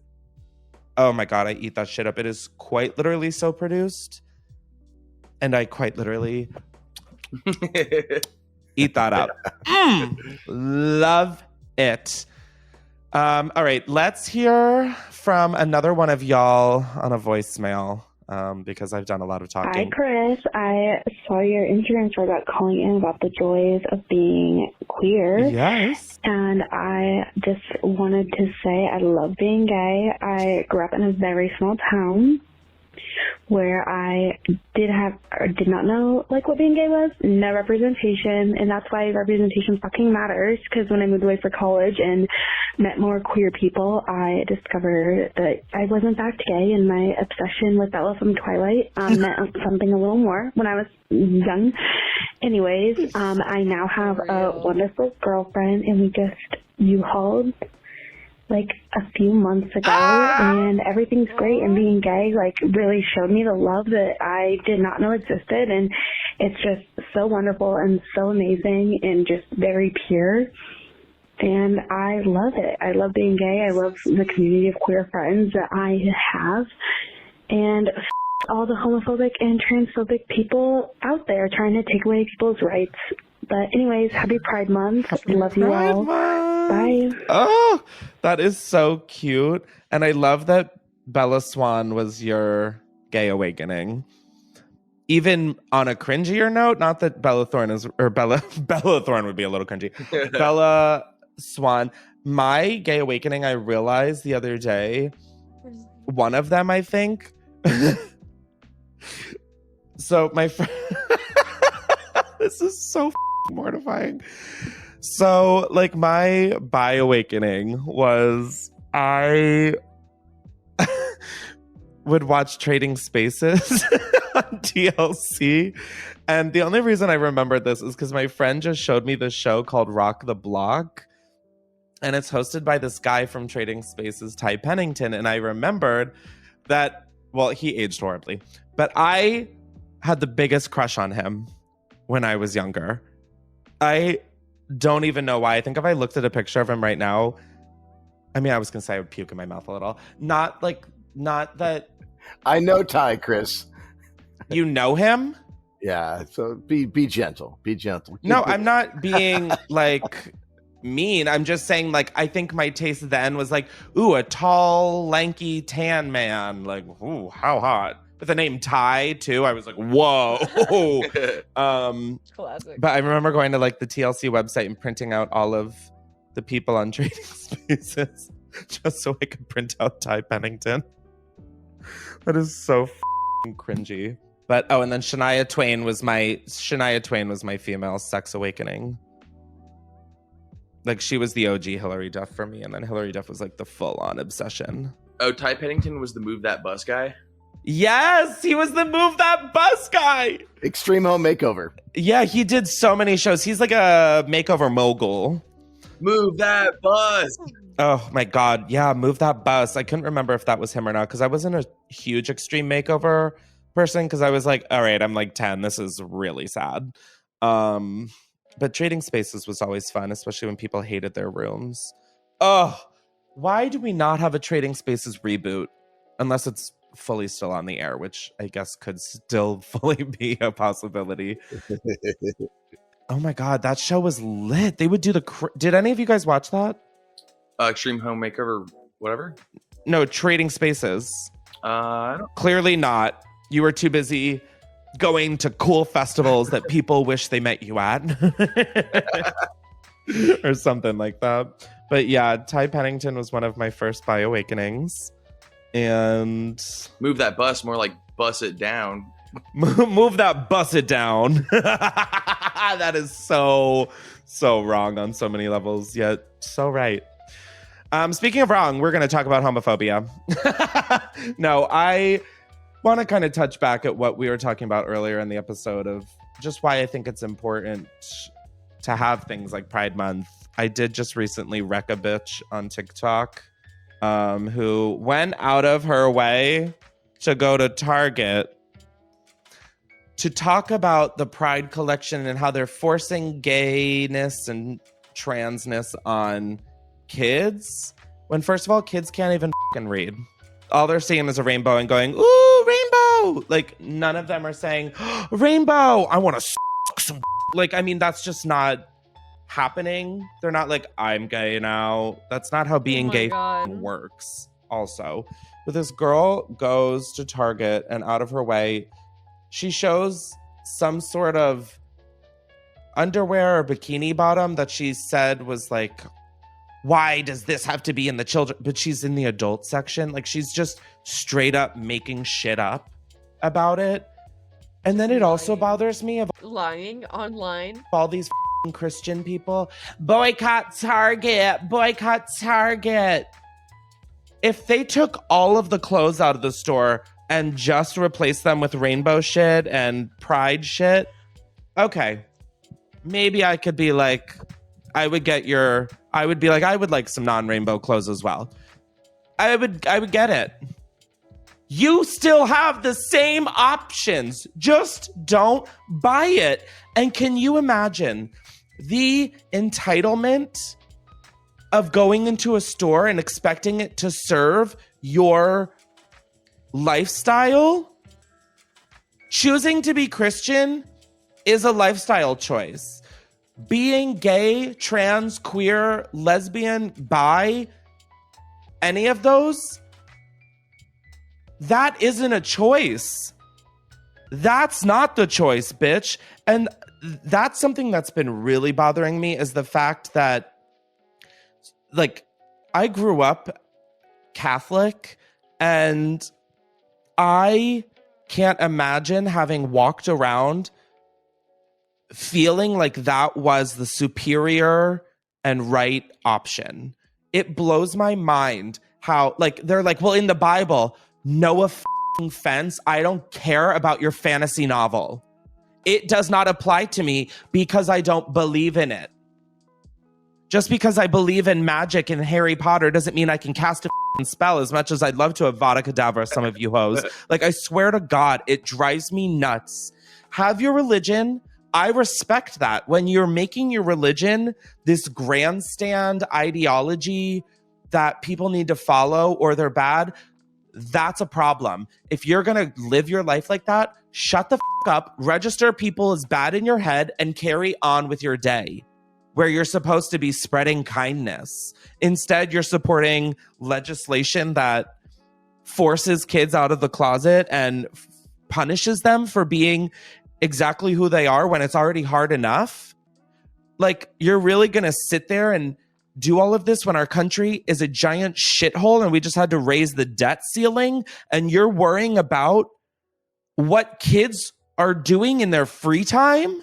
oh my God, I eat that shit up. It is quite literally so produced. And I quite literally Eat that up. Love it. All right, let's hear from another one of y'all on a voicemail because I've done a lot of talking. Hi, Chris. I saw your Instagram story about calling in about the joys of being queer. Yes. And I just wanted to say I love being gay. I grew up in a very small town where I did not know like what being gay was, no representation, and that's why representation fucking matters, because when I moved away for college and met more queer people, I discovered that I was in fact gay, and my obsession with Bella from Twilight meant something a little more when I was young. Anyways, I now have a wonderful girlfriend, and we just U-hauled like a few months ago, and everything's great, and being gay like really showed me the love that I did not know existed, and it's just so wonderful and so amazing and just very pure, and I love it. I love being gay. I love the community of queer friends that I have, and all the homophobic and transphobic people out there trying to take away people's rights. But anyways, happy Pride Month. Love you all. Bye. Oh, that is so cute. And I love that Bella Swan was your gay awakening. Even on a cringier note, not that Bella Thorne would be a little cringy. Bella Swan, my gay awakening, I realized the other day, one of them, I think. So my friend, this is so mortifying. So, like, my bi awakening was I would watch Trading Spaces on TLC. And the only reason I remembered this is because my friend just showed me this show called Rock the Block. And it's hosted by this guy from Trading Spaces, Ty Pennington. And I remembered that, well, he aged horribly, but I had the biggest crush on him when I was younger. I don't even know why. I think if I looked at a picture of him right now, I mean, I was going to say I would puke in my mouth a little. Not that. I know Ty, Chris. You know him? Yeah. So be gentle. Be gentle. No, I'm not being like mean. I'm just saying, like, I think my taste then was like, ooh, a tall, lanky, tan man. Like, ooh, how hot. With the name Ty too, I was like, whoa. Classic. But I remember going to like the TLC website and printing out all of the people on Trading Spaces just so I could print out Ty Pennington. That is so cringy. But and then Shania Twain was my female sex awakening. Like, she was the OG Hillary Duff for me, and then Hillary Duff was like the full-on obsession. Oh, Ty Pennington was the Move That Bus guy? Yes, he was the Move That Bus guy. Extreme Home Makeover. Yeah, he did so many shows. He's like a makeover mogul. Move That Bus. Oh my God. Yeah, Move That Bus. I couldn't remember if that was him or not because I wasn't a huge extreme makeover person because I was like, all right, I'm like 10. This is really sad. But Trading Spaces was always fun, especially when people hated their rooms. Oh, why do we not have a Trading Spaces reboot? Unless it's fully still on the air, which I guess could still fully be a possibility. Oh my God, that show was lit. They would do did any of you guys watch that? Extreme Home Makeover, whatever? No, Trading Spaces. I don't. Clearly not. You were too busy going to cool festivals that people wish they met you at. Or something like that. But yeah, Ty Pennington was one of my first bi awakenings. And Move That Bus, more like bus it down. Move that bus it down. That is so wrong on so many levels, yet so right. Speaking of wrong, we're going to talk about homophobia. No, I want to kind of touch back at what we were talking about earlier in the episode of just why I think it's important to have things like Pride Month. I did just recently wreck a bitch on TikTok who went out of her way to go to Target to talk about the Pride collection and how they're forcing gayness and transness on kids. When first of all, kids can't even fucking read. All they're seeing is a rainbow and going, ooh, rainbow. Like, none of them are saying, rainbow, I want to suck some Like, I mean, that's just not happening. They're not like, I'm gay now. That's not how being gay works. Also, but this girl goes to Target and out of her way, she shows some sort of underwear or bikini bottom that she said was like, why does this have to be in the children? But she's in the adult section. Like, she's just straight up making shit up about it. And then it also bothers me of lying online. All these Christian people, boycott Target, boycott Target. If they took all of the clothes out of the store and just replaced them with rainbow shit and pride shit, okay, maybe I could be like, I would like some non-rainbow clothes as well. I would get it. You still have the same options. Just don't buy it. And can you imagine the entitlement of going into a store and expecting it to serve your lifestyle? Choosing to be Christian is a lifestyle choice. Being gay, trans, queer, lesbian, bi, any of those, that isn't a choice. That's not the choice, bitch. And that's something that's been really bothering me, is the fact that, like, I grew up Catholic and I can't imagine having walked around feeling like that was the superior and right option. It blows my mind how, like, they're like, well, in the Bible, no offense, I don't care about your fantasy novel. It does not apply to me because I don't believe in it. Just because I believe in magic and Harry Potter doesn't mean I can cast a spell, as much as I'd love to have Vada Kedavra, some of you hoes. Like, I swear to God, it drives me nuts. Have your religion. I respect that. When you're making your religion this grandstand ideology that people need to follow or they're bad, that's a problem. If you're going to live your life like that, shut the up, register people as bad in your head, and carry on with your day where you're supposed to be spreading kindness. Instead, you're supporting legislation that forces kids out of the closet and punishes them for being exactly who they are when it's already hard enough. Like, you're really going to sit there and do all of this when our country is a giant shithole and we just had to raise the debt ceiling, and you're worrying about what kids are doing in their free time?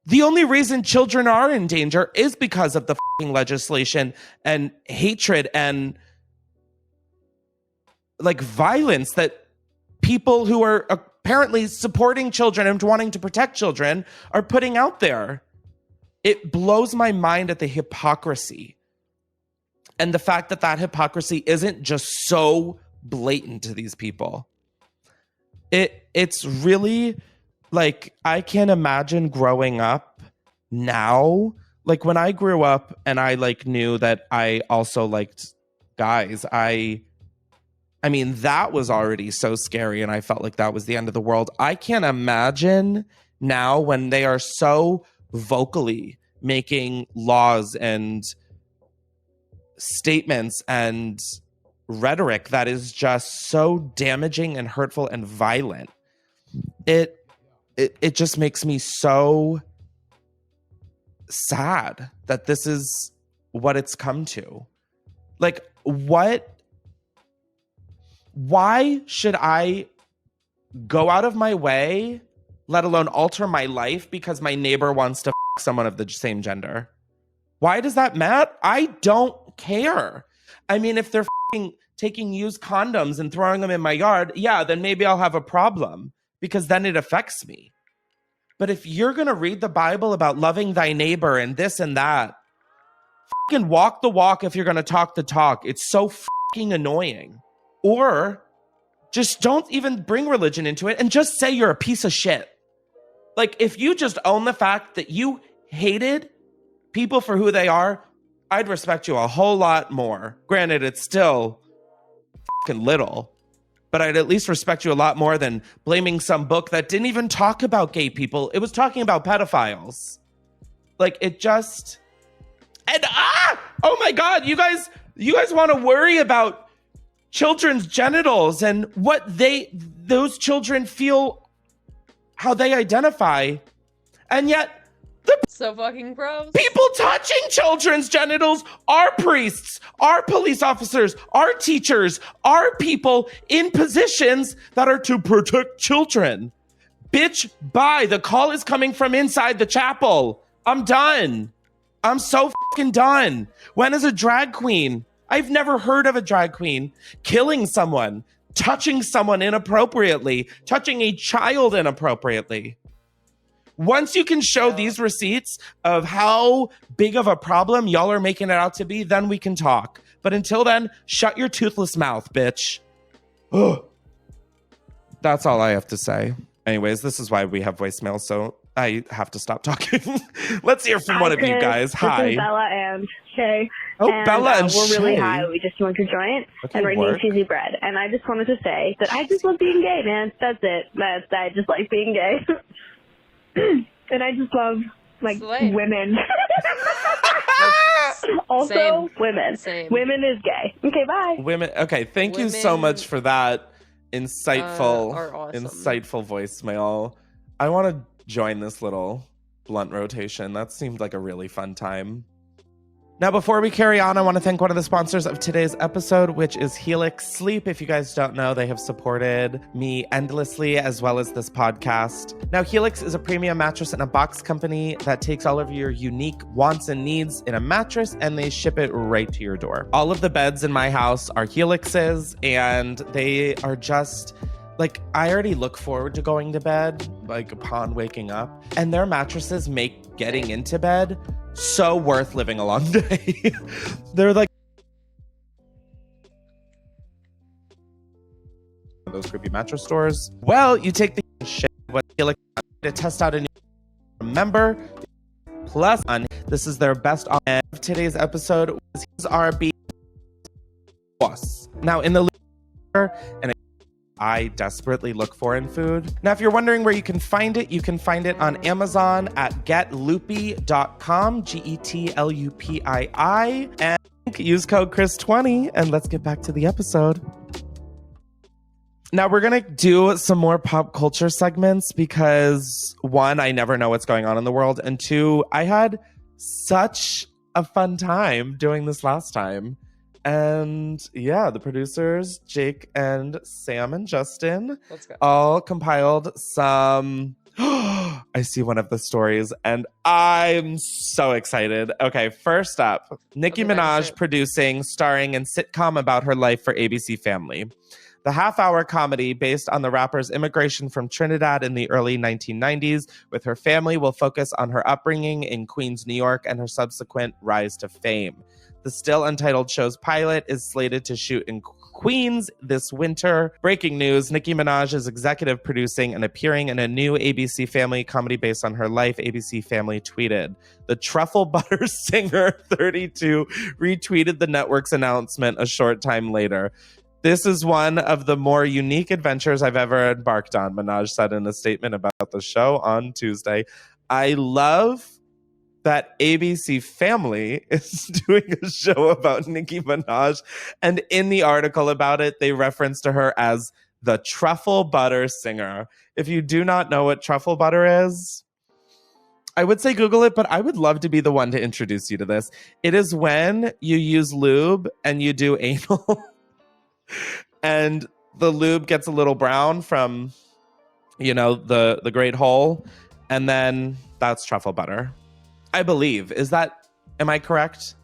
The only reason children are in danger is because of the legislation and hatred and, like, violence that people who are apparently supporting children and wanting to protect children are putting out there. It blows my mind at the hypocrisy. And the fact that that hypocrisy isn't just so blatant to these people. It's really, like, I can't imagine growing up now. Like, when I grew up and I, like, knew that I also liked guys, I mean, that was already so scary, and I felt like that was the end of the world. I can't imagine now when they are so vocally making laws and statements and rhetoric that is just so damaging and hurtful and violent. It just makes me so sad that this is what it's come to. Like, why should I go out of my way, let alone alter my life, because my neighbor wants to f someone of the same gender? Why does that matter? I don't care. I mean, if they're taking used condoms and throwing them in my yard, yeah, then maybe I'll have a problem, because then it affects me. But if you're going to read the Bible about loving thy neighbor and this and that, fucking walk the walk if you're going to talk the talk. It's so fucking annoying. Or just don't even bring religion into it and just say you're a piece of shit. Like, if you just own the fact that you hated people for who they are, I'd respect you a whole lot more. Granted, it's still fucking little, but I'd at least respect you a lot more than blaming some book that didn't even talk about gay people. It was talking about pedophiles. Like it just, and oh my God, you guys want to worry about children's genitals and what those children feel, how they identify. And yet so fucking gross. People touching children's genitals are priests, are police officers, are teachers, are people in positions that are to protect children. Bitch, bye. The call is coming from inside the chapel. I'm done. I'm so fucking done. When is a drag queen? I've never heard of a drag queen killing someone, touching someone inappropriately, touching a child inappropriately. Once you can show these receipts of how big of a problem y'all are making it out to be, then we can talk. But until then, shut your toothless mouth, bitch. Ugh. That's all I have to say. Anyways, this is why we have voicemail, so I have to stop talking. Let's hear from one of you guys. Hi. This is Bella and Shay. Oh, Bella and we're really Shay. high. We just smoked a joint Okay, and we're eating work. cheesy bread. And I just wanted to say that I just love being gay, man. That's it. I just like being gay. And I just love, women. Also, Same. women. Same. Women is gay. Okay, bye. Women. Okay, thank you so much for that insightful, are awesome. insightful voicemail. I want to join this little blunt rotation. That seemed like a really fun time. Now, before we carry on, I want to thank one of the sponsors of today's episode, which is Helix Sleep. If you guys don't know, they have supported me endlessly as well as this podcast. Now, Helix is a premium mattress and a box company that takes all of your unique wants and needs in a mattress and they ship it right to your door. All of the beds in my house are Helixes and they are just... I already look forward to going to bed, upon waking up. And their mattresses make getting into bed so worth living a long day. They're those creepy mattress stores. Well, you take the shit what Helix to test out a new member. Plus, this is their best on today's episode was his RB boss. Now in the and I desperately look for in food. Now, if you're wondering where you can find it on Amazon at getloopy.com, GETLUPII, and use code Chris20, and let's get back to the episode. Now, we're going to do some more pop culture segments because, one, I never know what's going on in the world, and two, I had such a fun time doing this last time. And yeah, the producers, Jake and Sam and Justin, all compiled some... I see one of the stories and I'm so excited. Okay, first up, Nicki Minaj producing, starring in sitcom about her life for ABC Family. The half-hour comedy based on the rapper's immigration from Trinidad in the early 1990s with her family will focus on her upbringing in Queens, New York, and her subsequent rise to fame. The still untitled show's pilot is slated to shoot in Queens this winter. Breaking news, Nicki Minaj is executive producing and appearing in a new ABC Family comedy based on her life, ABC Family tweeted. The Truffle Butter singer, 32, retweeted the network's announcement a short time later. This is one of the more unique adventures I've ever embarked on, Minaj said in a statement about the show on Tuesday. I love that ABC Family is doing a show about Nicki Minaj. And in the article about it, they reference to her as the Truffle Butter singer. If you do not know what truffle butter is, I would say Google it, but I would love to be the one to introduce you to this. It is when you use lube and you do anal and the lube gets a little brown from, the great hole. And then that's truffle butter. I believe. Am I correct?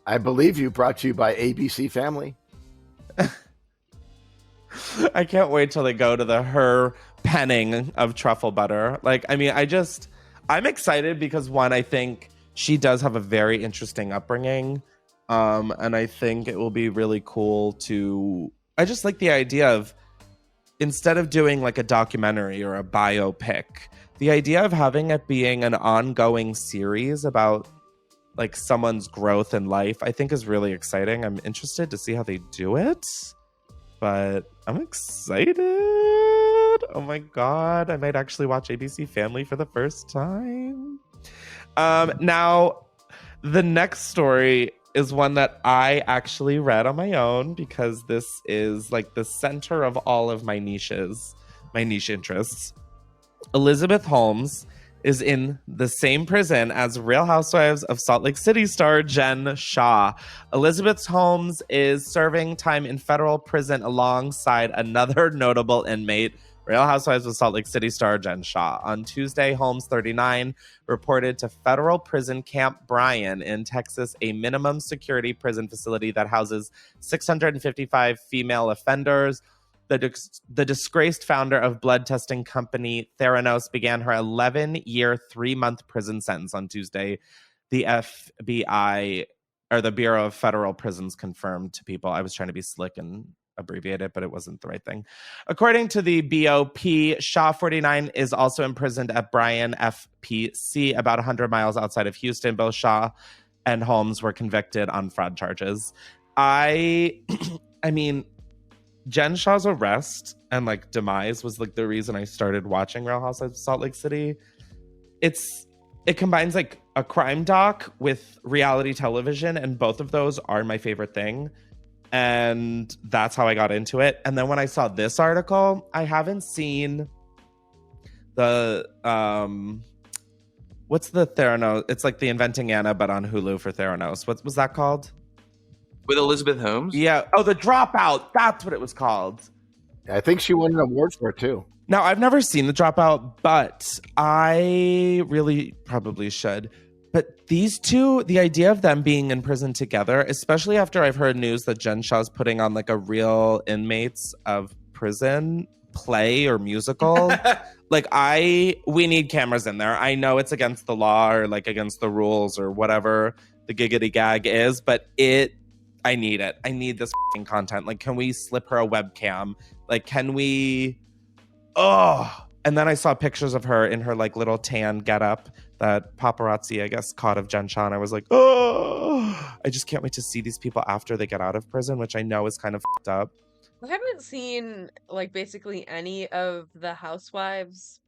I believe you. Brought to you by ABC Family. I can't wait till they go to her penning of truffle butter. I'm excited because one, I think she does have a very interesting upbringing. And I think it will be really cool I just like the idea of, instead of doing a documentary or a biopic, the idea of having it being an ongoing series about someone's growth in life, I think is really exciting. I'm interested to see how they do it, but I'm excited. Oh my God, I might actually watch ABC Family for the first time. Now, the next story is one that I actually read on my own because this is like the center of all of my niche interests. Elizabeth Holmes is in the same prison as Real Housewives of Salt Lake City star Jen Shah. Elizabeth Holmes is serving time in federal prison alongside another notable inmate, Real Housewives of Salt Lake City star Jen Shah. On Tuesday, Holmes, 39, reported to federal prison Camp Bryan in Texas, a minimum security prison facility that houses 655 female offenders. The disgraced founder of blood testing company Theranos began her 11-year, 3-month prison sentence on Tuesday. The FBI, or the Bureau of Federal Prisons, confirmed to people. I was trying to be slick and abbreviate it, but it wasn't the right thing. According to the BOP, Shaw, 49, is also imprisoned at Bryan FPC, about 100 miles outside of Houston. Both Shaw and Holmes were convicted on fraud charges. I mean, Jen Shah's arrest and like demise was like the reason I started watching Real Housewives of Salt Lake City. It combines like a crime doc with reality television, and both of those are my favorite thing. And that's how I got into it. And then when I saw this article, I haven't seen the what's the Theranos? It's like the Inventing Anna, but on Hulu for Theranos. What was that called? With Elizabeth Holmes? Yeah. Oh, The Dropout. That's what it was called. I think she won an award for it too. Now, I've never seen The Dropout, but I really probably should. But these two, the idea of them being in prison together, especially after I've heard news that Jen Shah's putting on like a real inmates of prison play or musical. Like we need cameras in there. I know it's against the law or like against the rules or whatever the giggity gag is, but I need it. I need this f***ing content. Like, can we slip her a webcam? Like, can we... Oh! And then I saw pictures of her in her, like, little tan getup that paparazzi, I guess, caught of Jen Shah. And I was like, oh! I just can't wait to see these people after they get out of prison, which I know is kind of f***ed up. I haven't seen, like, basically any of the Housewives.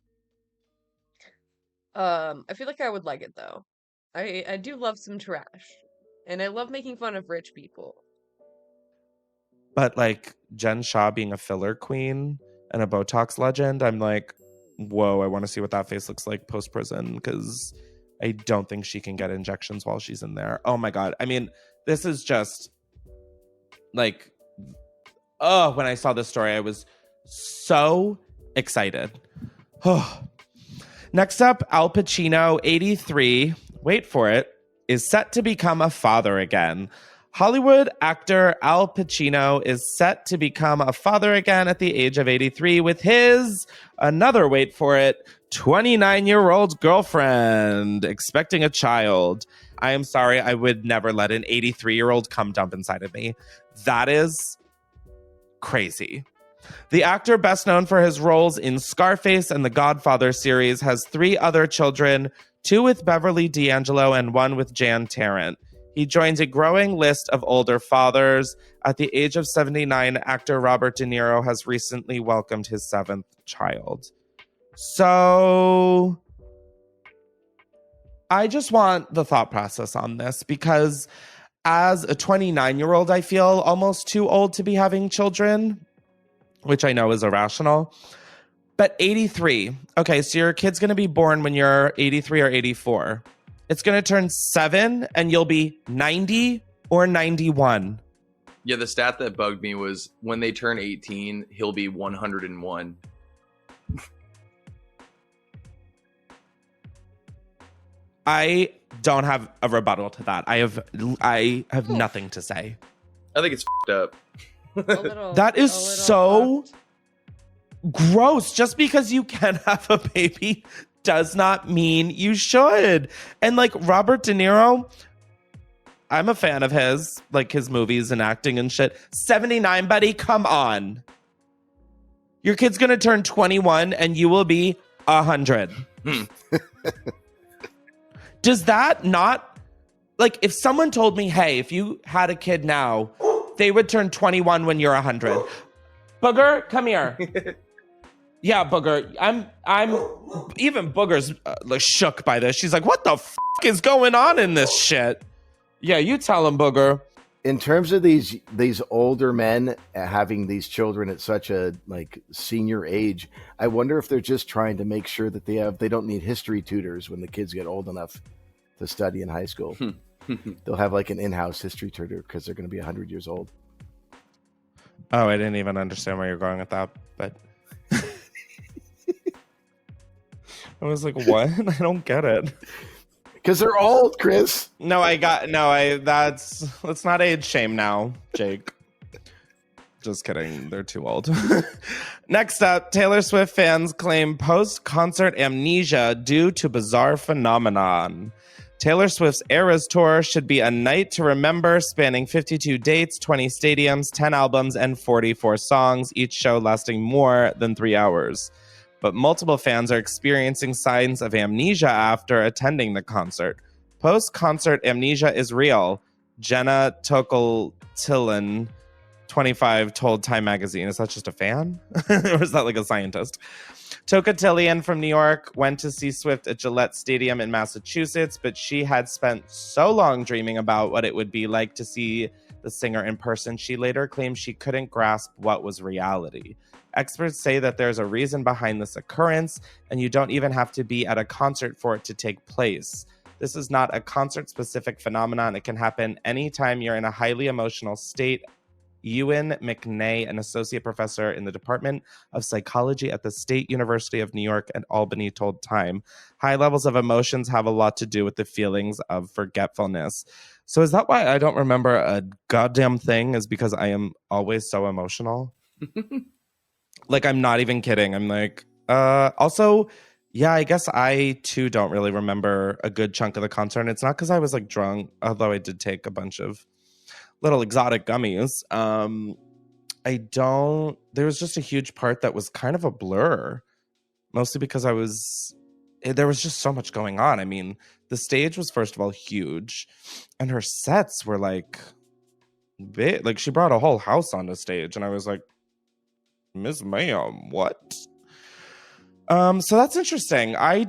I feel like I would like it, though. I do love some trash. And I love making fun of rich people. But like Jen Shah being a filler queen and a Botox legend, I'm like, whoa, I want to see what that face looks like post-prison because I don't think she can get injections while she's in there. Oh my God. I mean, this is just like, oh, when I saw this story, I was so excited. Next up, Al Pacino, 83. Wait for it. Is set to become a father again. Hollywood actor Al Pacino is set to become a father again at the age of 83 with his, wait for it, 29-year-old girlfriend expecting a child. I am sorry, I would never let an 83-year-old come dump inside of me. That is crazy. The actor, best known for his roles in Scarface and the Godfather series, has 3 other children, 2 with Beverly D'Angelo and 1 with Jan Tarrant. He joins a growing list of older fathers. At the age of 79, actor Robert De Niro has recently welcomed his 7th child. So I just want the thought process on this because as a 29-year-old, I feel almost too old to be having children, which I know is irrational. But 83, okay, so your kid's going to be born when you're 83 or 84. It's going to turn 7 and you'll be 90 or 91. Yeah, the stat that bugged me was when they turn 18, he'll be 101. I don't have a rebuttal to that. I have nothing to say. I think it's f***ed up. That is so gross. Just because you can have a baby does not mean you should. And like Robert De Niro, I'm a fan of his, like his movies and acting and shit. 79, buddy, come on. Your kid's gonna turn 21 and you will be 100. Does that not, like, if someone told me, hey, if you had a kid now, they would turn 21 when you're 100. Booger, come here. Yeah, Booger. I'm even Booger's like shook by this. She's like, "What the f is going on in this shit?" Yeah, you tell him, Booger. In terms of these older men having these children at such a like senior age, I wonder if they're just trying to make sure that they don't need history tutors when the kids get old enough to study in high school. They'll have like an in-house history tutor because they're going to be 100 years old. Oh, I didn't even understand where you're going with that, but I was like, what? I don't get it. Because they're old, Chris. Let's not age shame now, Jake. Just kidding. They're too old. Next up, Taylor Swift fans claim post-concert amnesia due to bizarre phenomenon. Taylor Swift's Eras Tour should be a night to remember, spanning 52 dates, 20 stadiums, 10 albums, and 44 songs, each show lasting more than 3 hours. But multiple fans are experiencing signs of amnesia after attending the concert. Post-concert amnesia is real, Jenna Tokeltillen, 25, told Time Magazine. Is that just a fan? Or is that like a scientist? Tokeltillen from New York went to see Swift at Gillette Stadium in Massachusetts, but she had spent so long dreaming about what it would be like to see the singer in person, she later claimed she couldn't grasp what was reality. Experts say that there's a reason behind this occurrence, and you don't even have to be at a concert for it to take place. This is not a concert-specific phenomenon. It can happen anytime you're in a highly emotional state. Ewan McNay, an associate professor in the Department of Psychology at the State University of New York at Albany, told Time, high levels of emotions have a lot to do with the feelings of forgetfulness. So is that why I don't remember a goddamn thing? Is because I am always so emotional? Like, I'm not even kidding. I'm like, also, yeah, I guess I too don't really remember a good chunk of the concert. And it's not because I was like drunk, although I did take a bunch of little exotic gummies. There was just a huge part that was kind of a blur, mostly because there was just so much going on. I mean, the stage was, first of all, huge, and her sets were like big. Like, she brought a whole house on the stage, and I was like, Miss Ma'am, what? So that's interesting. I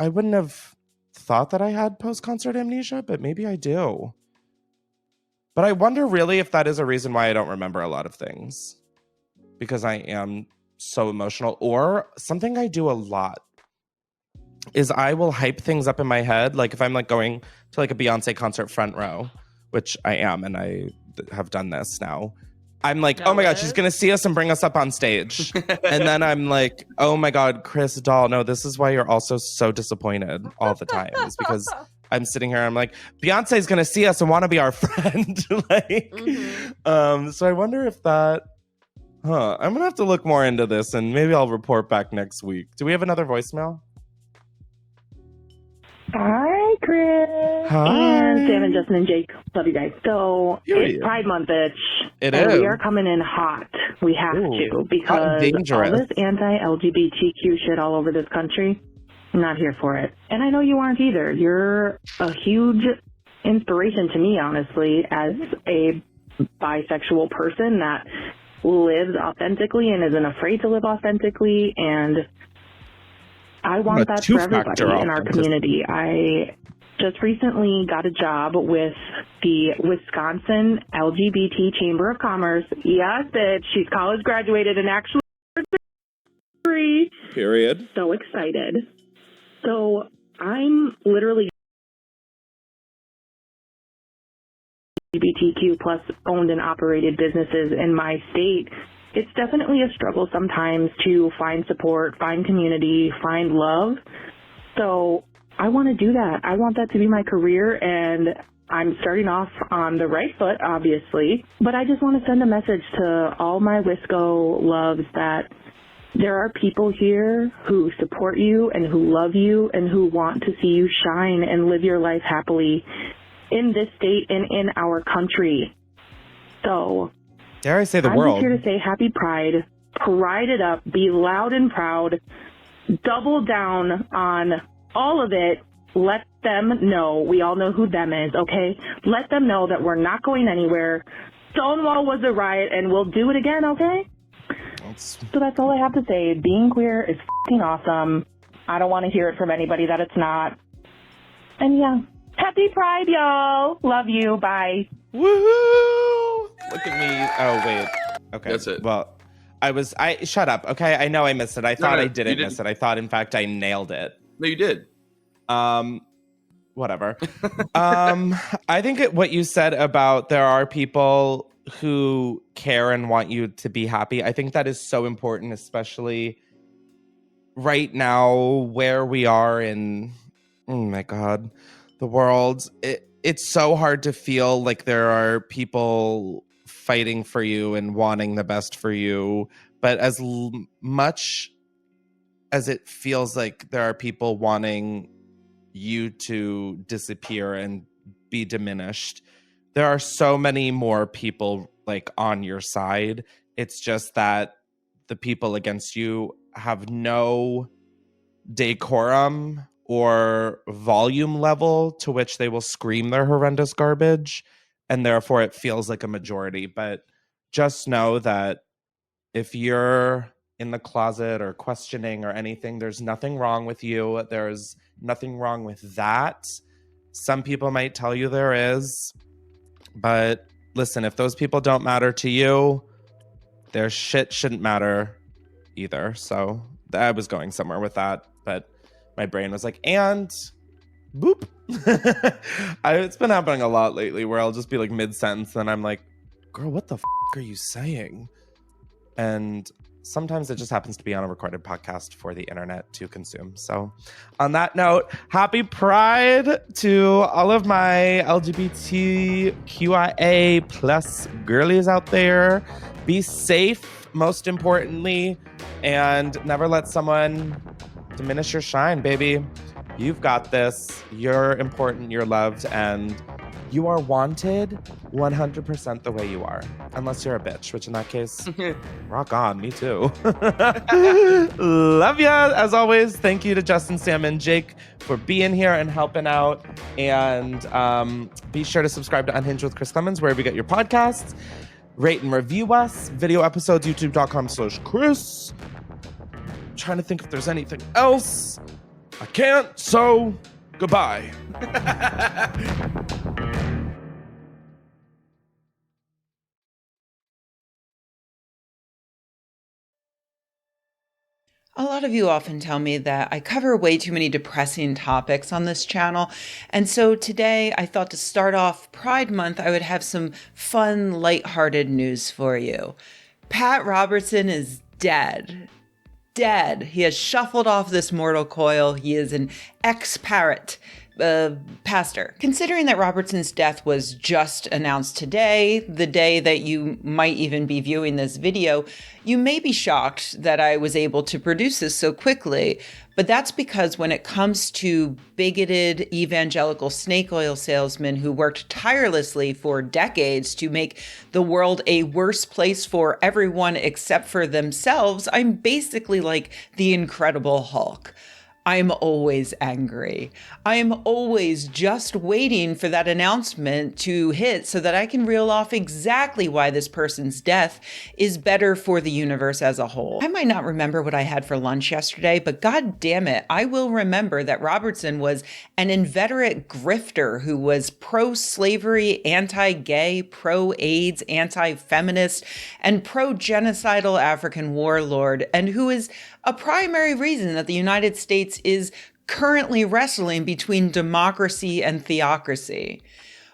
wouldn't have thought that I had post-concert amnesia, but maybe I do. But I wonder really if that is a reason why I don't remember a lot of things. Because I am so emotional. Or something I do a lot is I will hype things up in my head. Like if I'm like going to like a Beyonce concert front row, which I am, and I have done this now. I'm like, oh my God, she's going to see us and bring us up on stage. And then I'm like, oh my God, Chris Doll, no, this is why you're also so disappointed all the time. It's because I'm sitting here and I'm like, Beyonce's going to see us and want to be our friend. So I wonder if that, I'm going to have to look more into this and maybe I'll report back next week. Do we have another voicemail? Hi, Chris. Hi. And Sam and Justin and Jake. Love you guys. So it's Pride Month, bitch. It and is. We are coming in hot. We have to because dangerous. all this anti-LGBTQ shit all over this country, I'm not here for it. And I know you aren't either. You're a huge inspiration to me, honestly, as a bisexual person that lives authentically and isn't afraid to live authentically. And I want that for everybody in our community. I just recently got a job with the Wisconsin LGBT Chamber of Commerce. Yes, bitch. She's college graduated and actually free. Period. So excited. So I'm literally LGBTQ plus owned and operated businesses in my state. It's definitely a struggle sometimes to find support, find community, find love. So I want to do that. I want that to be my career, and I'm starting off on the right foot, obviously. But I just want to send a message to all my Wisco loves that there are people here who support you and who love you and who want to see you shine and live your life happily in this state and in our country. So dare I say the I'm world? I'm here to say happy Pride. Pride it up. Be loud and proud. Double down on all of it. Let them know. We all know who them is, okay? Let them know that we're not going anywhere. Stonewall was a riot, and we'll do it again, okay? So that's all I have to say. Being queer is f***ing awesome. I don't want to hear it from anybody that it's not. And yeah, happy Pride, y'all. Love you. Bye. Woohoo! Look at me. Oh, wait. Okay. That's it. Well, shut up. Okay. I know I missed it. I thought I didn't you miss it. I thought, in fact, I nailed it. No, you did. Whatever. I think what you said about there are people who care and want you to be happy, I think that is so important, especially right now where we are in, oh my God, the world. It's so hard to feel like there are people fighting for you and wanting the best for you. But as much as it feels like there are people wanting you to disappear and be diminished, there are so many more people like on your side. It's just that the people against you have no decorum or volume level to which they will scream their horrendous garbage, and therefore it feels like a majority. But just know that if you're in the closet or questioning or anything, there's nothing wrong with you. There's nothing wrong with that. Some people might tell you there is, but listen, if those people don't matter to you, their shit shouldn't matter either. So I was going somewhere with that, but my brain was like, and boop. It's been happening a lot lately where I'll just be like mid-sentence and I'm like, girl, what the are you saying? And sometimes it just happens to be on a recorded podcast for the internet to consume. So on that note, happy Pride to all of my LGBTQIA plus girlies out there. Be safe, most importantly, and never let someone diminish your shine, baby. You've got this. You're important, you're loved, and you are wanted 100% the way you are. Unless you're a bitch, which in that case, rock on, me too. Love ya. As always, thank you to Justin, Sam, and Jake for being here and helping out. And be sure to subscribe to Unhinged with Chris Clemens, wherever you get your podcasts. Rate and review us. Video episodes, youtube.com/Chris. I'm trying to think if there's anything else. I can't, so goodbye. A lot of you often tell me that I cover way too many depressing topics on this channel. And so today I thought to start off Pride Month, I would have some fun, lighthearted news for you. Pat Robertson is dead. Dead. He has shuffled off this mortal coil. He is an ex-parrot. Pastor. Considering that Robertson's death was just announced today, the day that you might even be viewing this video, you may be shocked that I was able to produce this so quickly, but that's because when it comes to bigoted evangelical snake oil salesmen who worked tirelessly for decades to make the world a worse place for everyone except for themselves, I'm basically like the Incredible Hulk. I'm always angry. I'm always just waiting for that announcement to hit so that I can reel off exactly why this person's death is better for the universe as a whole. I might not remember what I had for lunch yesterday, but God damn it, I will remember that Robertson was an inveterate grifter who was pro-slavery, anti-gay, pro-AIDS, anti-feminist, and pro-genocidal African warlord, and who is a primary reason that the United States is currently wrestling between democracy and theocracy.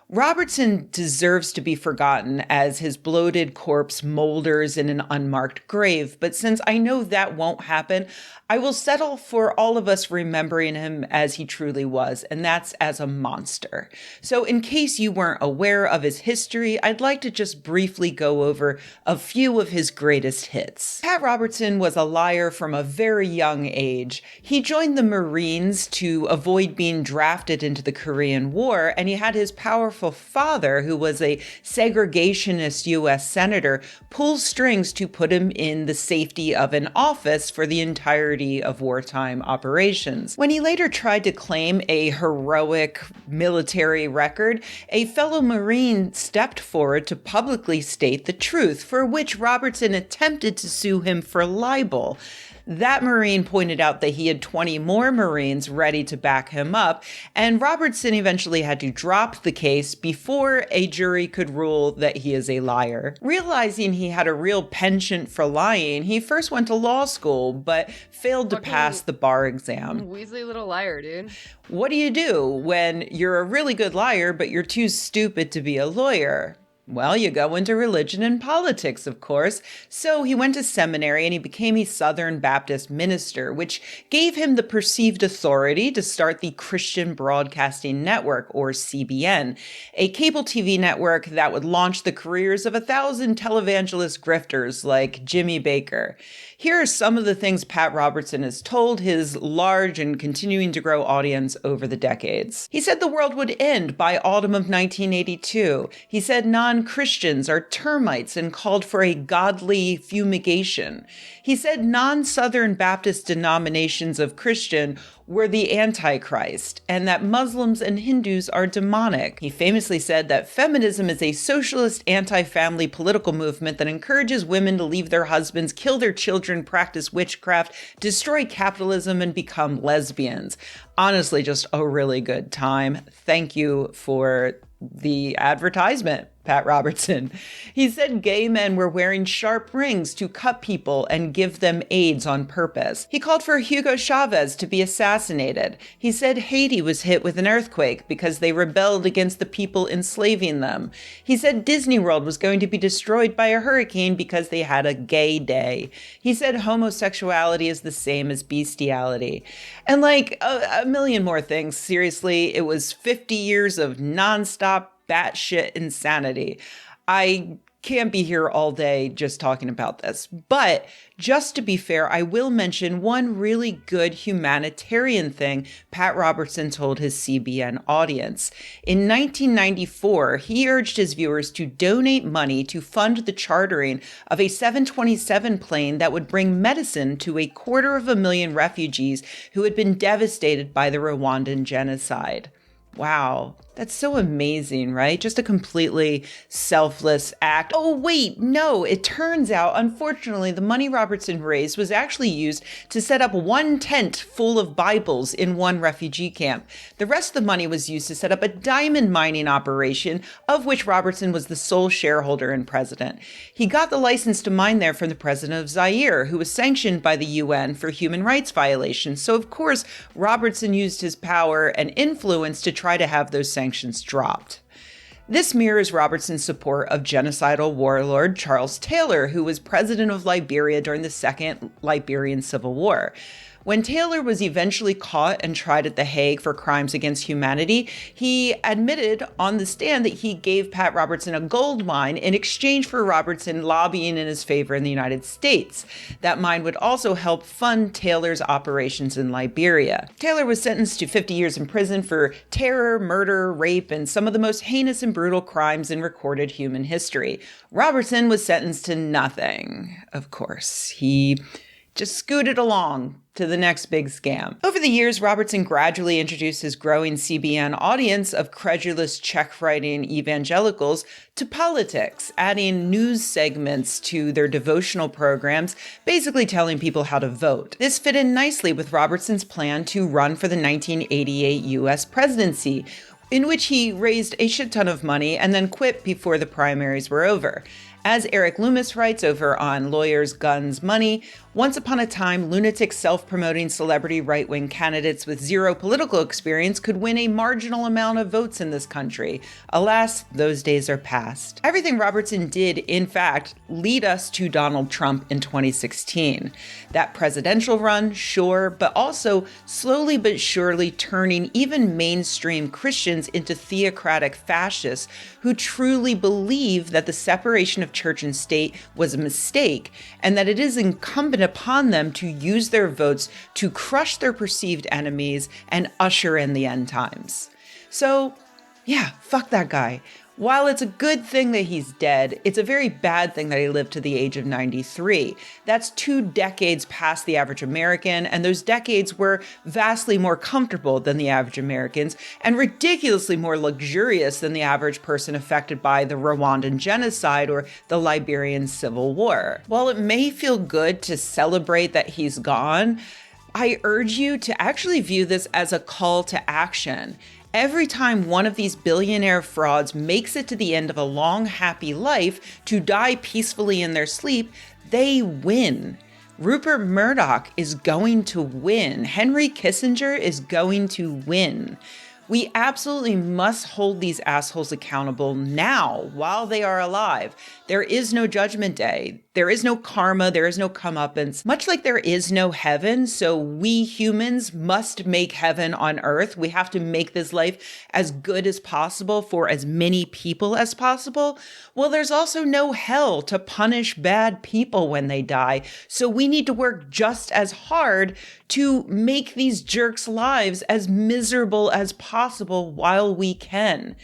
Robertson deserves to be forgotten as his bloated corpse molders in an unmarked grave, but since I know that won't happen, I will settle for all of us remembering him as he truly was, and that's as a monster. So in case you weren't aware of his history, I'd like to just briefly go over a few of his greatest hits. Pat Robertson was a liar from a very young age. He joined the Marines to avoid being drafted into the Korean War, and he had his powerful powerful father, who was a segregationist U.S. senator, pull strings to put him in the safety of an office for the entirety of wartime operations. When he later tried to claim a heroic military record, a fellow Marine stepped forward to publicly state the truth, for which Robertson attempted to sue him for libel. That Marine pointed out that he had 20 more Marines ready to back him up, and Robertson eventually had to drop the case before a jury could rule that he is a liar. Realizing he had a real penchant for lying, he first went to law school, but failed to pass the bar exam. Weasley little liar, dude. What do you do when you're a really good liar, but you're too stupid to be a lawyer? Well, you go into religion and politics, of course. So he went to seminary and he became a Southern Baptist minister, which gave him the perceived authority to start the Christian Broadcasting Network, or CBN, a cable TV network that would launch the careers of 1,000 televangelist grifters like Jimmy Baker. Here are some of the things Pat Robertson has told his large and continuing to grow audience over the decades. He said the world would end by autumn of 1982. He said non-Christians are termites and called for a godly fumigation. He said non-Southern Baptist denominations of Christian were the Antichrist, and that Muslims and Hindus are demonic. He famously said that feminism is a socialist anti-family political movement that encourages women to leave their husbands, kill their children, practice witchcraft, destroy capitalism, and become lesbians. Honestly, just a really good time. Thank you for the advertisement, Pat Robertson. He said gay men were wearing sharp rings to cut people and give them AIDS on purpose. He called for Hugo Chavez to be assassinated. He said Haiti was hit with an earthquake because they rebelled against the people enslaving them. He said Disney World was going to be destroyed by a hurricane because they had a gay day. He said homosexuality is the same as bestiality. And like a million more things. Seriously, it was 50 years of nonstop batshit insanity. I can't be here all day just talking about this. But just to be fair, I will mention one really good humanitarian thing Pat Robertson told his CBN audience. In 1994, he urged his viewers to donate money to fund the chartering of a 727 plane that would bring medicine to 250,000 refugees who had been devastated by the Rwandan genocide. Wow, that's so amazing, right? Just a completely selfless act. Oh, wait, no, it turns out, unfortunately, the money Robertson raised was actually used to set up one tent full of Bibles in one refugee camp. The rest of the money was used to set up a diamond mining operation, of which Robertson was the sole shareholder and president. He got the license to mine there from the president of Zaire, who was sanctioned by the UN for human rights violations. So, of course, Robertson used his power and influence to try to have those sanctions dropped. This mirrors Robertson's support of genocidal warlord Charles Taylor, who was president of Liberia during the Second Liberian Civil War. When Taylor was eventually caught and tried at The Hague for crimes against humanity, he admitted on the stand that he gave Pat Robertson a gold mine in exchange for Robertson lobbying in his favor in the United States. That mine would also help fund Taylor's operations in Liberia. Taylor was sentenced to 50 years in prison for terror, murder, rape, and some of the most heinous and brutal crimes in recorded human history. Robertson was sentenced to nothing, of course. He just scooted along to the next big scam. Over the years, Robertson gradually introduced his growing CBN audience of credulous check-writing evangelicals to politics, adding news segments to their devotional programs, basically telling people how to vote. This fit in nicely with Robertson's plan to run for the 1988 U.S. presidency, in which he raised a shit ton of money and then quit before the primaries were over. As Eric Loomis writes over on Lawyers, Guns, Money, once upon a time, lunatic self-promoting celebrity right-wing candidates with zero political experience could win a marginal amount of votes in this country. Alas, those days are past. Everything Robertson did, in fact, lead us to Donald Trump in 2016. That presidential run, sure, but also slowly but surely turning even mainstream Christians into theocratic fascists who truly believe that the separation of church and state was a mistake and that it is incumbent upon them to use their votes to crush their perceived enemies and usher in the end times. So Yeah, fuck that guy. While it's a good thing that he's dead, it's a very bad thing that he lived to the age of 93. That's 2 decades past the average American, and those decades were vastly more comfortable than the average Americans and ridiculously more luxurious than the average person affected by the Rwandan genocide or the Liberian Civil War. While it may feel good to celebrate that he's gone, I urge you to actually view this as a call to action. Every time one of these billionaire frauds makes it to the end of a long, happy life to die peacefully in their sleep, they win. Rupert Murdoch is going to win. Henry Kissinger is going to win. We absolutely must hold these assholes accountable now while they are alive. There is no judgment day. There is no karma. There is no comeuppance. Much like there is no heaven, so we humans must make heaven on earth. We have to make this life as good as possible for as many people as possible. Well, there's also no hell to punish bad people when they die. So we need to work just as hard to make these jerks' lives as miserable as possible while we can.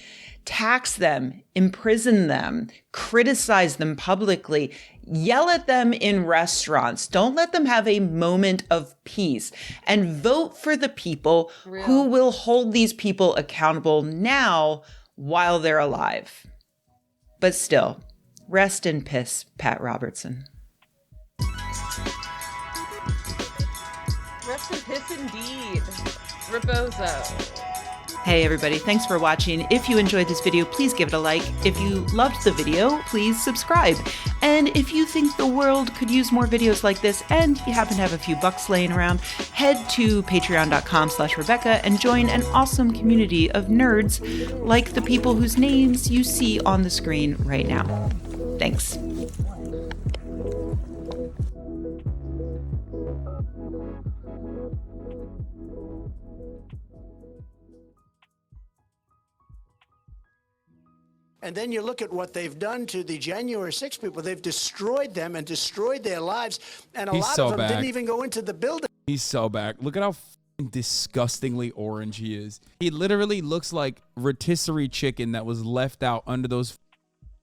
Tax them, imprison them, criticize them publicly, yell at them in restaurants. Don't let them have a moment of peace, and vote for the people who will hold these people accountable now while they're alive. But still, rest in peace, Pat Robertson. Rest in piss indeed. Rebozo. Hey everybody, thanks for watching. If you enjoyed this video, please give it a like. If you loved the video, please subscribe. And if you think the world could use more videos like this and you happen to have a few bucks laying around, head to patreon.com/Rebecca and join an awesome community of nerds like the people whose names you see on the screen right now. Thanks. And then you look at what they've done to the January 6 people. They've destroyed them and destroyed their lives. And a lot of them didn't even go into the building. He's so back. Look at how disgustingly orange he is. He literally looks like rotisserie chicken that was left out under those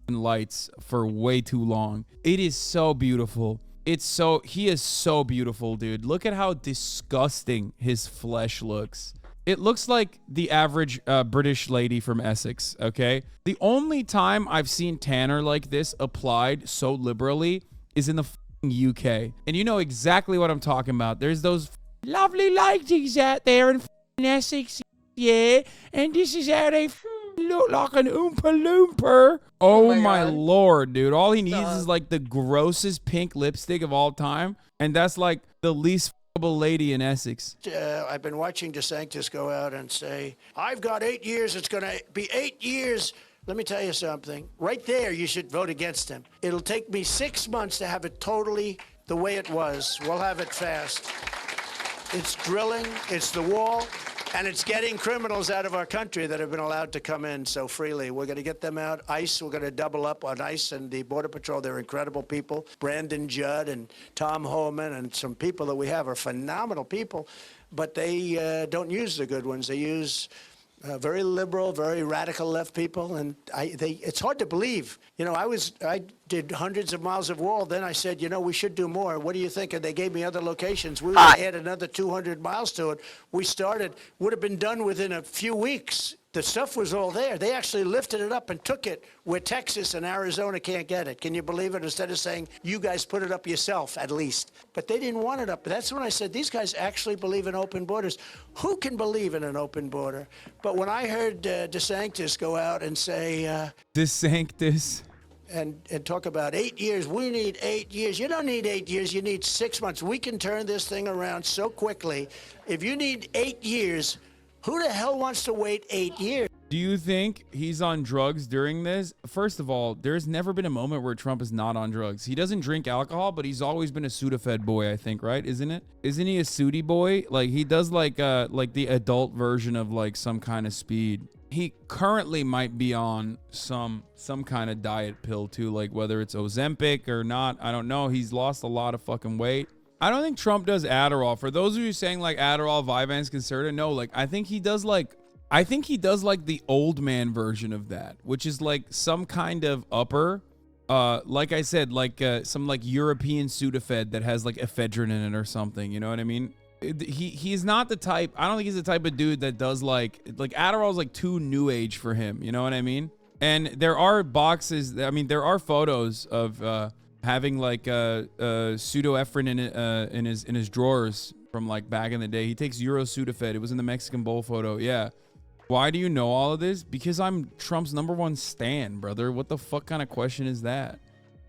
lights for way too long. It is so beautiful. He is so beautiful, dude. Look at how disgusting his flesh looks. It looks like the average British lady from Essex, okay? The only time I've seen tanner like this applied so liberally is in the UK. And you know exactly what I'm talking about. There's those lovely ladies out there in Essex, yeah? And this is how they look like an Oompa Loompa. Oh my Lord, dude. All he needs is like the grossest pink lipstick of all time. And that's like the least lady in Essex. I've been watching DeSantis go out and say, I've got 8 years. It's going to be 8 years. Let me tell you something. Right there, you should vote against him. It'll take me 6 months to have it totally the way it was. We'll have it fast. It's drilling. It's the wall. And it's getting criminals out of our country that have been allowed to come in so freely. We're going to get them out. ICE, we're going to double up on ICE and the Border Patrol. They're incredible people. Brandon Judd and Tom Homan and some people that we have are phenomenal people, but they don't use the good ones. They use very liberal, very radical left people, and it's hard to believe. You know, I did hundreds of miles of wall. Then I said, you know, we should do more. What do you think? And they gave me other locations. We would add another 200 miles to it. We started, would have been done within a few weeks. The stuff was all there. They actually lifted it up and took it where Texas and Arizona can't get it. Can you believe it? Instead of saying, you guys put it up yourself, at least. But they didn't want it up. That's when I said, these guys actually believe in open borders. Who can believe in an open border? But when I heard DeSantis go out and say... DeSantis... And talk about 8 years. We need 8 years. You don't need 8 years. You need 6 months. We can turn this thing around so quickly. If you need 8 years... Who the hell wants to wait 8 years? Do you think he's on drugs during this? First of all, there's never been a moment where Trump is not on drugs. He doesn't drink alcohol, but he's always been a Sudafed boy, I think, right? Isn't it? Isn't he a Sudi boy? Like he does like the adult version of like some kind of speed. He currently might be on some kind of diet pill too, like whether it's Ozempic or not. I don't know. He's lost a lot of fucking weight. I don't think Trump does Adderall. For those of you saying like Adderall, Vyvanse, Concerta, no, like I think he does like I think he does like the old man version of that, which is like some kind of upper, like I said, like some like European Sudafed that has like ephedrine in it or something. You know what I mean? He's not the type. I don't think he's the type of dude that does like Adderall is like too new age for him. You know what I mean? And there are boxes. I mean, there are photos of having like pseudoephedrine in his drawers from like back in the day. He takes Euro Sudafed. It was in the Mexican Bowl photo. Yeah. Why do you know all of this? Because I'm Trump's #1 stan, brother. What the fuck kind of question is that?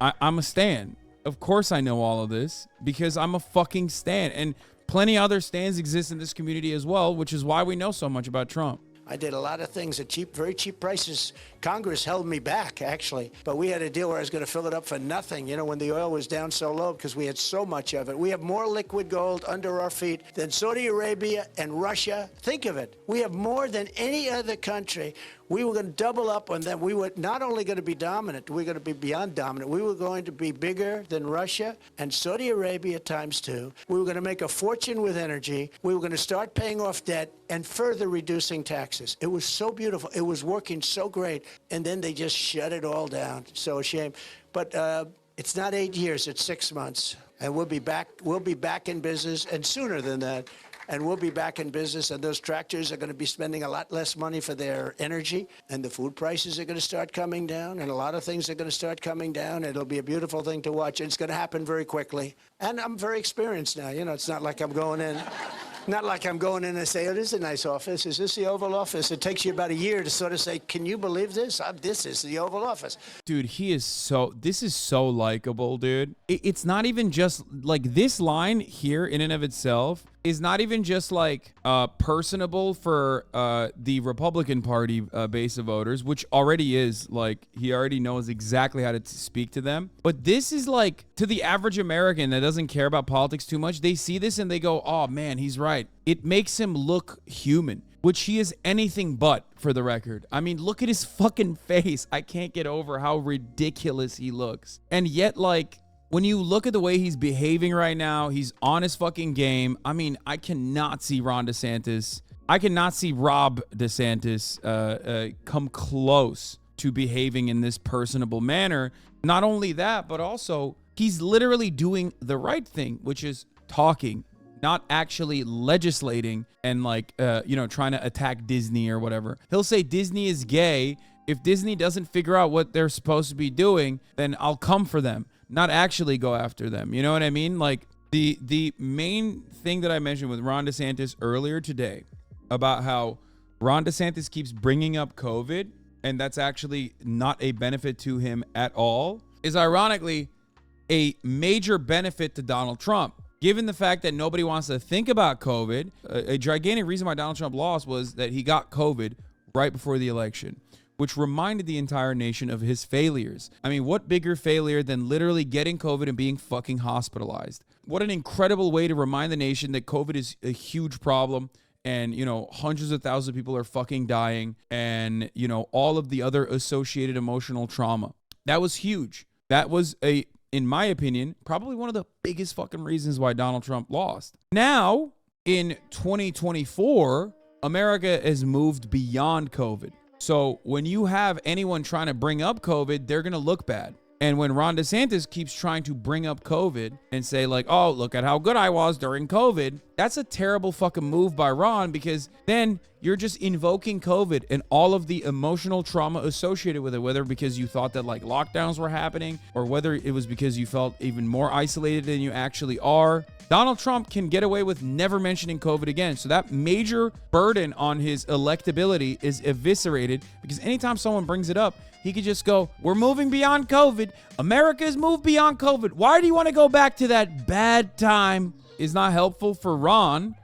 I'm a stan. Of course I know all of this because I'm a fucking stan. And plenty other stans exist in this community as well, which is why we know so much about Trump. I did a lot of things at very cheap prices. Congress held me back, actually. But we had a deal where I was going to fill it up for nothing, you know, when the oil was down so low because we had so much of it. We have more liquid gold under our feet than Saudi Arabia and Russia. Think of it. We have more than any other country. We were going to double up on them. We were not only going to be dominant, we were going to be beyond dominant. We were going to be bigger than Russia and Saudi Arabia ×2. We were going to make a fortune with energy. We were going to start paying off debt and further reducing taxes. It was so beautiful. It was working so great. And then they just shut it all down. So a shame. But it's not 8 years, it's 6 months. And we'll be back in business, and sooner than that. And we'll be back in business, and those tractors are going to be spending a lot less money for their energy, and the food prices are going to start coming down, and a lot of things are going to start coming down. It'll be a beautiful thing to watch, and it's going to happen very quickly. And I'm very experienced now. You know, it's not like I'm going in. Not like I'm going in and say, oh, this is a nice office. Is this the Oval Office? It takes you about a year to sort of say, can you believe this? This is the Oval Office. Dude, this is so likable, dude. It's not even just like this line here in and of itself is not even just like personable for the Republican Party base of voters, which already is like he already knows exactly how to speak to them. But this is like to the average American that doesn't care about politics too much. They see this and they go, oh man, he's right. It makes him look human, which he is anything but, for the record. I mean, look at his fucking face. I can't get over how ridiculous he looks. And yet, like, when you look at the way he's behaving right now, he's on his fucking game. I mean, I cannot see Ron DeSantis. I cannot see Rob DeSantis come close to behaving in this personable manner. Not only that, but also he's literally doing the right thing, which is talking, not actually legislating and like, trying to attack Disney or whatever. He'll say Disney is gay. If Disney doesn't figure out what they're supposed to be doing, then I'll come for them, not actually go after them. You know what I mean? Like the main thing that I mentioned with Ron DeSantis earlier today about how Ron DeSantis keeps bringing up COVID, and that's actually not a benefit to him at all, is ironically a major benefit to Donald Trump. Given the fact that nobody wants to think about COVID, a gigantic reason why Donald Trump lost was that he got COVID right before the election, which reminded the entire nation of his failures. I mean, what bigger failure than literally getting COVID and being fucking hospitalized? What an incredible way to remind the nation that COVID is a huge problem and, hundreds of thousands of people are fucking dying and, all of the other associated emotional trauma. That was huge. That was in my opinion, probably one of the biggest fucking reasons why Donald Trump lost. Now, in 2024, America has moved beyond COVID. So when you have anyone trying to bring up COVID, they're going to look bad. And when Ron DeSantis keeps trying to bring up COVID and say like, oh, look at how good I was during COVID, that's a terrible fucking move by Ron, because then you're just invoking COVID and all of the emotional trauma associated with it, whether because you thought that like lockdowns were happening or whether it was because you felt even more isolated than you actually are. Donald Trump can get away with never mentioning COVID again. So that major burden on his electability is eviscerated, because anytime someone brings it up, he could just go, we're moving beyond COVID. America's moved beyond COVID. Why do you want to go back to that bad time? Is not helpful for Ron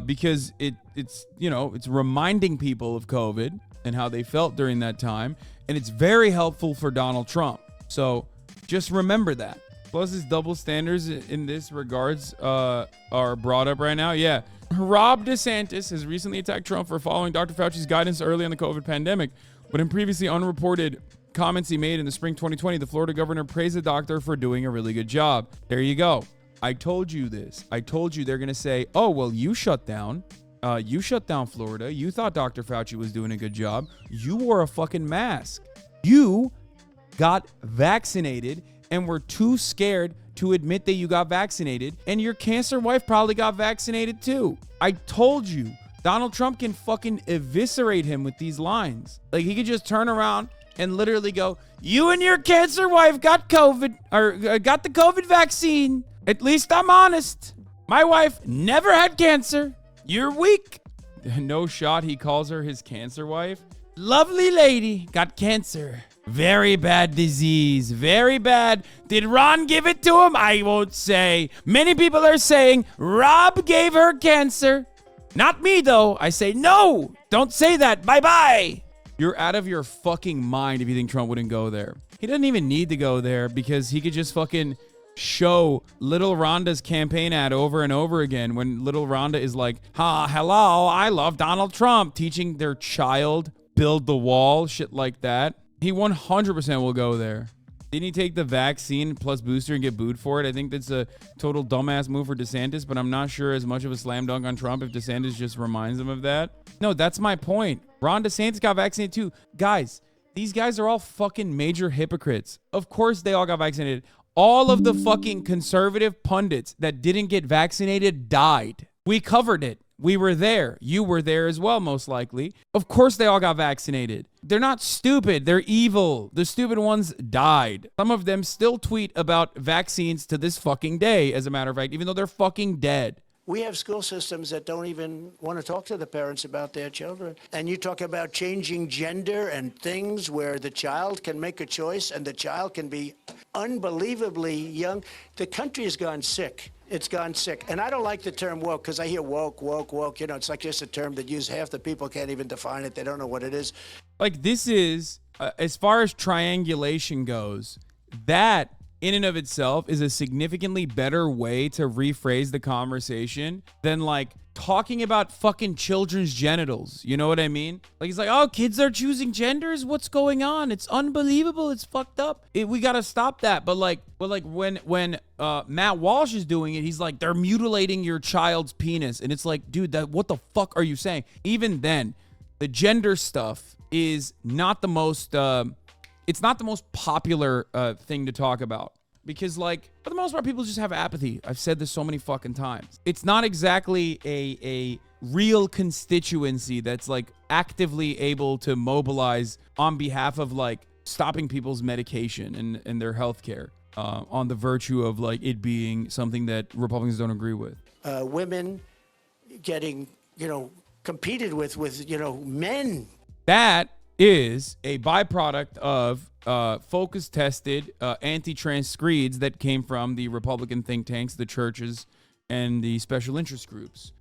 because it's reminding people of COVID and how they felt during that time. And it's very helpful for Donald Trump. So just remember that. Plus his double standards in this regards are brought up right now. Yeah. Rob DeSantis has recently attacked Trump for following Dr. Fauci's guidance early on the COVID pandemic. But in previously unreported comments he made in the spring 2020, the Florida governor praised the doctor for doing a really good job. There you go. I told you this. I told you they're going to say, oh, well, you shut down. You shut down Florida. You thought Dr. Fauci was doing a good job. You wore a fucking mask. You got vaccinated and were too scared to admit that you got vaccinated. And your cancer wife probably got vaccinated too. I told you, Donald Trump can fucking eviscerate him with these lines. Like, he could just turn around and literally go, you and your cancer wife got COVID, or got the COVID vaccine. At least I'm honest. My wife never had cancer. You're weak. No shot he calls her his cancer wife. Lovely lady, got cancer. Very bad disease, very bad. Did Ron give it to him? I won't say. Many people are saying Rob gave her cancer. Not me, though. I say, no, don't say that. Bye-bye. You're out of your fucking mind if you think Trump wouldn't go there. He doesn't even need to go there because he could just fucking show little Rhonda's campaign ad over and over again when little Rhonda is like, hello, I love Donald Trump, teaching their child build the wall, shit like that. He 100% will go there. Didn't he take the vaccine plus booster and get booed for it? I think that's a total dumbass move for DeSantis, but I'm not sure as much of a slam dunk on Trump if DeSantis just reminds him of that. No, that's my point. Ron DeSantis got vaccinated too. Guys, these guys are all fucking major hypocrites. Of course they all got vaccinated. All of the fucking conservative pundits that didn't get vaccinated died. We covered it. We were there. You were there as well, most likely. Of course they all got vaccinated. They're not stupid. They're evil. The stupid ones died. Some of them still tweet about vaccines to this fucking day, as a matter of fact, even though they're fucking dead. We have school systems that don't even want to talk to the parents about their children. And you talk about changing gender and things where the child can make a choice and the child can be unbelievably young. The country has gone sick. It's gone sick. And I don't like the term woke because I hear woke. You know, it's like just a term that half the people can't even define it. They don't know what it is. Like, this is, as far as triangulation goes, that in and of itself is a significantly better way to rephrase the conversation than like talking about fucking children's genitals. You know what I mean? Like, it's like, oh, kids are choosing genders. What's going on? It's unbelievable. It's fucked up. We got to stop that. But when Matt Walsh is doing it, he's like, they're mutilating your child's penis. And it's like, dude, what the fuck are you saying? Even then, the gender stuff is not the most, it's not the most popular thing to talk about. Because, like, for the most part, people just have apathy. I've said this so many fucking times. It's not exactly a real constituency that's, like, actively able to mobilize on behalf of, like, stopping people's medication and their health care on the virtue of, like, it being something that Republicans don't agree with. Women getting, competed with, men. That is a byproduct of focus-tested anti-trans screeds that came from the Republican think tanks, the churches, and the special interest groups.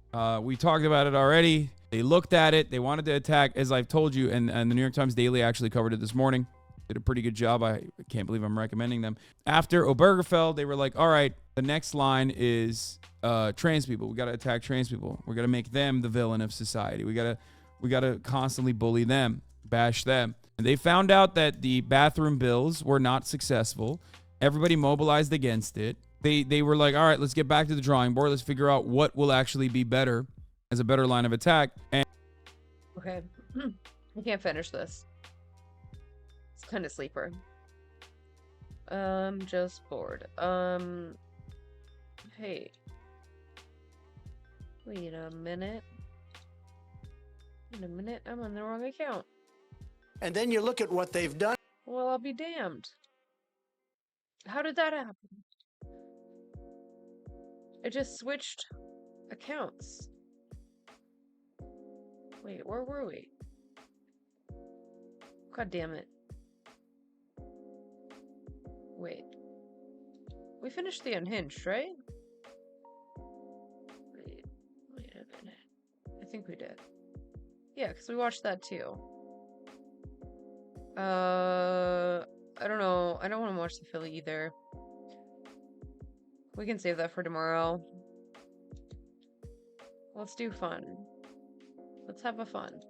We talked about it already. They looked at it. They wanted to attack, as I've told you, and the New York Times Daily actually covered it this morning. Did a pretty good job. I can't believe I'm recommending them. After Obergefell, they were like, all right, the next line is trans people. We got to attack trans people. We got to make them the villain of society. We got to constantly bully them, bash them. And they found out that the bathroom bills were not successful. Everybody mobilized against it. They were like, all right, let's get back to the drawing board. Let's figure out what will actually be better as a better line of attack. And okay, I can't finish this. It's kind of sleeper. Just bored. Hey. Wait a minute. I'm on the wrong account. And then you look at what they've done. Well, I'll be damned. How did that happen? I just switched accounts. Wait, where were we? God damn it. Wait. We finished the Unhinged, right? Wait a minute. I think we did. Yeah, because we watched that too. I don't know. I don't want to watch the Philly either. We can save that for tomorrow. Let's do fun. Let's have a fun.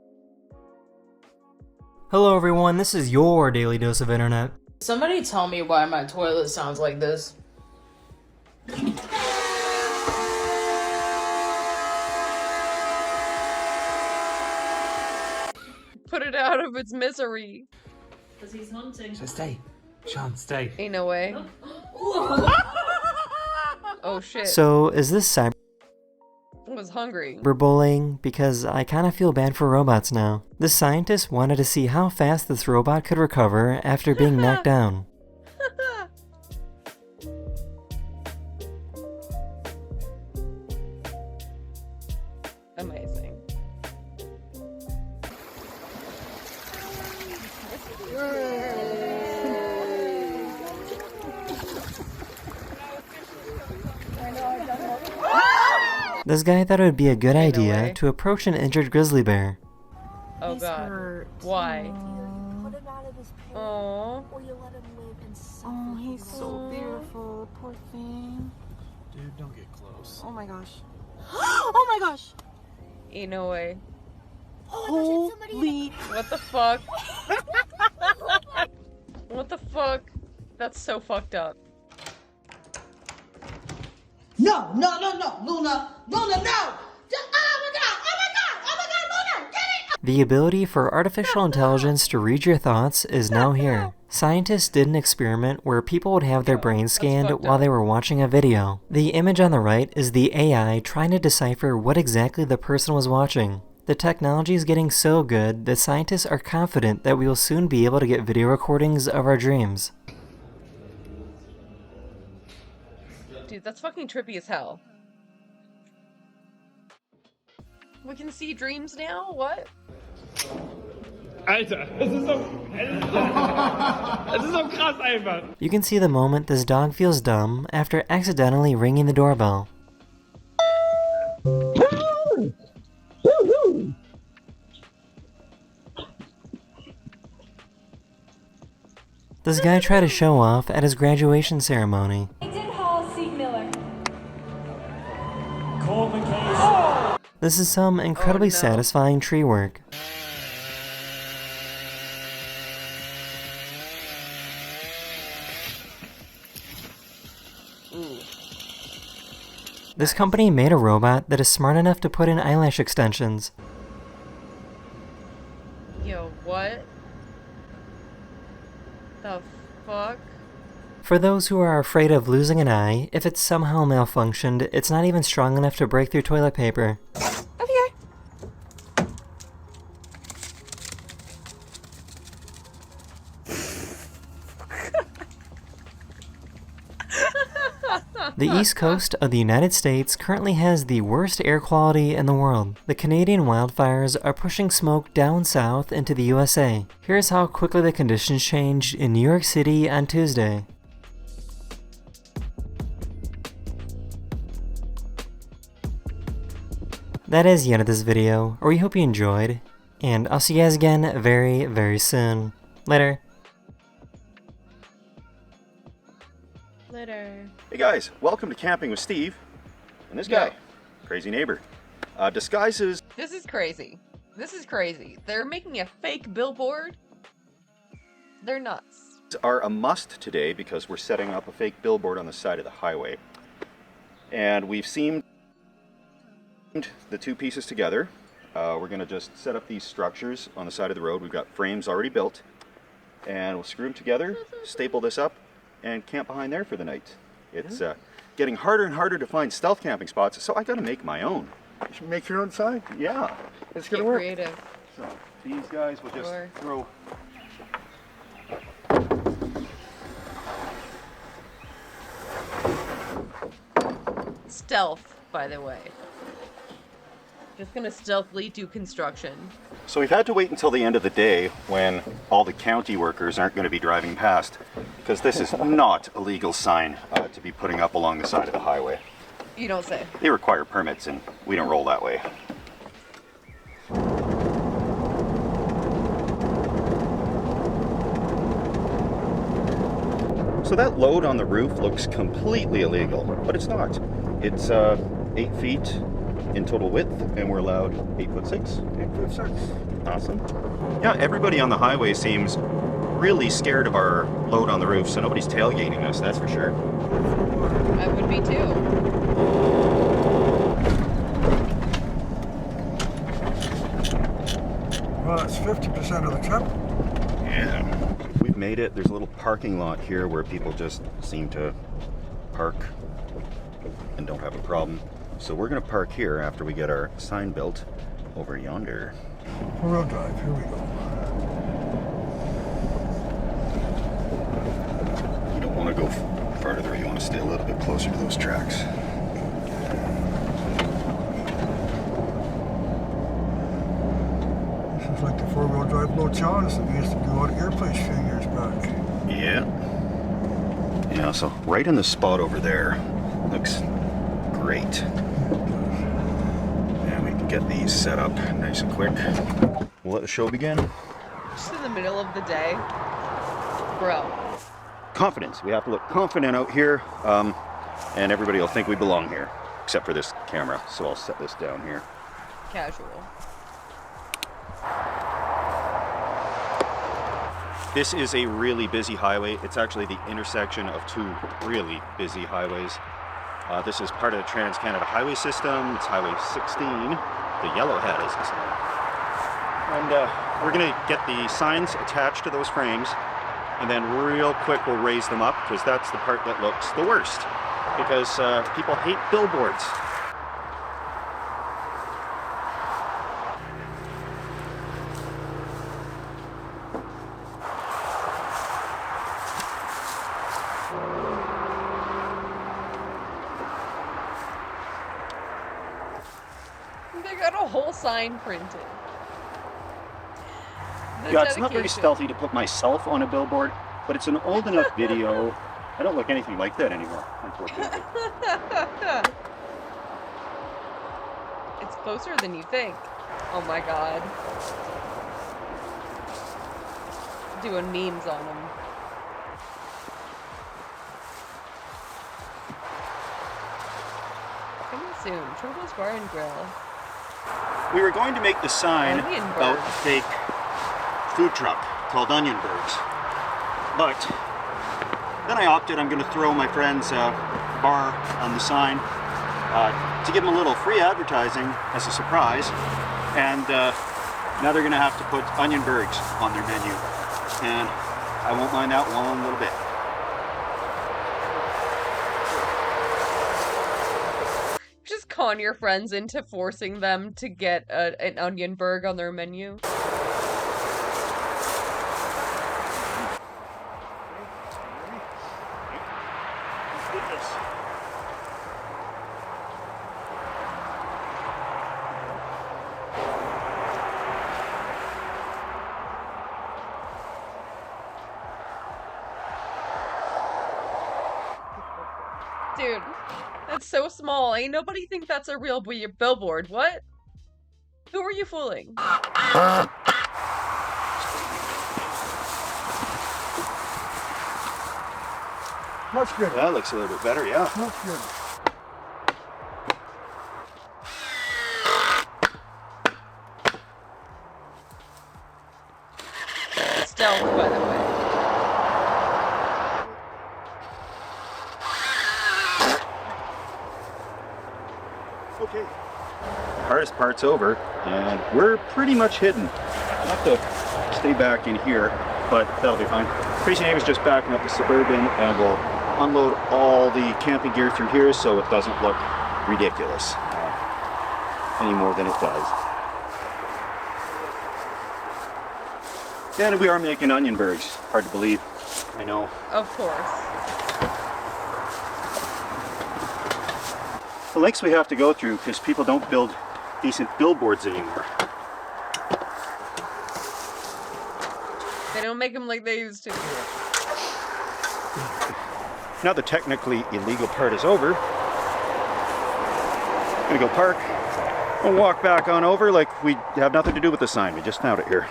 Hello everyone, this is your daily dose of internet. Somebody tell me why my toilet sounds like this. out of its misery. Because he's hunting. So stay. Sean, stay. Ain't no way. Oh shit. So, is this I was hungry. cyberbullying? Because I kind of feel bad for robots now. This scientist wanted to see how fast this robot could recover after being knocked down. Amazing. This guy thought it would be a good idea to approach an injured grizzly bear. Oh god. Why? Oh. Oh, he's so beautiful. Poor thing. Dude, don't get close. Oh my gosh. Oh my gosh. Ain't no way. Holy. What the fuck? What the fuck? That's so fucked up. No, no, no, no, Luna. Luna, no. Oh my god. Oh my god. Oh my god, Luna. Get it. The ability for artificial intelligence to read your thoughts is now here. Scientists did an experiment where people would have their brains scanned while they were watching a video. The image on the right is the AI trying to decipher what exactly the person was watching. The technology is getting so good that scientists are confident that we will soon be able to get video recordings of our dreams. Dude, that's fucking trippy as hell. We can see dreams now? What? Alter, das ist so krass einfach. You can see the moment this dog feels dumb after accidentally ringing the doorbell. This guy tried to show off at his graduation ceremony. This is some incredibly satisfying tree work. This company made a robot that is smart enough to put in eyelash extensions. Yo, what? The fuck? For those who are afraid of losing an eye, if it's somehow malfunctioned, it's not even strong enough to break through toilet paper. The east coast of the United States currently has the worst air quality in the world. The Canadian wildfires are pushing smoke down south into the USA. Here's how quickly the conditions changed in New York City on Tuesday. That is the end of this video, or we hope you enjoyed, and I'll see you guys again very, very soon. Later. Later. Hey guys, welcome to Camping with Steve and this guy, crazy neighbor. Disguises. This is crazy. This is crazy. They're making a fake billboard. They're nuts. Are a must today because we're setting up a fake billboard on the side of the highway. And we've seamed the two pieces together. We're going to just set up these structures on the side of the road. We've got frames already built. And we'll screw them together, staple this up, and camp behind there for the night. It's getting harder and harder to find stealth camping spots, so I gotta make my own. You should make your own sign. Yeah, it's Get gonna work. creative. So these guys will just throw. Stealth, by the way. Just gonna stealthily do construction. So we've had to wait until the end of the day when all the county workers aren't going to be driving past, because this is not a legal sign to be putting up along the side of the highway. You don't say. They require permits and we don't roll that way. So that load on the roof looks completely illegal, but it's not. It's 8 feet in total width, and we're allowed 8'6". 8'6". Awesome. Yeah, everybody on the highway seems really scared of our load on the roof, so nobody's tailgating us, that's for sure. I would be too. Well, it's 50% of the trip. Yeah. We've made it. There's a little parking lot here where people just seem to park and don't have a problem. So we're going to park here after we get our sign built over yonder. Four-wheel drive, here we go. You don't want to go farther. You want to stay a little bit closer to those tracks. This is like the four-wheel drive Low Chance that we used to do out at your place a few years back. Yeah. Yeah, so right in the spot over there. Looks great. And we can get these set up nice and quick. We'll let the show begin. Just in the middle of the day. Bro. Confidence. We have to look confident out here, and everybody will think we belong here, except for this camera. So I'll set this down here. Casual. This is a really busy highway. It's actually the intersection of two really busy highways. This is part of the Trans-Canada Highway System. It's Highway 16. The yellowhead is this one. And we're gonna get the signs attached to those frames, and then real quick we'll raise them up, because that's the part that looks the worst. Because people hate billboards. They got a whole sign printed. Yeah, it's not very stealthy to put myself on a billboard, but it's an old enough video. I don't look anything like that anymore, unfortunately. It's closer than you think. Oh my god. Doing memes on them. Coming soon, Turbo's Bar and Grill. We were going to make the sign about a fake food truck called Onionbergs, but then I opted I'm going to throw my friend's bar on the sign to give them a little free advertising as a surprise, and now they're going to have to put Onionbergs on their menu, and I won't mind that one little bit. Just con your friends into forcing them to get an Onionberg on their menu. Dude, that's so small. Ain't nobody think that's a real billboard. What? Who are you fooling? Much good. That looks a little bit better, yeah. Much good. Stealth, by the way. Okay. The hardest part's over, and we're pretty much hidden. I'll have to stay back in here, but that'll be fine. Tracy Name is just backing up the Suburban, and we'll unload all the camping gear through here so it doesn't look ridiculous any more than it does. And we are making Onionbergs. Hard to believe. I know. Of course. The lengths we have to go through because people don't build decent billboards anymore. They don't make them like they used to. Now the technically illegal part is over. I'm gonna go park and walk back on over like we have nothing to do with the sign. We just found it here.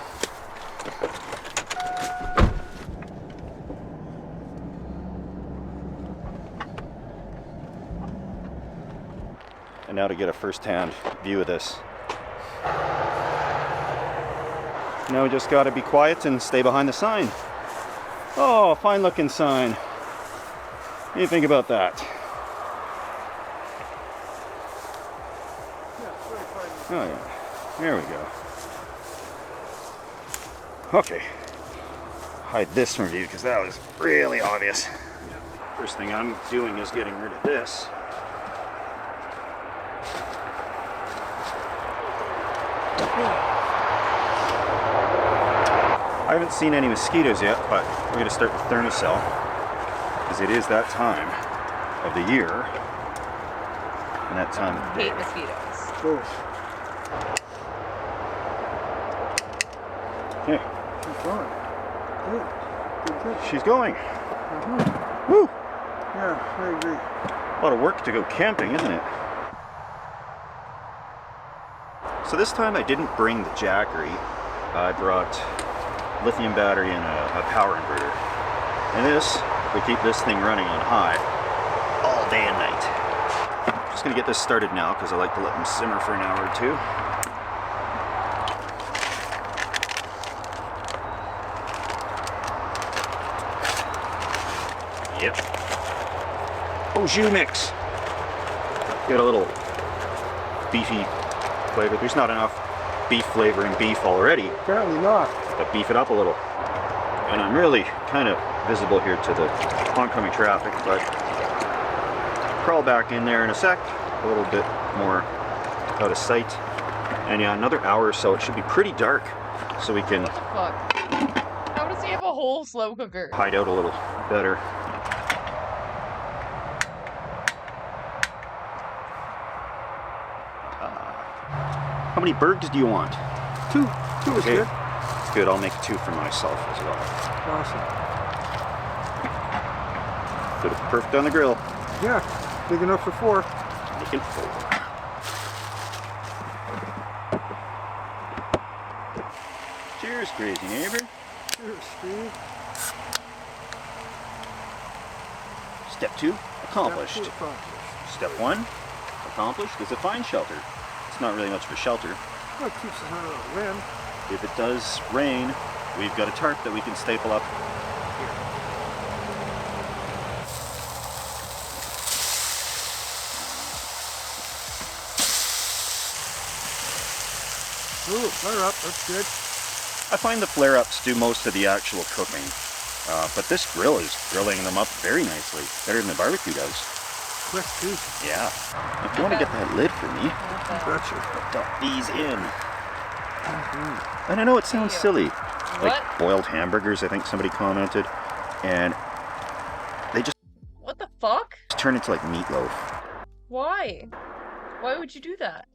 And now to get a first-hand view of this. Now we just gotta be quiet and stay behind the sign. Oh, fine looking sign. What do you think about that? Oh yeah, there we go. Okay. Hide this from view because that was really obvious. First thing I'm doing is getting rid of this. I haven't seen any mosquitoes yet, but we're going to start with Thermacell because it is that time of the year and that time of the day. Hate mosquitoes. Okay. She's going. Good. Good, good. She's going. Mm-hmm. Woo! Yeah, I agree. A lot of work to go camping, isn't it? So this time I didn't bring the Jackery. I brought lithium battery and a power inverter. And this, we keep this thing running on high all day and night. Just gonna get this started now because I like to let them simmer for an hour or two. Yep. Au jus mix. Get a little beefy flavor. There's not enough beef flavor in beef already. Apparently not. But beef it up a little. And I'm really kind of visible here to the oncoming traffic, but crawl back in there in a sec. A little bit more out of sight. And yeah, another hour or so, it should be pretty dark. So we can Fuck. How does he have a whole slow cooker? hide out a little better. How many bergs do you want? Two. Two is good. Good, I'll make two for myself as well. Awesome. Put it perfect on the grill. Yeah, big enough for four. Making four. Cheers, crazy neighbor. Cheers, Steve. Step 2, accomplished. Step 2 accomplished. Step 1, accomplished is a fine shelter. It's not really much of a shelter. Well, it keeps us out of the wind. If it does rain, we've got a tarp that we can staple up. Ooh, flare up, that's good. I find the flare-ups do most of the actual cooking, but this grill is grilling them up very nicely, better than the barbecue does. Quick, too. Yeah. If you want to get that lid for me, Gotcha. dump these in. And I know it sounds silly, like boiled hamburgers, I think somebody commented, and they just What the fuck? turn into like meatloaf. Why? Why would you do that?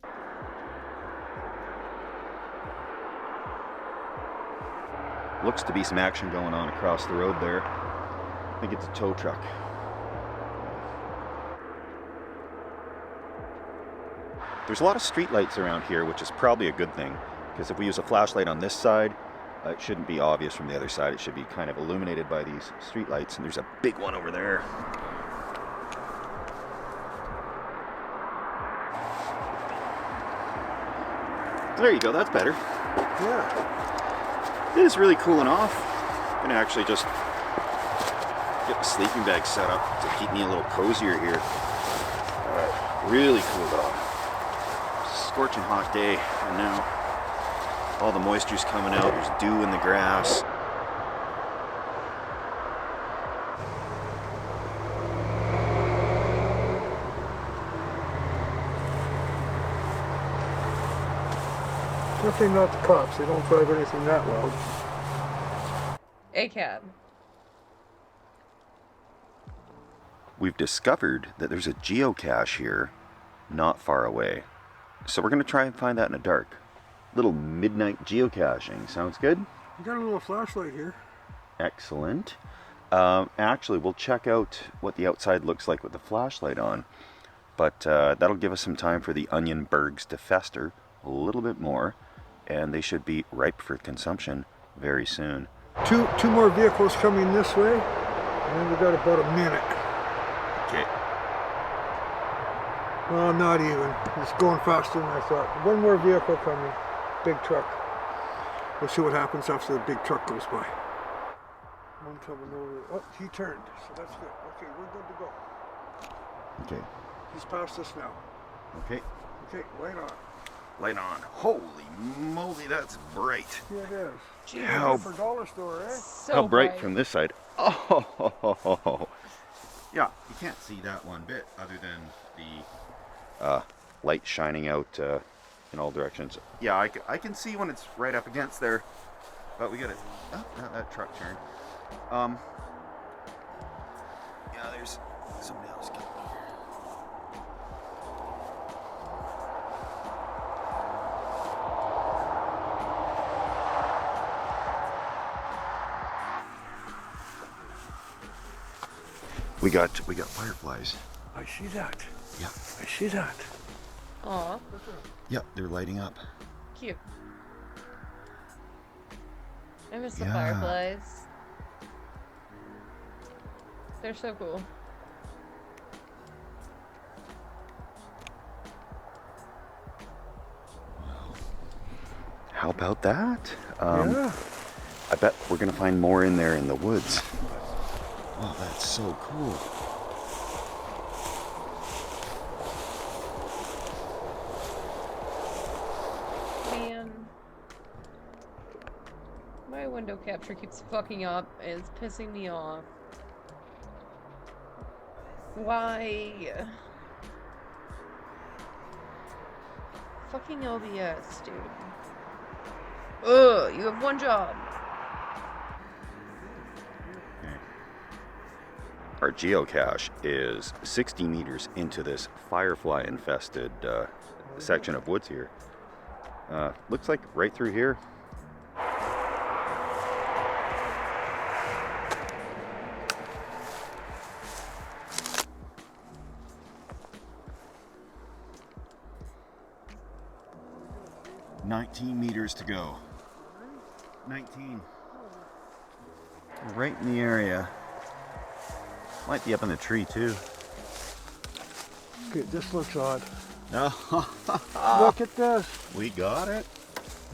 Looks to be some action going on across the road there. I think it's a tow truck. There's a lot of street lights around here, which is probably a good thing, because if we use a flashlight on this side, it shouldn't be obvious from the other side. It should be kind of illuminated by these street lights, and there's a big one over there. There you go, that's better. Yeah. It is really cooling off. I'm gonna actually just get the sleeping bag set up to keep me a little cozier here. Really cooled off. Scorching hot day, and now all the moisture's coming out. There's dew in the grass. Definitely not the cops. They don't drive anything that loud. A cab. We've discovered that there's a geocache here not far away. So we're going to try and find that in the dark. Little midnight geocaching. Sounds good? You got a little flashlight here. Excellent. Actually, we'll check out what the outside looks like with the flashlight on. But that'll give us some time for the onion bergs to fester a little bit more. And they should be ripe for consumption very soon. Two more vehicles coming this way. And then we got about a minute. Okay. Well, not even. It's going faster than I thought. One more vehicle coming. Big truck. We'll see what happens after the big truck goes by. One coming over. Oh, he turned. So that's good. Okay, we're good to go. Okay. He's past us now. Okay. Okay, right on. Light on. Holy moly, that's bright. Yeah, it is. Gee, How- For dollar store, eh? How bright from this side. Oh, yeah, you can't see that one bit other than the light shining out in all directions. Yeah, I can see when it's right up against there, but we got it. Oh, that truck turned. Yeah, there's somebody else getting here. We got fireflies. I see that. Yeah. I see that. Aw, Yeah, they're lighting up. cute. I miss the Yeah. fireflies. They're so cool. How about that? Yeah. I bet we're gonna find more in there in the woods. Wow, that's so cool. Man. My window capture keeps fucking up and it's pissing me off. Why? Fucking OBS, dude. Ugh, you have one job. Our geocache is 60 meters into this firefly-infested section of woods here. Looks like right through here. "19 meters to go. 19. Right in the area. Might be up in the tree too. Okay, this looks odd. No. Look at this. We got it.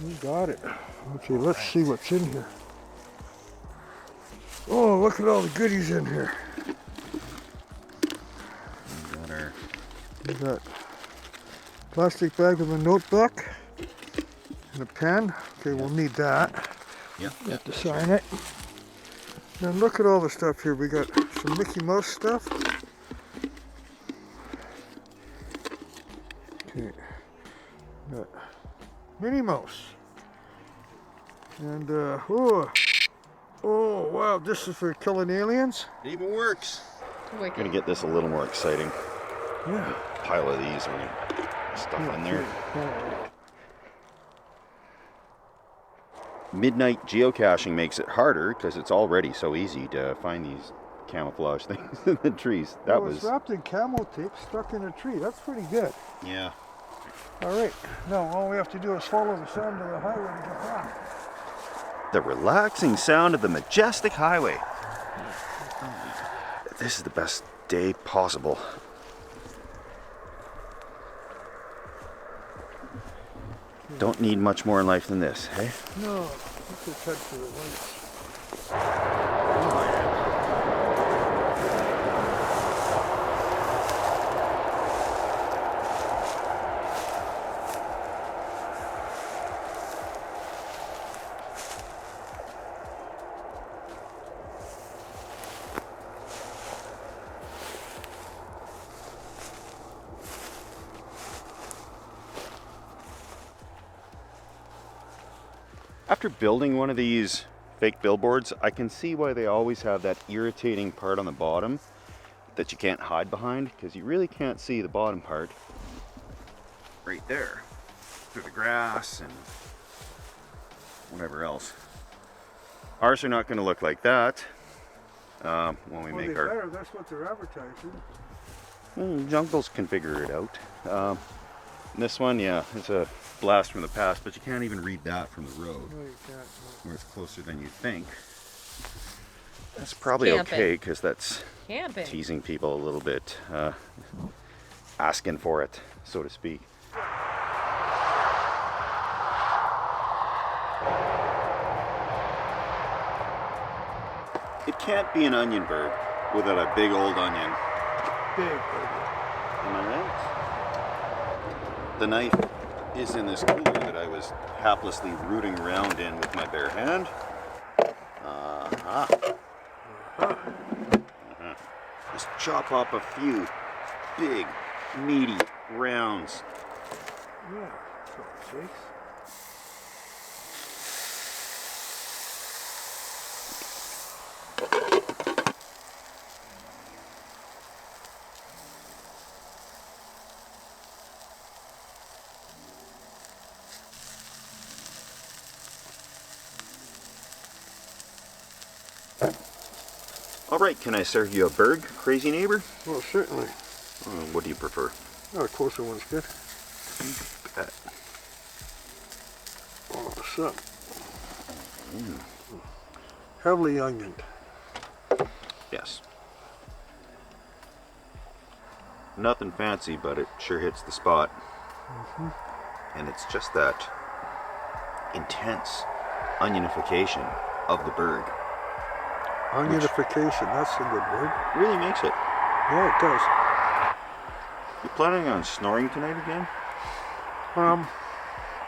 We got it. Okay, let's see what's in here. Oh, look at all the goodies in here. We got our We got plastic bag with a notebook and a pen. Okay, we'll need that. Yep. Have to sign it. Then look at all the stuff here. We got some Mickey Mouse stuff. Okay. Got Minnie Mouse. And oh wow, this is for killing aliens. It even works. Wicked. Gonna get this a little more exciting. Yeah. Pile of these. We're gonna stuff in there. Midnight geocaching makes it harder because it's already so easy to find these camouflage things in the trees. That It was wrapped in camo tape, stuck in a tree. That's pretty good. Yeah. All right. Now all we have to do is follow the sound of the highway to get back. The relaxing sound of the majestic highway. This is the best day possible. Don't need much more in life than this, hey? No, let's just head for the lights. After building one of these fake billboards, I can see why they always have that irritating part on the bottom that you can't hide behind, because you really can't see the bottom part right there through the grass and whatever else. Ours are not going to look like that when we make our... Better. That's what they're advertising. Jungles can figure it out. This one, yeah, it's a blast from the past, but you can't even read that from the road. No, you can't. Where it's closer than you think. That's probably Camping. okay, because that's Camping. teasing people a little bit, asking for it, so to speak. It can't be an onion bird without a big old onion. Big. Am I right? The knife is in this cooler that I was haplessly rooting around in with my bare hand. Let's chop up a few big, meaty rounds. Yeah, for sakes. All right, can I serve you a burg, crazy neighbor? Well, certainly. What do you prefer? Oh, a closer one's good. Bet. Oh, what's up? Heavily onioned. Yes. Nothing fancy, but it sure hits the spot. And it's just that intense onionification of the burg. Onionification, that's a good word. Really makes it. Yeah, it does. You planning on snoring tonight again? I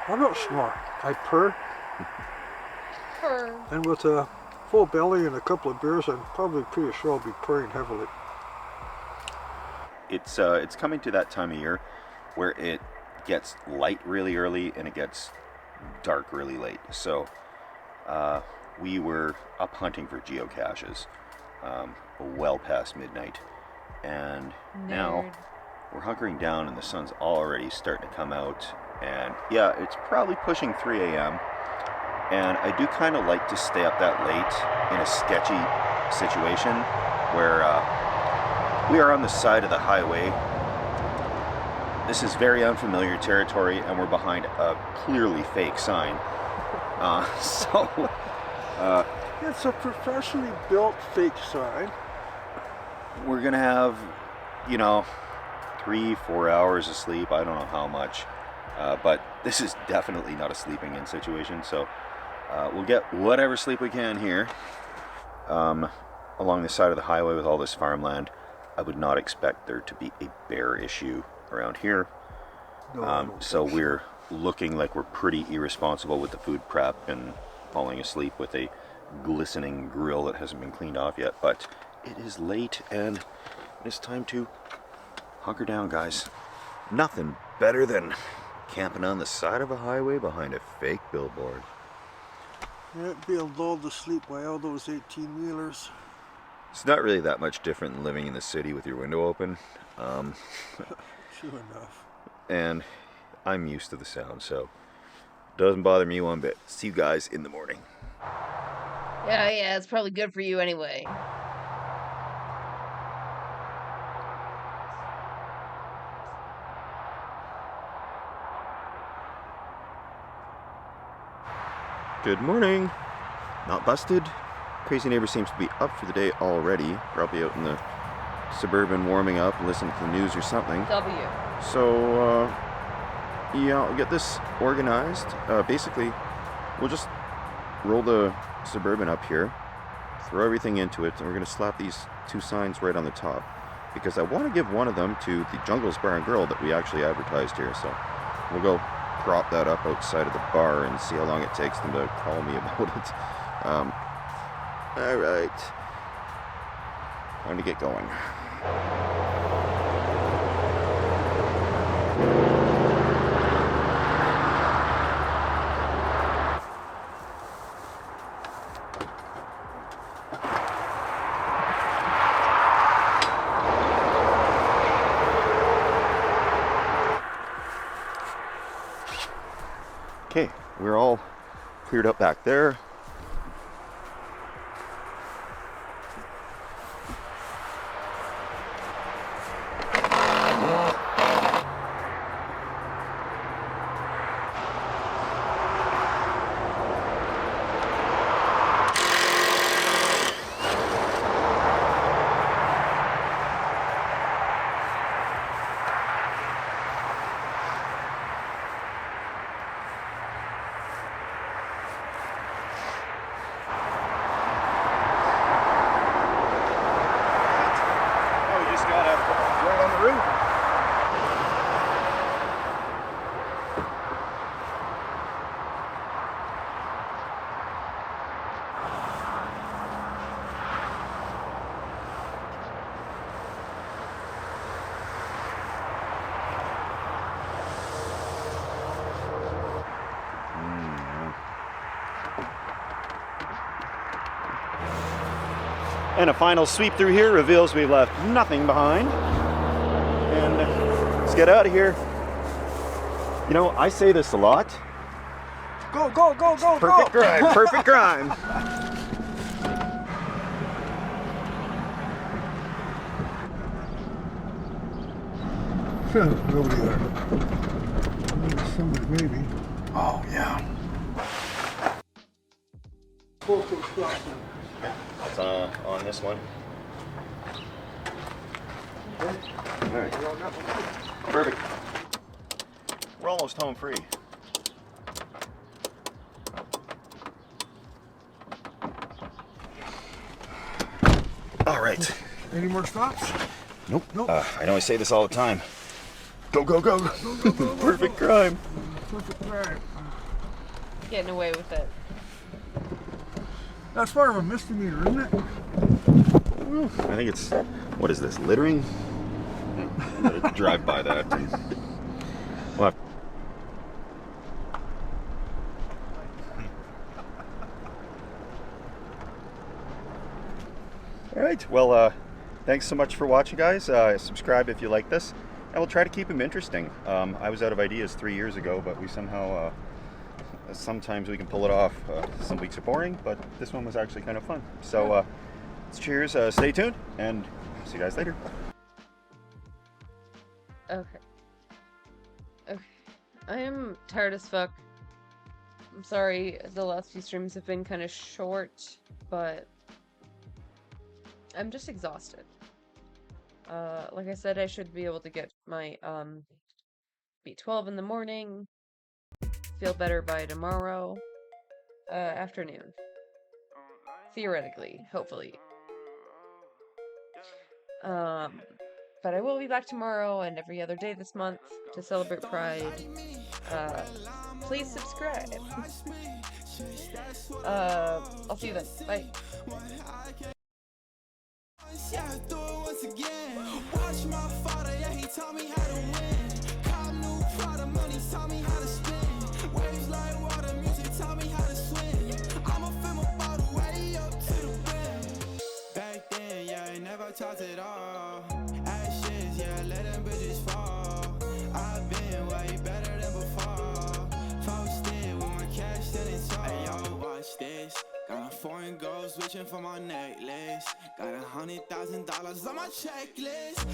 don't snore. I purr. Purr. And with a full belly and a couple of beers, I'm probably pretty sure I'll be purring heavily. It's coming to that time of year where it gets light really early and it gets dark really late. So we were up hunting for geocaches well past midnight, and now we're hunkering down and the sun's already starting to come out, and yeah, it's probably pushing 3 a.m. and I do kind of like to stay up that late in a sketchy situation where we are on the side of the highway. This is very unfamiliar territory, and we're behind a clearly fake sign. It's a professionally built fake sign. We're gonna have, 3-4 hours of sleep. I don't know how much, but this is definitely not a sleeping in situation. So we'll get whatever sleep we can here along the side of the highway with all this farmland. I would not expect there to be a bear issue around here. So we're looking like we're pretty irresponsible with the food prep and falling asleep with a glistening grill that hasn't been cleaned off yet. But it is late and it's time to hunker down, guys. Nothing better than camping on the side of a highway behind a fake billboard. Yeah, being lulled to sleep by all those 18-wheelers. It's not really that much different than living in the city with your window open. True enough. And I'm used to the sound, so it doesn't bother me one bit. See you guys in the morning. Yeah, it's probably good for you anyway. Good morning. Not busted. Crazy neighbor seems to be up for the day already. Probably out in the suburban warming up, listening to the news or something. W. So, yeah, I'll get this organized. Basically, we'll just roll the Suburban up here, throw everything into it, and we're going to slap these 2 signs right on the top, because I want to give one of them to the Jungles Bar and Grill that we actually advertised here. So we'll go prop that up outside of the bar and see how long it takes them to call me about it. All right, time to get going. Okay, we're all cleared up back there. And a final sweep through here reveals we've left nothing behind. And let's get out of here. You know, I say this a lot. Go, go, go, go, Perfect go. grind, perfect grind. Nobody there. Somebody, maybe. Oh, yeah. That's on this one. All right. Perfect. We're almost home free. All right. Any more stops? Nope. I know I say this all the time. Go, go, go. Perfect crime. Perfect crime. Getting away with it. That's part of a misdemeanor, isn't it? I think it's, what is this, littering? I'm gonna drive by that. We'll have... All right, well, thanks so much for watching, guys. Subscribe if you like this, and we'll try to keep them interesting. I was out of ideas 3 years ago, but we somehow, sometimes we can pull it off. Some weeks are boring, but this one was actually kind of fun. So, cheers, stay tuned, and see you guys later. Okay. I am tired as fuck. I'm sorry the last few streams have been kind of short, but I'm just exhausted. Like I said, I should be able to get my B12 in the morning, feel better by tomorrow afternoon. Theoretically, hopefully. But I will be back tomorrow and every other day this month to celebrate Pride. Please subscribe. I'll see you then. Bye. Watch my father, yeah, he taught me how to win. Cop new Prada, money taught me how to spin. Waves like water, music taught me how to swim. I'ma fill my bottle way up to the brim. Back then, yeah, I never talked at all. Ashes, yeah, let them bitches fall. I've been way better than before. Posted with my cash, then it's all. Hey, yo, watch this. Got a foreign girls wishing for my necklace. Got $100,000 on my checklist.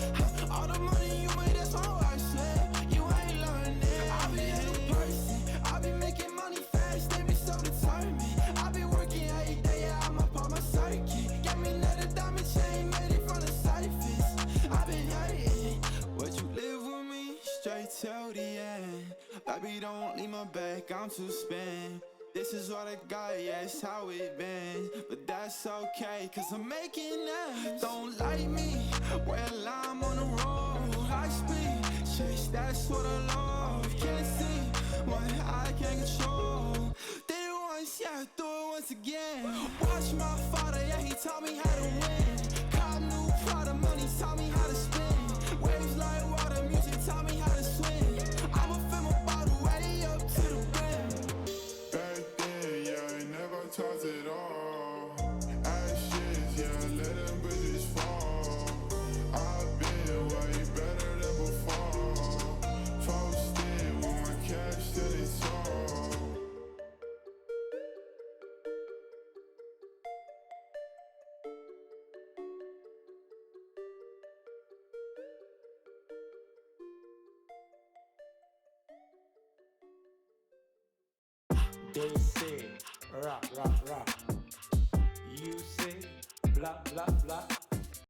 All the money you made, that's my worst slip. You ain't learning. I be a person. I be making money fast. They be so determined. I be working every day. Yeah, I'm up on my circuit. Get me another diamond chain, made it from the surface. I been hurting. Would you live with me straight till the end? Baby, don't leave my back. I'm too spent. This is what I got, yeah, it's how it been. But that's okay, cause I'm making ends. Don't like me, well, I'm on the road. High speed, chase, that's what I love. Can't see what I can't control. Did it once, yeah, do it once again. Watch my father, yeah, he taught me how to win. Cop new Prada, money taught me how to spin. Waves like water, music taught me how to swim. I'ma fill my bottle way up to the brim. Talked it all. Ashes, yeah, let them bitches fall. I've been way better than before. Posted with my cash till it's all. They say, rah, rah, rah. You say, blah, blah, blah.